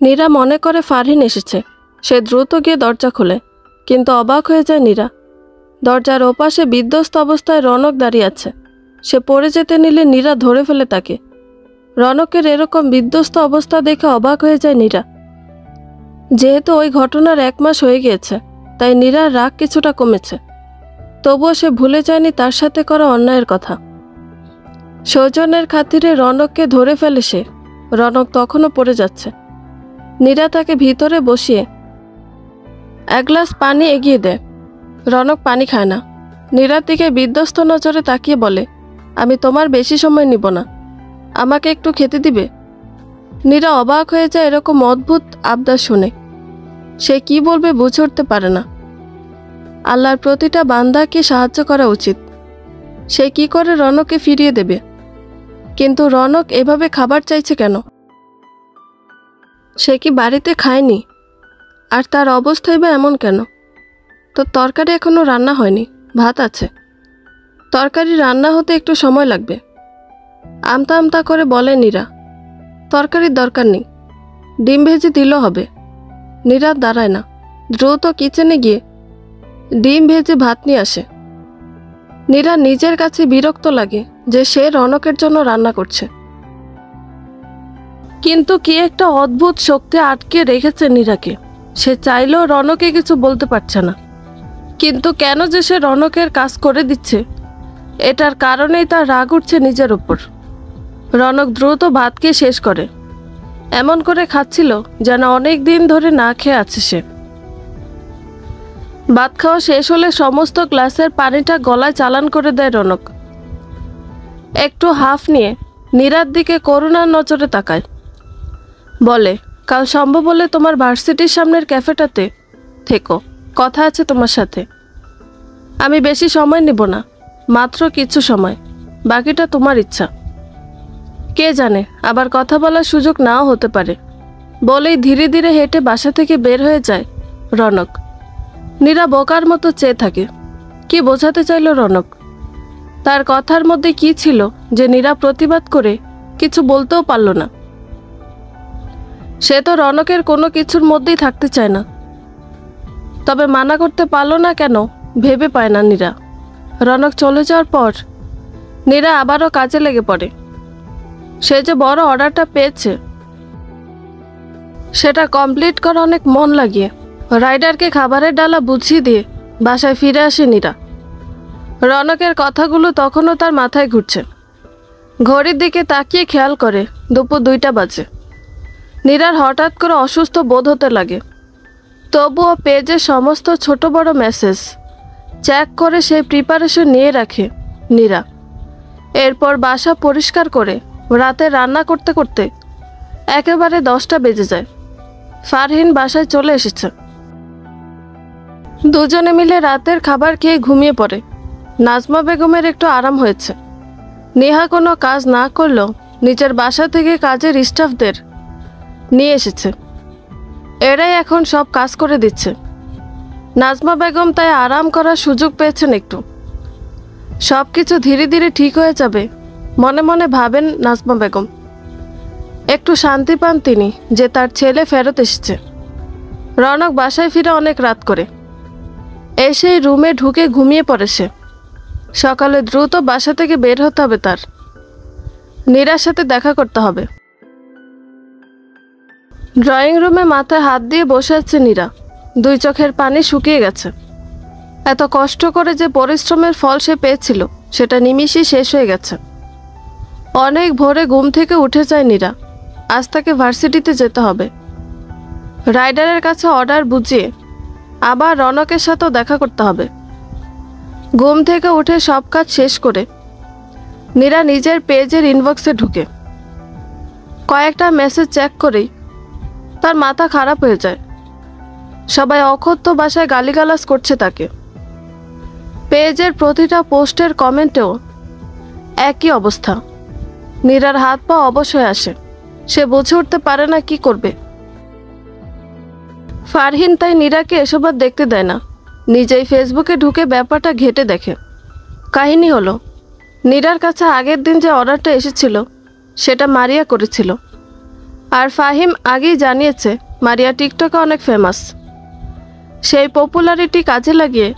নীরা মনে করে ফারহিন এসেছে। সে দ্রুত গিয়ে দরজা খোলে, কিন্তু অবাক হয়ে যায় নীরা। দরজার ওপাশে বিধ্বস্ত অবস্থায় রনক দাঁড়িয়ে আছে। সে পড়ে যেতে নিলে নীরা ধরে ফেলে তাকে। রনকের এরকম বিধ্বস্ত অবস্থা দেখে অবাক হয়ে যায় নীরা। যেহেতু ওই ঘটনার 1 মাস হয়ে গিয়েছে, তাই নীরার রাগ কিছুটা কমেছে। তবুও সে ভুলে যায়নি তার সাথে করা অন্যায়ের কথা। সৌজন্যের খাতিরে রনককে ধরে ফেলে সে। রনক তখনও পড়ে যাচ্ছে। নীরা তাকে ভিতরে বসিয়ে 1 গ্লাস পানি এগিয়ে দেয়। রনক পানি খায় না। নীরার দিকে বিধ্বস্ত নজরে তাকিয়ে বলে, আমি তোমার বেশি সময় নিব না, আমাকে একটু খেতে দিবে? নীরা অবাক হয়ে যায় এরকম অদ্ভুত আবদার শুনে। সে কি বলবে বুঝে উঠতে পারে না। আল্লাহর প্রতিটা বান্দাকে সাহায্য করা উচিত। সে কি করে রনককে ফিরিয়ে দেবে? কিন্তু রনক এভাবে খাবার চাইছে কেন? সে কি বাড়িতে খায়নি? আর তার অবস্থাই বা এমন কেন? তো তরকারি এখনো রান্না হয়নি, ভাত আছে। তরকারি রান্না হতে একটু সময় লাগবে। আমতা আমতা করে বলে নীরা, তরকারির দরকার নেই, ডিম ভেজে দিলেও হবে। নীরা দাঁড়ায় না, দ্রুত কিচেনে গিয়ে ডিম ভেজে ভাত নিয়ে আসে। নীরা নিজের কাছে বিরক্ত লাগে যে সে রনকের জন্য রান্না করছে, কিন্তু কি একটা অদ্ভুত শক্তি আটকে রেখেছে নীরাকে। সে চাইলেও রনকে কিছু বলতে পারছে না, কিন্তু কেন যে সে রনকের কাজ করে দিচ্ছে এটার কারণেই তার রাগ উঠছে নিজের উপর। রনক দ্রুত ভাত খেয়ে শেষ করে, এমন করে খাচ্ছিল যেন অনেক দিন ধরে না খেয়ে আছে সে। ভাত খাওয়া শেষ হলে সমস্ত গ্লাসের পানিটা গলায় চালান করে দেয় রনক। একটু হাফ নিয়ে নীরার দিকে করুণার নজরে তাকায়, বলে, কাল সম্ভব হলে তোমার ভার্সিটির সামনের ক্যাফেটাতে থেকো, কথা আছে তোমার সাথে। আমি বেশি সময় নিব না, মাত্র কিছু সময়, বাকিটা তোমার ইচ্ছা। কে জানে আবার কথা বলার সুযোগ নাও হতে পারে। বলেই ধীরে ধীরে হেঁটে বাসা থেকে বের হয়ে যায় রনক। নীরা বোকার মতো চেয়ে থাকে। কি বোঝাতে চাইল রনক? তার কথার মধ্যে কি ছিল যে নীরা প্রতিবাদ করে কিছু বলতেও পারল না? সে তো রনকের কোনো কিছুর মধ্যেই থাকতে চায় না, তবে মানা করতে পারল না কেন ভেবে পায় না নীরা। রনক চলে যাওয়ার পর নীরা আবারও কাজে লেগে পড়ে। সে যে বড় অর্ডারটা পেয়েছে সেটা কমপ্লিট করা অনেক মন লাগিয়ে রাইডারকে খাবারের ডালা বুঝিয়ে দিয়ে বাসায় ফিরে আসে নীরা। রনকের কথাগুলো তখনও তার মাথায় ঘুরছে। ঘড়ির দিকে তাকিয়ে খেয়াল করে দুপুর 2টা বাজে। নীরার হঠাৎ করে অসুস্থ বোধ হতে লাগে, তবুও পেজের সমস্ত ছোট বড় মেসেজ চেক করে সেই প্রিপারেশন নিয়ে রাখে নীরা। এরপর বাসা পরিষ্কার করে রাতে রান্না করতে করতে একেবারে 10টা বেজে যায়। ফারহিন বাসায় চলে এসেছে। দুজনে মিলে রাতের খাবার খেয়ে ঘুমিয়ে পড়ে। নাজমা বেগমের একটু আরাম হয়েছে। নেহা কোনো কাজ না করলেও নিজের বাসা থেকে কাজের স্টাফদের নিয়ে এসেছে, এরাই এখন সব কাজ করে দিচ্ছে। নাজমা বেগম তাই আরাম করার সুযোগ পেয়েছেন একটু। সব কিছু ধীরে ধীরে ঠিক হয়ে যাবে মনে মনে ভাবেন নাজমা বেগম। একটু শান্তি পান তিনি যে তার ছেলে ফেরত এসেছে। রনক বাসায় ফিরে অনেক রাত করে এসেই রুমে ঢুকে ঘুমিয়ে পড়ে সে। সকালে দ্রুত বাসা থেকে বের হতে হবে তার। নীরার সাথে দেখা করতে হবে। ড্রয়িং রুমে মাথায় হাত দিয়ে বসে আছে নীরা। 2 চোখের পানি শুকিয়ে গেছে। এত কষ্ট করে যে পরিশ্রমের ফল সে পেয়েছিল সেটা নিমিষেই শেষ হয়ে গেছে। অনেক ভোরে ঘুম থেকে উঠে যায় নীরা। আজ তাকে ভার্সিটিতে যেতে হবে। রাইডারের কাছে অর্ডার বুঝিয়ে আবার রনকের সাথেও দেখা করতে হবে। ঘুম থেকে উঠে সব কাজ শেষ করে নীরা নিজের পেজের ইনবক্সে ঢুকে কয়েকটা মেসেজ চেক করেই তার মাথা খারাপ হয়ে যায়। সবাই অকথ্য ভাষায় গালিগালাজ করছে তাকে। পেজের প্রতিটা পোস্টের কমেন্টেও একই অবস্থা। নীরার হাত পা অবশ হয়ে আসে। সে বুঝে উঠতে পারে না কি করবে। ফারহিন তাই নীরাকে এসব আর দেখতে দেয় না। নিজেই ফেসবুকে ঢুকে ব্যাপারটা ঘেঁটে দেখে। কাহিনী হলো, নীরার কাছে আগের দিন যে অর্ডারটা এসেছিল সেটা মারিয়া করেছিল। আর ফাহিম আগেই জানিয়েছে মারিয়া টিকটকে অনেক ফেমাস। সেই পপুলারিটি কাজে লাগিয়ে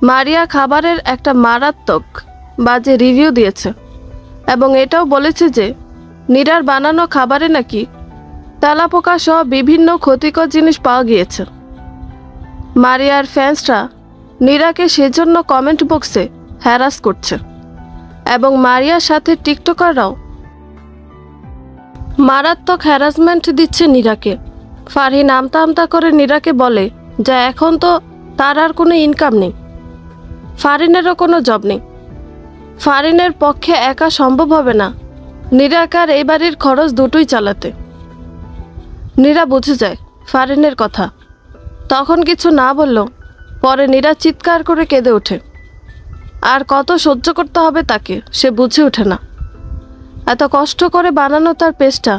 মারিয়া খাবারের একটা মারাত্মক বাজে রিভিউ দিয়েছে এবং এটাও বলেছে যে নীরার বানানো খাবারে নাকি তেলাপোকা সহ বিভিন্ন ক্ষতিকর জিনিস পাওয়া গিয়েছে। মারিয়ার ফ্যান্সরা নীরাকে সেজন্য কমেন্ট বক্সে হ্যারাস করছে এবং মারিয়ার সাথে টিকটকাররাও মারাত্মক হ্যারাসমেন্ট দিচ্ছে নীরাকে। ফারহিন আমতা আমতা করে নীরাকে বলে যে এখন তো তার আর কোনো ইনকাম নেই, ফারহিনেরও কোনো জব নেই। ফারহিনের পক্ষে একা সম্ভব হবে না নীরাকে আর এই বাড়ির খরচ দুটোই চালাতে। নীরা বুঝে যায় ফারহিনের কথা, তখন কিছু না বললেও পরে নীরা চিৎকার করে কেঁদে ওঠে। আর কত সহ্য করতে হবে তাকে সে বুঝে ওঠে না। এত কষ্ট করে বানানো তার পেজটা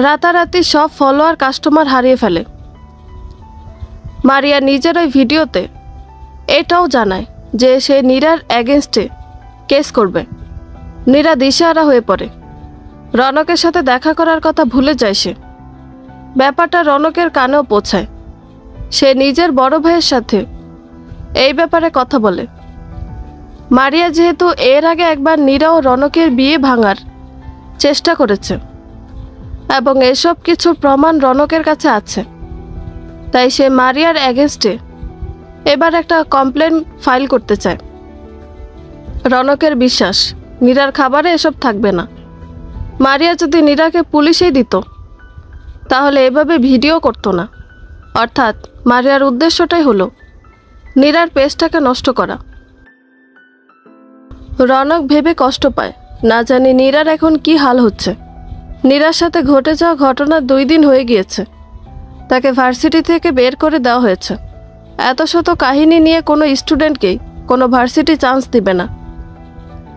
রাতারাতি সব ফলোয়ার কাস্টমার হারিয়ে ফেলে। মারিয়া নিজের ওই ভিডিওতে এটাও জানায় যে সে নীরার এগেনস্টে কেস করবে। নীরা দিশেহারা হয়ে পড়ে। রনকের সাথে দেখা করার কথা ভুলে যায় সে। ব্যাপারটা রনকের কানেও পৌঁছায়। সে নিজের বড় ভাইয়ের সাথে এই ব্যাপারে কথা বলে। মারিয়া যেহেতু এর আগে একবার নীরা ও রনকের বিয়ে ভাঙার চেষ্টা করেছে এবং এসব কিছুর প্রমাণ রনকের কাছে আছে, তাই সে মারিয়ার এগেনস্টে এবার একটা কমপ্লেন ফাইল করতে চায়। রনকের বিশ্বাস নীরার খাবারে এসব থাকবে না। মারিয়া যদি নীরাকে পুলিশেই দিত তাহলে এভাবে ভিডিও করতো না। অর্থাৎ মারিয়ার উদ্দেশ্যটাই হলো নীরার পেজটাকে নষ্ট করা। রনক ভেবে কষ্ট পায়, না জানি নীরার এখন কি হাল হচ্ছে। নীরার সাথে ঘটে যাওয়া ঘটনা 2 দিন হয়ে গিয়েছে। তাকে ভার্সিটি থেকে বের করে দেওয়া হয়েছে। এত শত কাহিনী নিয়ে কোনো স্টুডেন্টকেই কোনো ভার্সিটি চান্স দিবে না।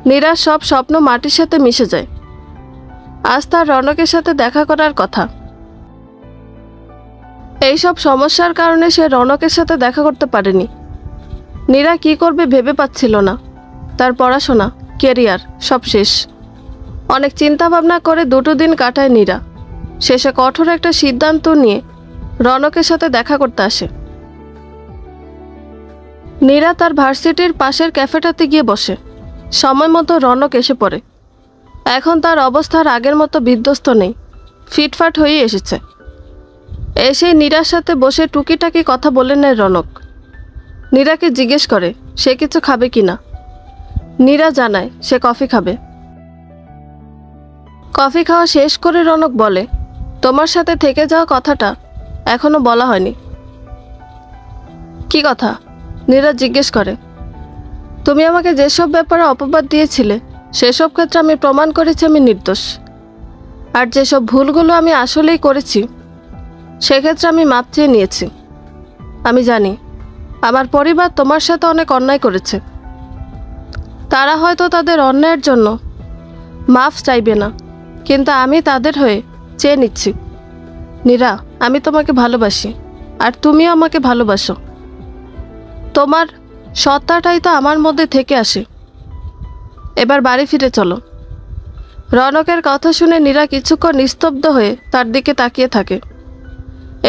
নীরার সব স্বপ্ন মাটির সাথে মিশে যায়। আজ তার রনকের সাথে দেখা করার কথা। এইসব সমস্যার কারণে সে রনকের সাথে দেখা করতে পারেনি। নীরা কি করবে ভেবে পাচ্ছিল না। তার পড়াশোনা, কেরিয়ার সব শেষ। অনেক চিন্তা ভাবনা করে 2 দিন কাটায় নীরা। শেষে কঠোর একটা সিদ্ধান্ত নিয়ে রনকের সাথে দেখা করতে আসে। নীরা তার ভার্সিটির পাশের ক্যাফেটাতে গিয়ে বসে। সময় মতো রনক এসে পড়ে। এখন তার অবস্থার আগের মতো বিধ্বস্ত নেই, ফিটফাট হয়ে এসেছে। এসে নীরার সাথে বসে টুকিটাকি কথা বলে নেয় রনক। নীরাকে জিজ্ঞেস করে সে কিছু খাবে কিনা। নীরা জানায় সে কফি খাবে। কফি খাওয়া শেষ করে রনক বলে, তোমার সাথে থেকে যাওয়া কথাটা এখনো বলা হয়নি। কি কথা? নীরা জিজ্ঞেস করে। তুমি আমাকে যেসব ব্যাপারে অপবাদ দিয়েছিলে সেসব ক্ষেত্রে আমি প্রমাণ করেছি আমি নির্দোষ। আর যেসব ভুলগুলো আমি আসলেই করেছি সেক্ষেত্রে আমি মাপ চেয়ে নিয়েছি। আমি জানি আমার পরিবার তোমার সাথে অনেক অন্যায় করেছে। তারা হয়তো তাদের অন্যায়ের জন্য মাফ চাইবে না, কিন্তু আমি তাদের হয়ে চেয়ে নিচ্ছি। নীরা, আমি তোমাকে ভালোবাসি আর তুমিও আমাকে ভালোবাসো। তোমার সত্তাটাই তো আমার মধ্যে থেকে আসে। এবার বাড়ি ফিরে চলো। রনকের কথা শুনে নীরা কিছুক্ষণ নিস্তব্ধ হয়ে তার দিকে তাকিয়ে থাকে।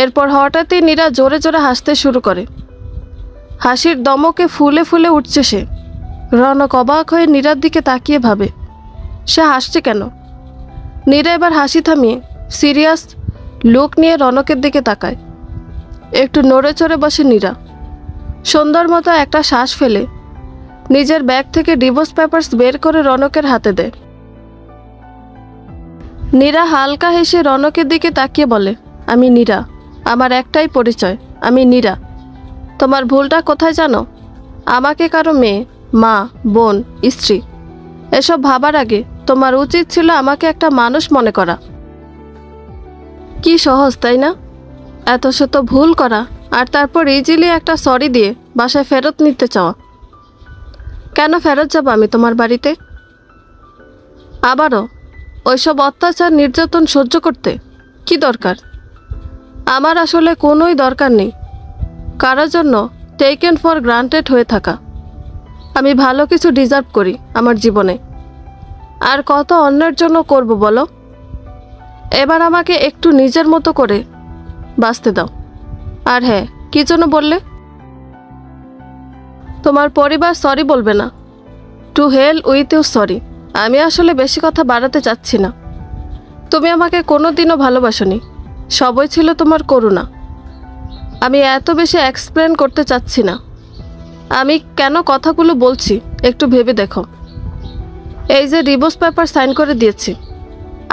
এরপর হঠাৎই নীরা জোরে জোরে হাসতে শুরু করে। হাসির দমকে ফুলে ফুলে উঠছে সে। রনক অবাক হয়ে নীরার দিকে তাকিয়ে ভাবে সে হাসছে কেন। নীরা এবার হাসি থামিয়ে সিরিয়াস লুক নিয়ে রনকের দিকে তাকায়। একটু নড়ে চড়ে বসে নীরা। সুন্দর মতো একটা শ্বাস ফেলে নিজের ব্যাগ থেকে ডিভোর্স পেপারস বের করে রনকের হাতে দেয়। নীরা হালকা হেসে রনকের দিকে তাকিয়ে বলে, আমি নীরা, আমার একটাই পরিচয়, আমি নীরা। তোমার ভুলটা কোথায় জানো? আমাকে কারো মেয়ে, মা, বোন, স্ত্রী এসব ভাবার আগে তোমার উচিত ছিল আমাকে একটা মানুষ মনে করা। কি সহজ তাই না? এত শত ভুল করা আর তারপর ইজিলি একটা সরি দিয়ে বাসায় ফেরত নিতে চাওয়া। কেন ফেরত যাব আমি তোমার বাড়িতে? আবারও ওইসব অত্যাচার নির্যাতন সহ্য করতে কি দরকার? আমার আসলে কোনোই দরকার নেই কারোর জন্য টেকেন ফর গ্রান্টেড হয়ে থাকা। আমি ভালো কিছু ডিজার্ভ করি আমার জীবনে। আর কত অন্যের জন্য করব বলো? এবার আমাকে একটু নিজের মতো করে বাঁচতে দাও। আর হ্যাঁ, কি জন্য বললে? তোমার পরিবার সরি বলবে না। To hell with you sorry. আমি আসলে বেশি কথা বাড়াতে চাচ্ছি না। তুমি আমাকে কোনোদিনও ভালোবাসোনি, সবই ছিল তোমার করুণা। আমি এত বেশি এক্সপ্লেন করতে চাচ্ছি না। আমি কেন কথাগুলো বলছি একটু ভেবে দেখো। এই যে ডিভোর্স পেপার সাইন করে দিয়েছি,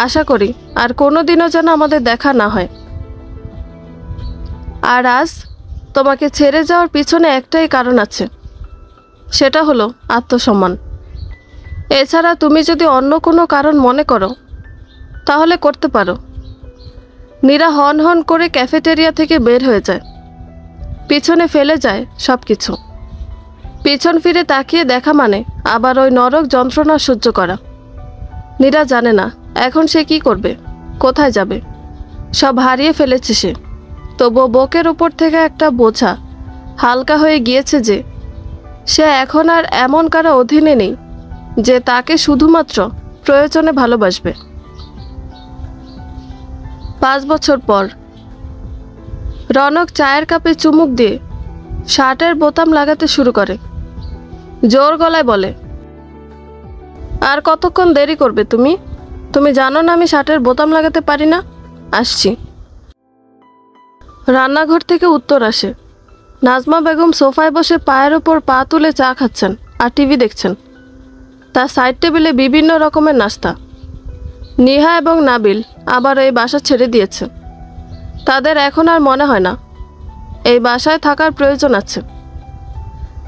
আশা করি আর কোনোদিনও যেন আমাদের দেখা না হয়। আর আজ তোমাকে ছেড়ে যাওয়ার পিছনে একটাই কারণ আছে, সেটা হলো আত্মসম্মান। এছাড়া তুমি যদি অন্য কোনো কারণ মনে করো তাহলে করতে পারো। নীরা হন হন করে ক্যাফেটেরিয়া থেকে বের হয়ে যায়। পিছনে ফেলে যায় সব কিছু। পিছন ফিরে তাকিয়ে দেখা মানে আবার ওই নরক যন্ত্রণা সহ্য করা। নীরা জানে না এখন সে কি করবে, কোথায় যাবে। সব হারিয়ে ফেলেছে সে, তবুও বুকের উপর থেকে একটা বোঝা হালকা হয়ে গিয়েছে যে সে এখন আর এমন কারো অধীনে নেই যে তাকে শুধুমাত্র প্রয়োজনে ভালোবাসবে। 5 বছর পর রনক চায়ের কাপে চুমুক দিয়ে শার্টের বোতাম লাগাতে শুরু করে। জোর গলায় বলে, আর কতক্ষণ দেরি করবে তুমি? তুমি জানো না আমি শার্টের বোতাম লাগাতে পারি না। আসছি। রান্নাঘর থেকে উত্তর আসে। নাজমা বেগম সোফায় বসে পায়ের ওপর পা তুলে চা খাচ্ছেন আর টিভি দেখছেন। তার সাইড টেবিলে বিভিন্ন রকমের নাস্তা। নিহা এবং নাবিল আবার এই বাসা ছেড়ে দিয়েছে। তাদের এখন আর মনে হয় না এই বাসায় থাকার প্রয়োজন আছে।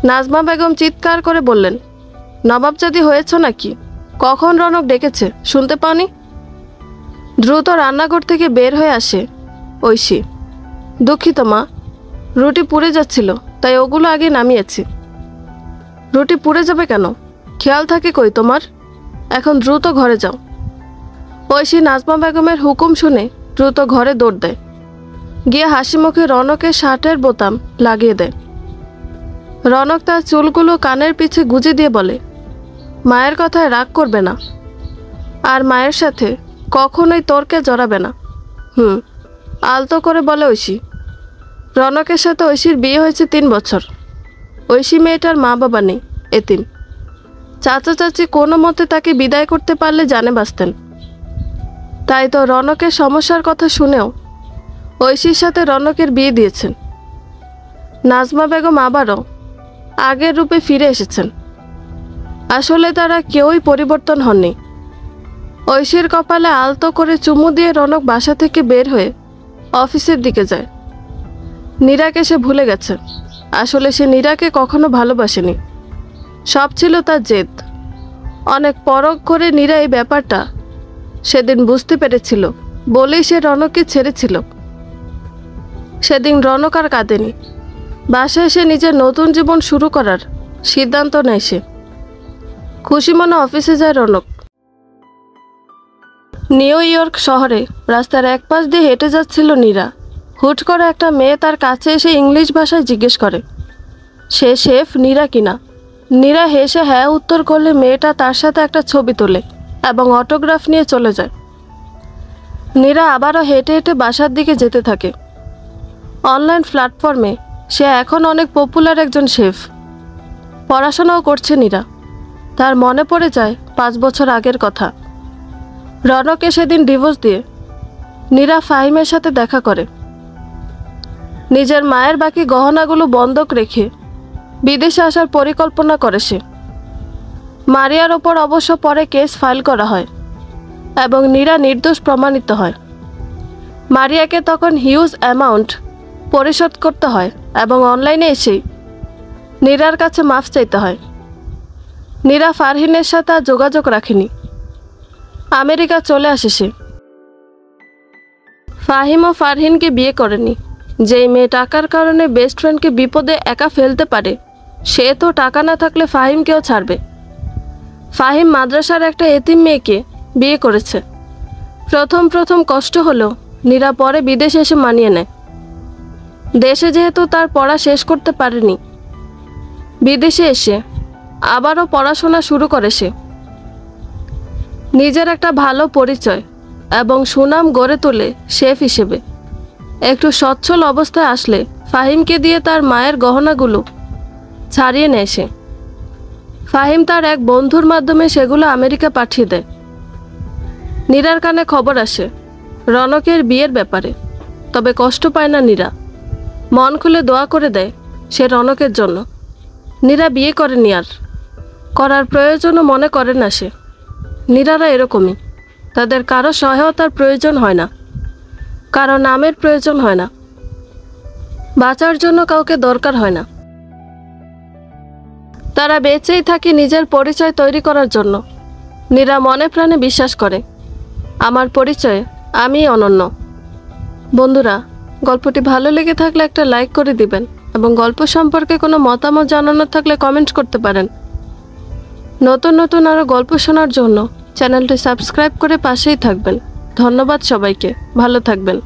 নাজমা বেগম চিৎকার করে বললেন, নবাবজাদি হয়েছ নাকি? কখন রনক ডেকেছে শুনতে পাওনি? দ্রুত রান্নাঘর থেকে বের হয়ে আসে ঐশী। দুঃখিত মা, রুটি পুড়ে যাচ্ছিল তাই ওগুলো আগে নামিয়েছি। রুটি পুড়ে যাবে কেন? খেয়াল থাকে কই তোমার? এখন দ্রুত ঘরে যাও। ঐশী নাজমা বেগমের হুকুম শুনে দ্রুত ঘরে দৌড় দেয়। গিয়ে হাসি মুখে রনকের শার্টের বোতাম লাগিয়ে দেয়। রনক তার চুলগুলো কানের পিছে গুজে দিয়ে বলে, মায়ের কথায় রাগ করবে না, আর মায়ের সাথে কখনোই তর্কে জড়াবে না। আলতো করে বলে ঐশী। রনকের সাথে ঐশীর বিয়ে হয়েছে 3 বছর। ঐশী মেয়েটার মা বাবা নেই, এতিম। চাচা চাচি কোনো মতে তাকে বিদায় করতে পারলে জানে বাঁচতেন। তাই তো রনকের সমস্যার কথা শুনেও ঐশীর সাথে রনকের বিয়ে দিয়েছেন। নাজমা বেগম আবারও আগের রূপে ফিরে এসেছেন। আসলে তারা কেউই পরিবর্তন হননি। ঐশীর কপালে আলতো করে চুমু দিয়ে রনক বাসা থেকে বের হয়ে অফিসের দিকে যায়। নীরাকে সে ভুলে গেছে। আসলে সে নীরাকে কখনো ভালোবাসেনি। সব ছিল তার জেদ। অনেক পরখ করে নীরা এই ব্যাপারটা সেদিন বুঝতে পেরেছিল বলেই সে রনককে ছেড়েছিল। সেদিন রনক আর কাঁদেনি। বাসায় এসে নিজের নতুন জীবন শুরু করার সিদ্ধান্ত নেয় সে। খুশি মনে অফিসে যায় রনক। নিউ ইয়র্ক শহরে রাস্তার এক পাশ দিয়ে হেঁটে যাচ্ছিল নীরা। হুট করে একটা মেয়ে তার কাছে এসে ইংলিশ ভাষায় জিজ্ঞেস করে সে শেফ নীরা কিনা। নীরা হেসে হ্যাঁ উত্তর করলে মেয়েটা তার সাথে একটা ছবি তোলে এবং অটোগ্রাফ নিয়ে চলে যায়। নীরা আবারও হেঁটে হেঁটে বাসার দিকে যেতে থাকে। অনলাইন প্ল্যাটফর্মে সে এখন অনেক পপুলার একজন শেফ। পড়াশোনাও করছে নীরা। তার মনে পড়ে যায় 5 বছর আগের কথা। রনকে সেদিন ডিভোর্স দিয়ে নীরা ফাহিমের সাথে দেখা করে। নিজের মায়ের বাকি গহনাগুলো বন্ধক রেখে বিদেশে আসার পরিকল্পনা করে সে। মারিয়ার ওপর অবশ্য পরে কেস ফাইল করা হয় এবং নীরা নির্দোষ প্রমাণিত হয়। মারিয়াকে তখন হিউজ অ্যামাউন্ট পরিশোধ করতে হয় এবং অনলাইনে এসেই নীরার কাছে মাফ চাইতে হয়। নীরা ফারহিনের সাথে আর যোগাযোগ রাখেনি। আমেরিকা চলে আসে সে। ফাহিম ও ফারহিনকে বিয়ে করেনি। যেই মেয়ে টাকার কারণে বেস্ট ফ্রেন্ডকে বিপদে একা ফেলতে পারে সে তো টাকা না থাকলে ফাহিমকেও ছাড়বে। ফাহিম মাদ্রাসার একটা এতিম মেয়েকে বিয়ে করেছে। প্রথম কষ্ট হলেও নীরা পরে বিদেশে এসে মানিয়ে নেয়। দেশে যেহেতু তার পড়া শেষ করতে পারেনি, বিদেশে এসে আবারও পড়াশোনা শুরু করে সে। নিজের একটা ভালো পরিচয় এবং সুনাম গড়ে তোলে শেফ হিসেবে। একটু সচ্ছল অবস্থায় আসলে ফাহিমকে দিয়ে তার মায়ের গহনাগুলো ছাড়িয়ে নেয় সে। ফাহিম তার এক বন্ধুর মাধ্যমে সেগুলো আমেরিকা পাঠিয়ে দেয়। নীরার কানে খবর আসে রনকের বিয়ের ব্যাপারে। তবে কষ্ট পায় না নীরা। মন খুলে দোয়া করে দেয় সে রনকের জন্য। নীরা বিয়ে করেনি আর করার প্রয়োজনও মনে করে না সে। নীরারা এরকমই। তাদের কারো সহায়তার প্রয়োজন হয় না, কারো নামের প্রয়োজন হয় না, বাঁচার জন্য কাউকে দরকার হয় না। তারা বেঁচেই থাকে নিজের পরিচয় তৈরি করার জন্য। নীরা মনে প্রাণে বিশ্বাস করে আমার পরিচয়ে আমি অনন্য। বন্ধুরা, গল্পটি ভালো লেগে থাকলে একটা লাইক করে দিবেন এবং গল্প সম্পর্কে কোনো মতামত জানানোর থাকলে কমেন্ট করতে পারেন। নতুন নতুন আরও গল্প শোনার জন্য চ্যানেলটি সাবস্ক্রাইব করে পাশেই থাকবেন। ধন্যবাদ সবাইকে, ভালো থাকবেন।